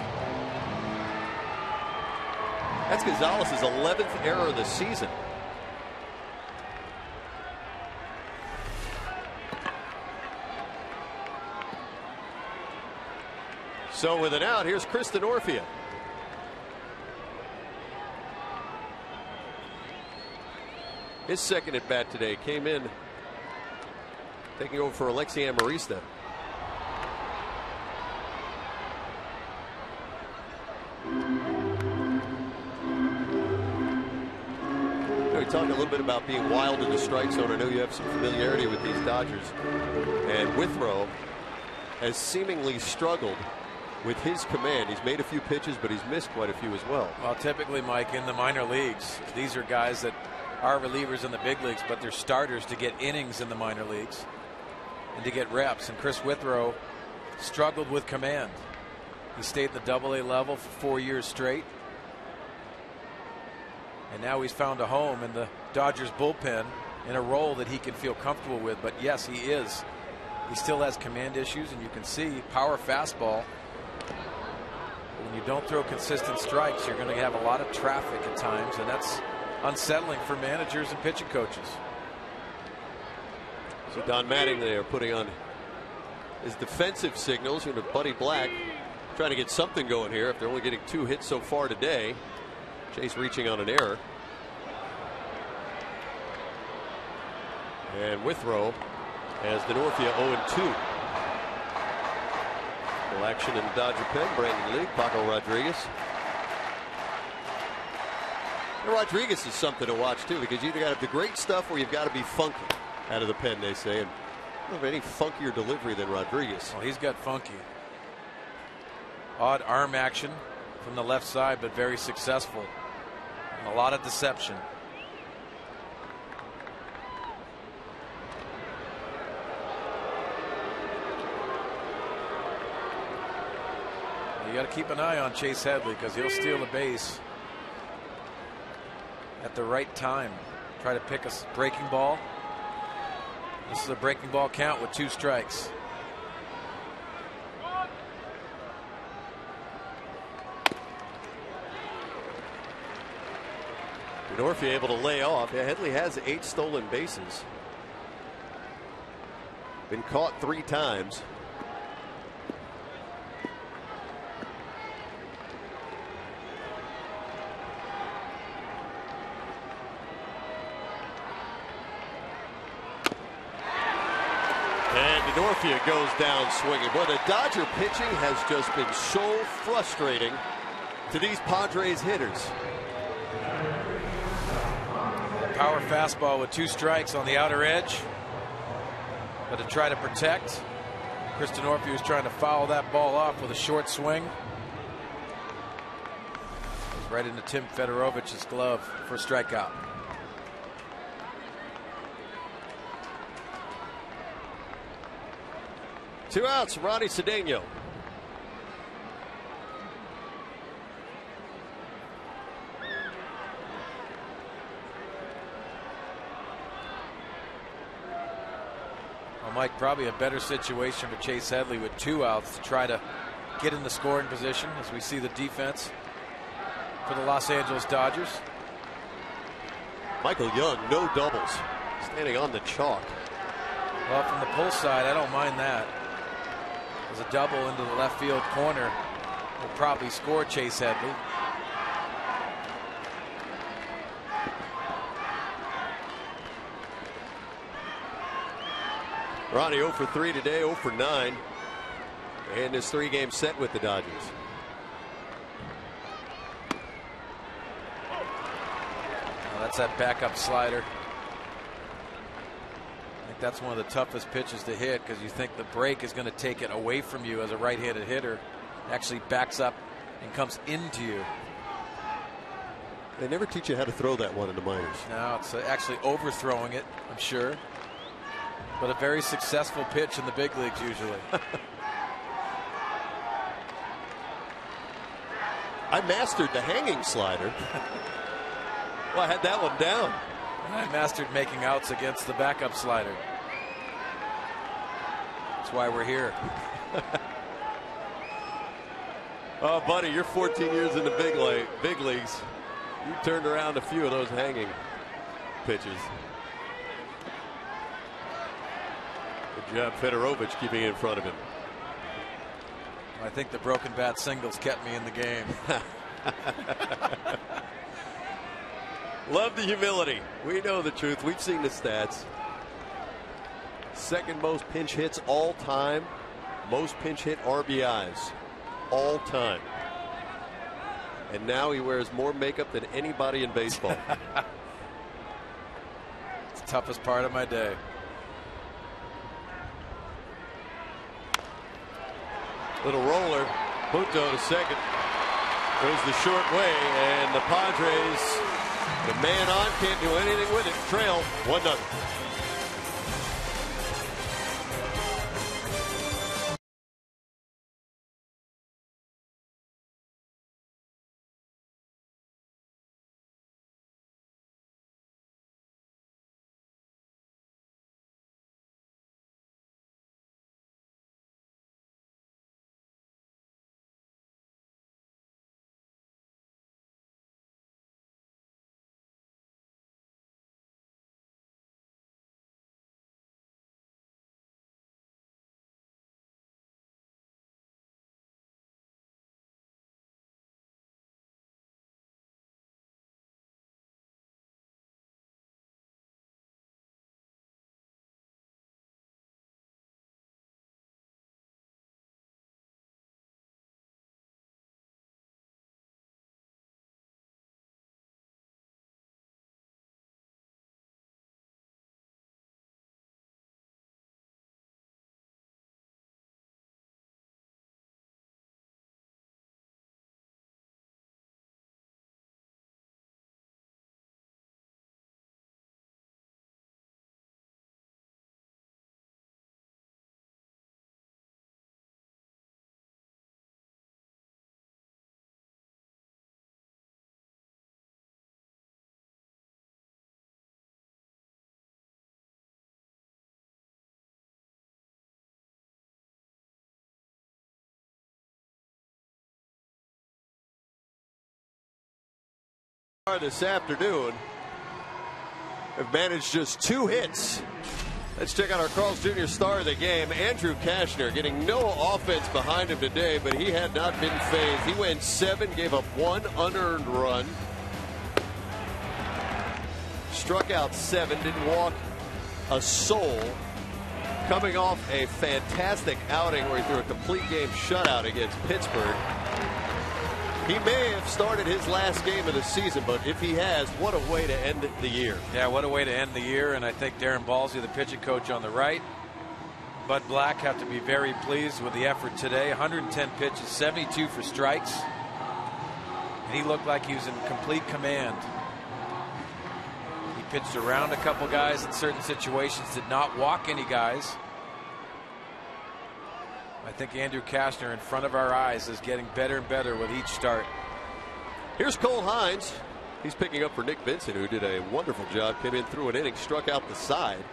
That's Gonzalez's 11th error of the season. So with an out, here's Kristen Orfia. His second at bat today came in taking over for Alexi Amarista. We talked a little bit about being wild in the strike zone. I know you have some familiarity with these Dodgers. And Withrow has seemingly struggled with his command. He's made a few pitches, but he's missed quite a few as well. Well, typically, Mike, in the minor leagues, these are guys that are relievers in the big leagues, but they're starters to get innings in the minor leagues and to get reps. And Chris Withrow struggled with command. He stayed at the AA level for 4 years straight. And now he's found a home in the Dodgers bullpen in a role that he can feel comfortable with. But yes, he is. He still has command issues, and you can see power fastball. When you don't throw consistent strikes, you're going to have a lot of traffic at times, and that's unsettling for managers and pitching coaches. So Don Matting there putting on his defensive signals. You know, Buddy Black trying to get something going here after only getting 2 hits so far today. Chase reaching on an error. And Withrow has Denorfia 0-2. Full action in Dodger pen. Brandon League, Paco Rodriguez. And Rodriguez is something to watch too, because you either got to have the great stuff or you've got to be funky out of the pen, they say. And I don't have any funkier delivery than Rodriguez. Well, he's got funky. Odd arm action from the left side, but very successful. And a lot of deception. You got to keep an eye on Chase Headley because he'll steal a base at the right time. Try to pick a breaking ball. This is a breaking ball count with 2 strikes. Denorfia able to lay off. Yeah, Headley has 8 stolen bases. Been caught 3 times. Denorfia goes down swinging. Boy, the Dodger pitching has just been so frustrating to these Padres hitters. Power fastball with 2 strikes on the outer edge. But to try to protect, Chris Denorfia was trying to foul that ball off with a short swing. Right into Tim Fedorovic's glove for a strikeout. Two outs, Ronnie Cedeno. Well, Mike, probably a better situation for Chase Headley with 2 outs to try to get in the scoring position as we see the defense for the Los Angeles Dodgers. Michael Young, no doubles, standing on the chalk. Well, from the pull side, I don't mind that. There's a double into the left field corner. Will probably score Chase Headley. Ronnie 0 for 3 today, 0 for 9. And his 3-game set with the Dodgers. Well, that's that backup slider. I think that's one of the toughest pitches to hit because you think the break is going to take it away from you as a right-handed hitter. Actually backs up and comes into you. They never teach you how to throw that one in the minors. No, it's actually overthrowing it, I'm sure. But a very successful pitch in the big leagues usually. I mastered the hanging slider. Well, I had that one down. And I mastered making outs against the backup slider. That's why we're here. Oh, buddy, you're 14 years in the big leagues. You turned around a few of those hanging pitches. Good job, Fedorovich, keeping it in front of him. I think the broken bat singles kept me in the game. Love the humility. We know the truth. We've seen the stats. Second most pinch hits all time. Most pinch hit RBIs all time. And now he wears more makeup than anybody in baseball. It's the toughest part of my day. Little roller. Punto to second. Goes the short way, and the Padres, the man on, can't do anything with it. Trail 1-0. This afternoon have managed just 2 hits. Let's check out our Carl's Jr. star of the game, Andrew Kashner, getting no offense behind him today, but he had not been phased. He went 7, gave up 1 unearned run, struck out 7, didn't walk a soul, coming off a fantastic outing where he threw a complete game shutout against Pittsburgh. He may have started his last game of the season, but if he has, what a way to end the year. Yeah, what a way to end the year. And I think Darren Ballsy, the pitching coach on the right, Bud Black have to be very pleased with the effort today. 110 pitches, 72 for strikes. And he looked like he was in complete command. He pitched around a couple guys in certain situations, did not walk any guys. I think Andrew Kashner in front of our eyes is getting better and better with each start. Here's Cole Hines. He's picking up for Nick Vincent, who did a wonderful job. Came in through an inning, struck out the side.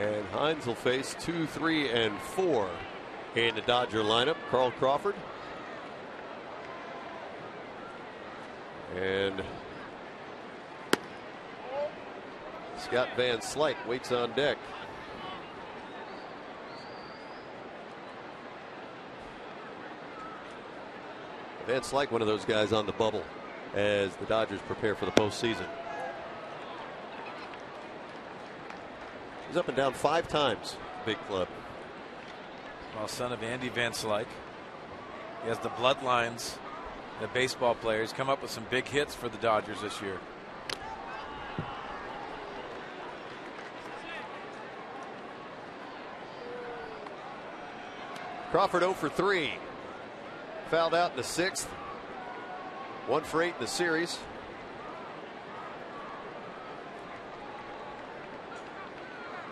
And Hines will face 2, 3, and 4 in the Dodger lineup. Carl Crawford, And Scott Van Slyke waits on deck. Van Slyke, one of those guys on the bubble as the Dodgers prepare for the postseason. He's up and down 5 times, big club. Well, son of Andy Van Slyke. He has the bloodlines, the baseball players. Come up with some big hits for the Dodgers this year. Crawford 0 for 3. Fouled out in the 6th. 1 for 8 in the series.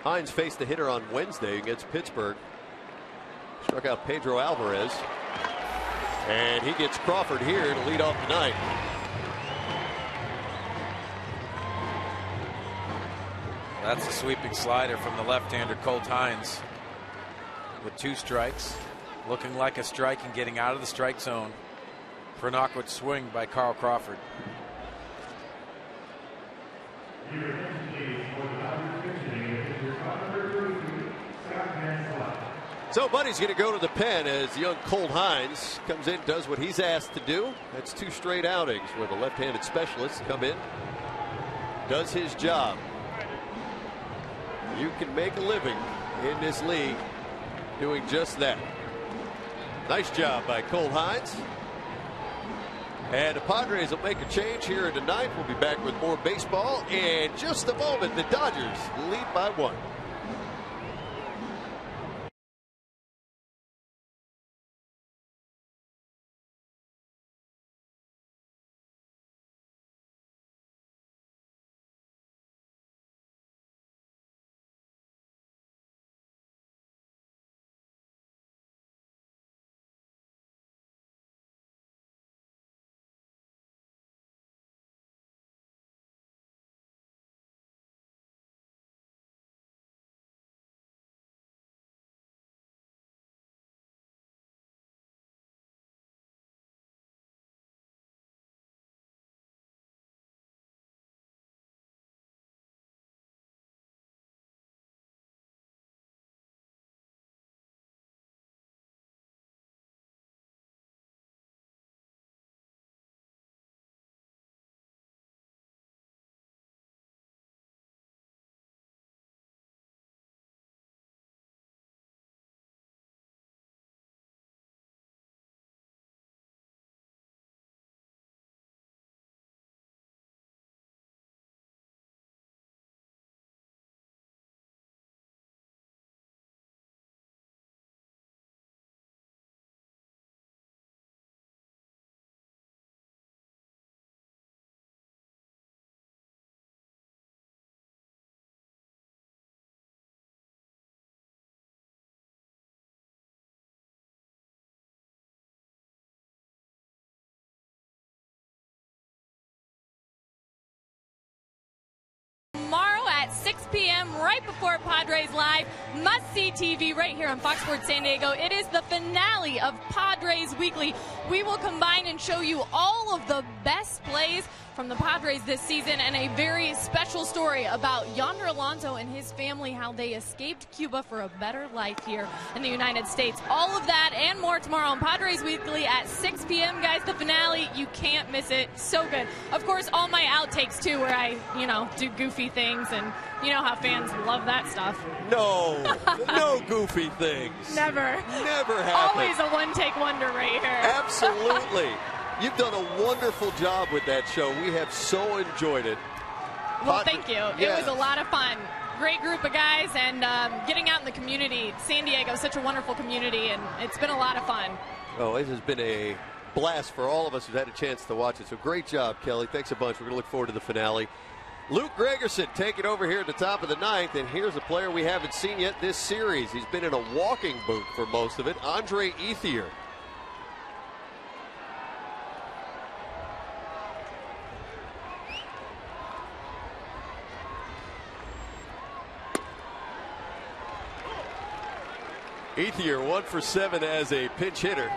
Hines faced the hitter on Wednesday against Pittsburgh. Struck out Pedro Alvarez. And he gets Crawford here to lead off the night. That's a sweeping slider from the left-hander Colt Hines with 2 strikes. Looking like a strike and getting out of the strike zone for an awkward swing by Carl Crawford. So Buddy's going to go to the pen as young Colt Hines comes in, does what he's asked to do. That's 2 straight outings where the left-handed specialist come in, does his job. You can make a living in this league doing just that. Nice job by Colt Hines. And the Padres will make a change here in the 9th. We'll be back with more baseball in just a moment. The Dodgers lead by 1. Tomorrow at 6 p.m. right before Padres Live, must-see TV right here on Fox Sports San Diego. It is the finale of Padres Weekly. We will combine and show you all of the best plays from the Padres this season and a very special story about Yonder Alonso and his family, how they escaped Cuba for a better life here in the United States. All of that and more tomorrow on Padres Weekly at 6 p.m. Guys, the finale, you can't miss it. So good. Of course, all my outtakes, too, where I, do goofy things, and you know how fans love that stuff. No goofy things. Never happen. Always a one-take wonder right here. Absolutely. You've done a wonderful job with that show. We have so enjoyed it. Well, thank you. It was a lot of fun. Great group of guys, and getting out in the community. San Diego, such a wonderful community, and it's been a lot of fun. Oh, it has been a blast for all of us who've had a chance to watch it. So great job, Kelly. Thanks a bunch. We're going to look forward to the finale. Luke Gregerson taking over here at the top of the 9th, and here's a player we haven't seen yet this series. He's been in a walking boot for most of it, Andre Ethier. Ethier 1 for 7 as a pinch hitter.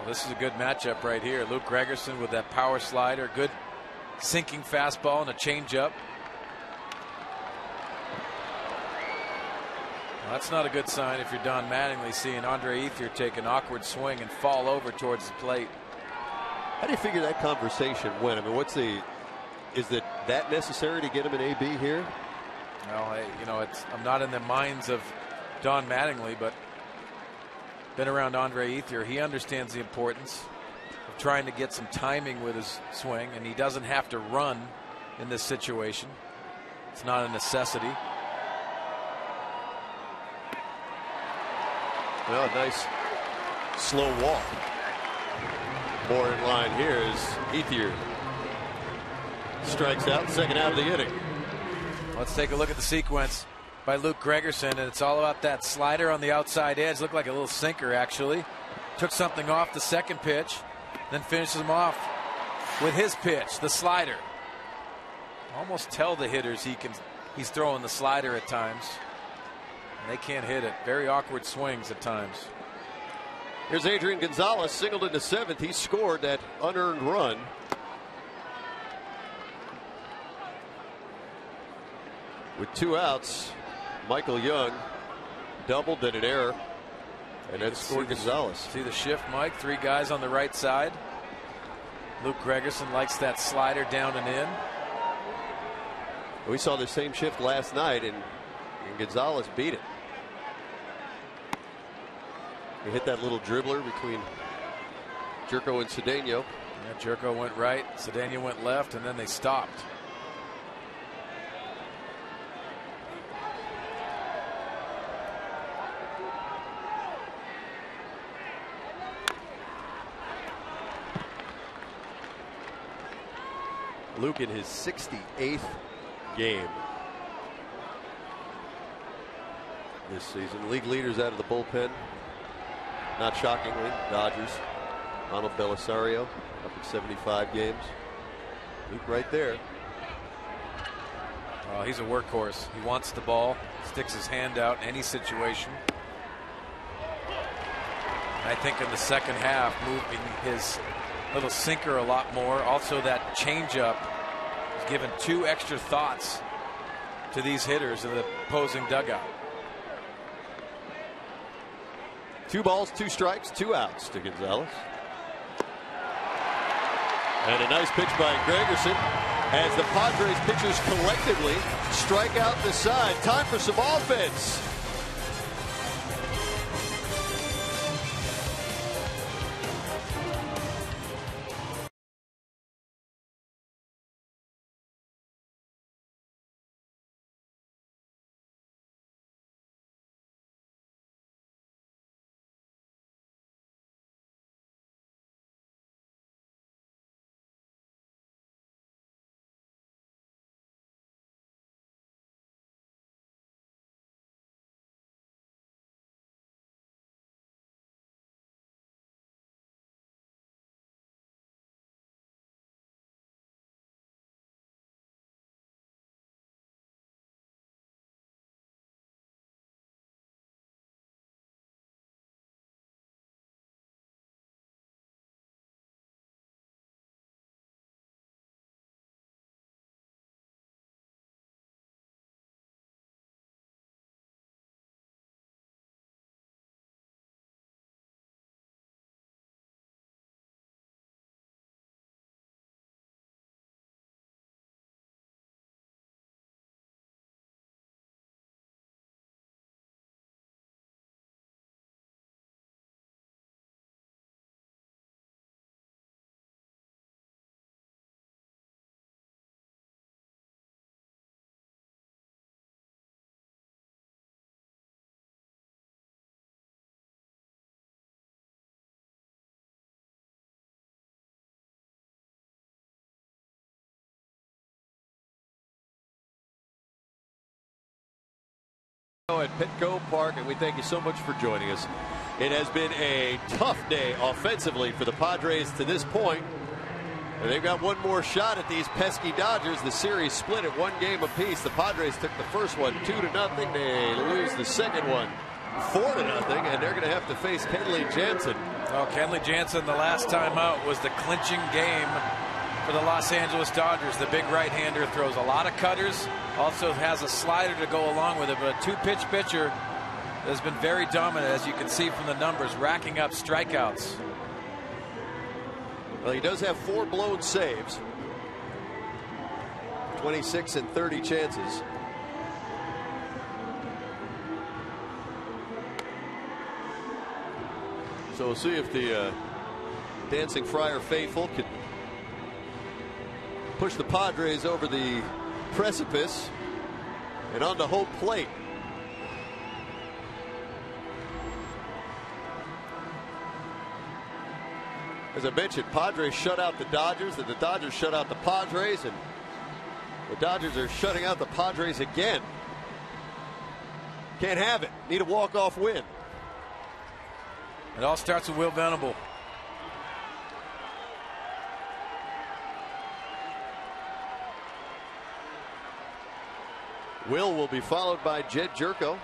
Well, this is a good matchup right here. Luke Gregerson with that power slider, good sinking fastball and a changeup. Well, that's not a good sign if you're Don Mattingly, seeing Andre Ethier take an awkward swing and fall over towards the plate. How do you figure that conversation went? I mean, is that necessary to get him an AB here? Well, I'm not in the minds of Don Mattingly, but been around Andre Ethier. He understands the importance of trying to get some timing with his swing, and he doesn't have to run in this situation. It's not a necessity. Well, a nice slow walk. More in line here is Ethier. Strikes out, second out of the inning. Let's take a look at the sequence by Luke Gregerson, and it's all about that slider on the outside edge. Looked like a little sinker, actually. Took something off the second pitch, then finishes him off with his pitch, the slider. Almost tell the hitters he's throwing the slider at times. And they can't hit it. Very awkward swings at times. Here's Adrian Gonzalez, singled into seventh. He scored that unearned run. With 2 outs, Michael Young doubled and an error, and that scored Gonzalez. See the shift, Mike? 3 guys on the right side. Luke Gregerson likes that slider down and in. We saw the same shift last night, and Gonzalez beat it. He hit that little dribbler between Jerko and Cedeno. Yeah, Jerko went right, Cedeno went left, and then they stopped. Luke in his 68th game this season. League leaders out of the bullpen. Not shockingly, Dodgers. Ronald Belisario up at 75 games. Luke right there. Oh, he's a workhorse. He wants the ball, sticks his hand out in any situation. I think in the second half, moving his little sinker a lot more. Also, that changeup has given 2 extra thoughts to these hitters in the opposing dugout. 2 balls, 2 strikes, 2 outs to Gonzalez. And a nice pitch by Gregerson as the Padres pitchers collectively strike out the side. Time for some offense. At Petco Park, and we thank you so much for joining us. It has been a tough day offensively for the Padres to this point. And they've got one more shot at these pesky Dodgers. The series split at 1 game apiece. The Padres took the first one 2-0. They lose the second one 4-0, and they're going to have to face Kenley Jansen Well, Kenley Jansen, the last time out, was the clinching game for the Los Angeles Dodgers. The big right-hander throws a lot of cutters, also has a slider to go along with it, but a two-pitch pitcher has been very dominant, as you can see from the numbers, racking up strikeouts. Well, he does have 4 blown saves, 26 and 30 chances. So we'll see if the Dancing Friar faithful can push the Padres over the precipice and onto home plate. As I mentioned, Padres shut out the Dodgers, and the Dodgers shut out the Padres, and the Dodgers are shutting out the Padres again. Can't have it. Need a walk-off win. It all starts with Will Venable. Will be followed by Jed Jerko,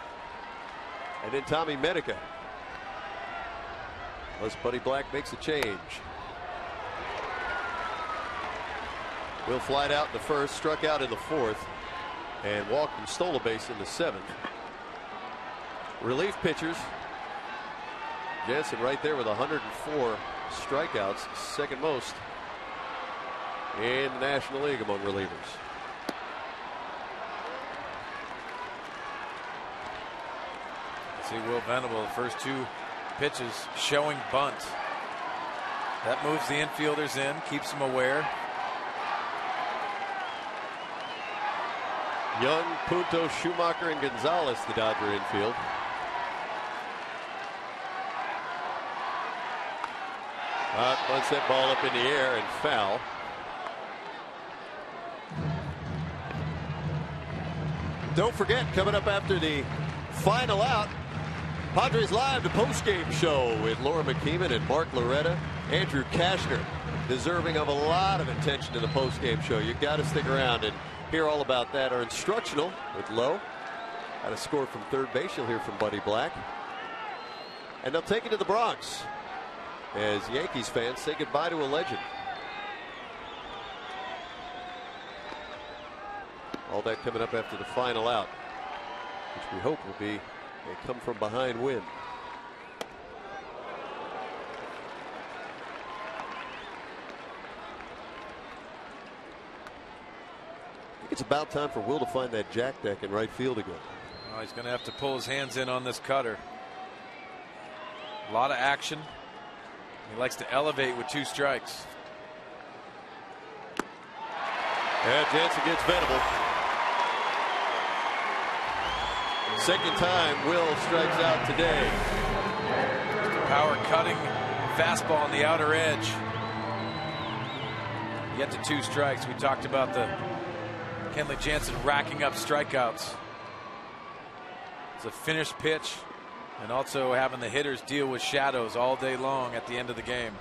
and then Tommy Medica. Unless Buddy Black makes a change. Will flied out in the first, struck out in the fourth, and walked and stole a base in the seventh. Relief pitchers. Jansen right there with 104 strikeouts, second most in the National League among relievers. See Will Venable, the first 2 pitches showing bunt. That moves the infielders in, keeps them aware. Young, Punto, Schumacher, and Gonzalez, the Dodger infield. Bunts that ball up in the air and foul. Don't forget, coming up after the final out, Padres Live, the postgame show with Laura McKeeman and Mark Loretta. Andrew Kashner, deserving of a lot of attention in the postgame show. You got to stick around and hear all about that. Our instructional with Lowe. Got a score from third base. You'll hear from Buddy Black. And they'll take it to the Bronx as Yankees fans say goodbye to a legend. All that coming up after the final out, which we hope will be a come from behind win. I think it's about time for Will to find that jack deck in right field again. Oh, he's going to have to pull his hands in on this cutter. A lot of action. He likes to elevate with 2 strikes. Yeah, Jansen gets Venable. Second time Will strikes out today. Just a power cutting fastball on the outer edge. Get to 2 strikes. We talked about the Kenley Jansen racking up strikeouts. It's a finished pitch, and also having the hitters deal with shadows all day long at the end of the game.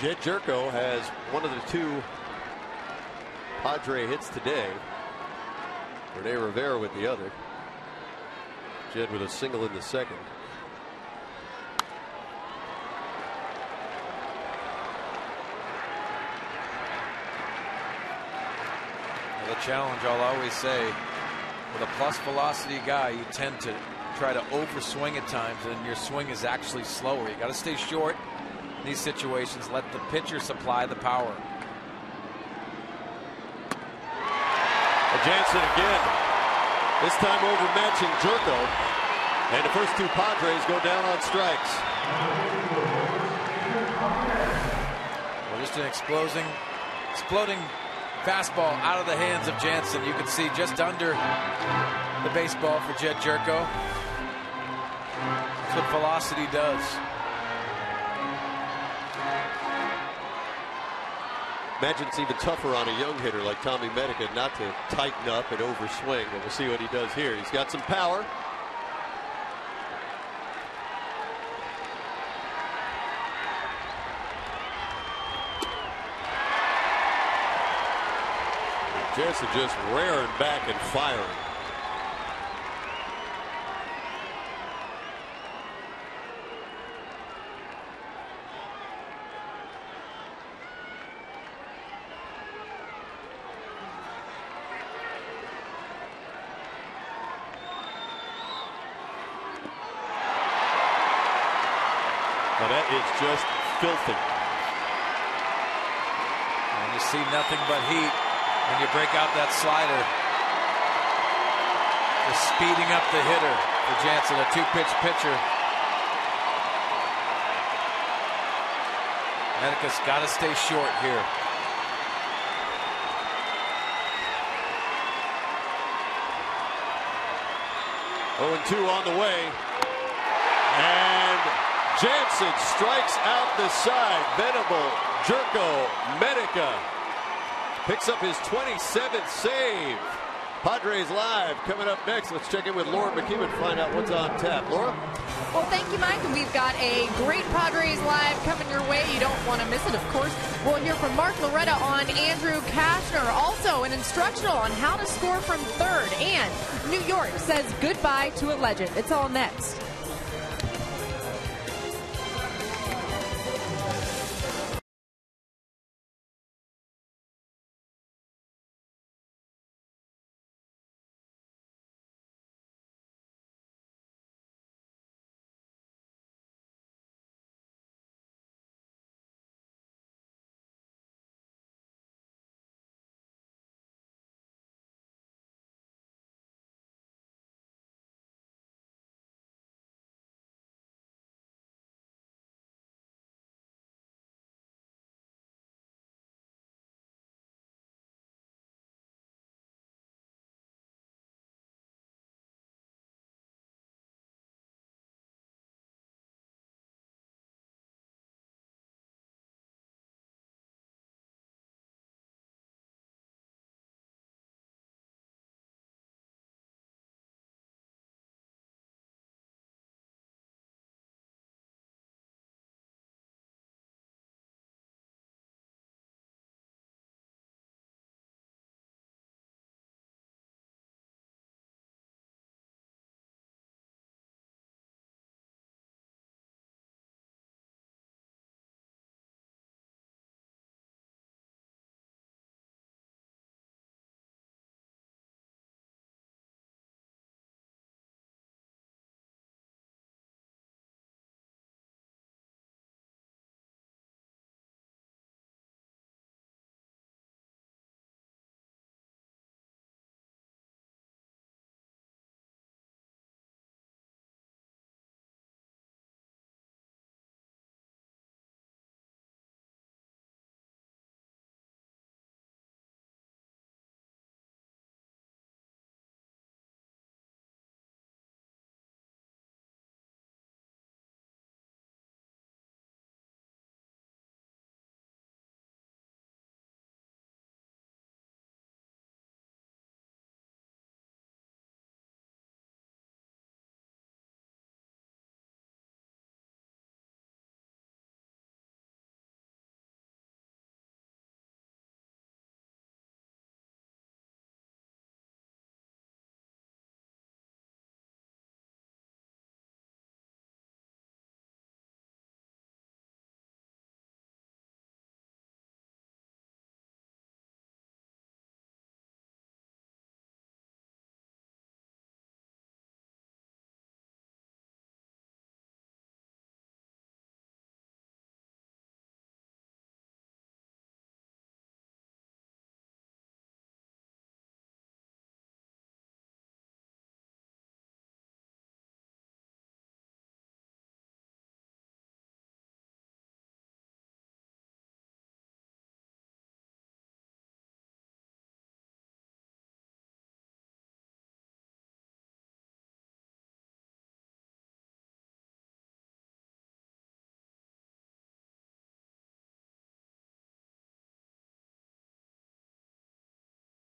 Jed Jerko has one of the 2 Padre hits today. Rene Rivera with the other. Jed with a single in the second. The challenge, I'll always say, with a plus velocity guy, you tend to try to overswing at times, and your swing is actually slower. You got to stay short in these situations. Let the pitcher supply the power. Jansen again, this time overmatching Jerko, and the first 2 Padres go down on strikes. Well, just an exploding fastball out of the hands of Jansen. You can see just under the baseball for Jed Jerko. That's what velocity does. Imagine it's even tougher on a young hitter like Tommy Medica not to tighten up and overswing, but we'll see what he does here. He's got some power. Jansen just raring back and firing. Now that is just filthy. And you see nothing but heat when you break out that slider. Just speeding up the hitter for Jansen, a 2-pitch pitcher. Medica's got to stay short here. Oh, 2 on the way. And Jansen strikes out the side. Venable, Jerko, Medica picks up his 27th save. Padres Live coming up next. Let's check in with Laura McKeeman to find out what's on tap. Laura? Well, thank you, Mike. And we've got a great Padres Live coming your way. You don't want to miss it, of course. We'll hear from Mark Loretta on Andrew Kashner. Also, an instructional on how to score from third. And New York says goodbye to a legend. It's all next.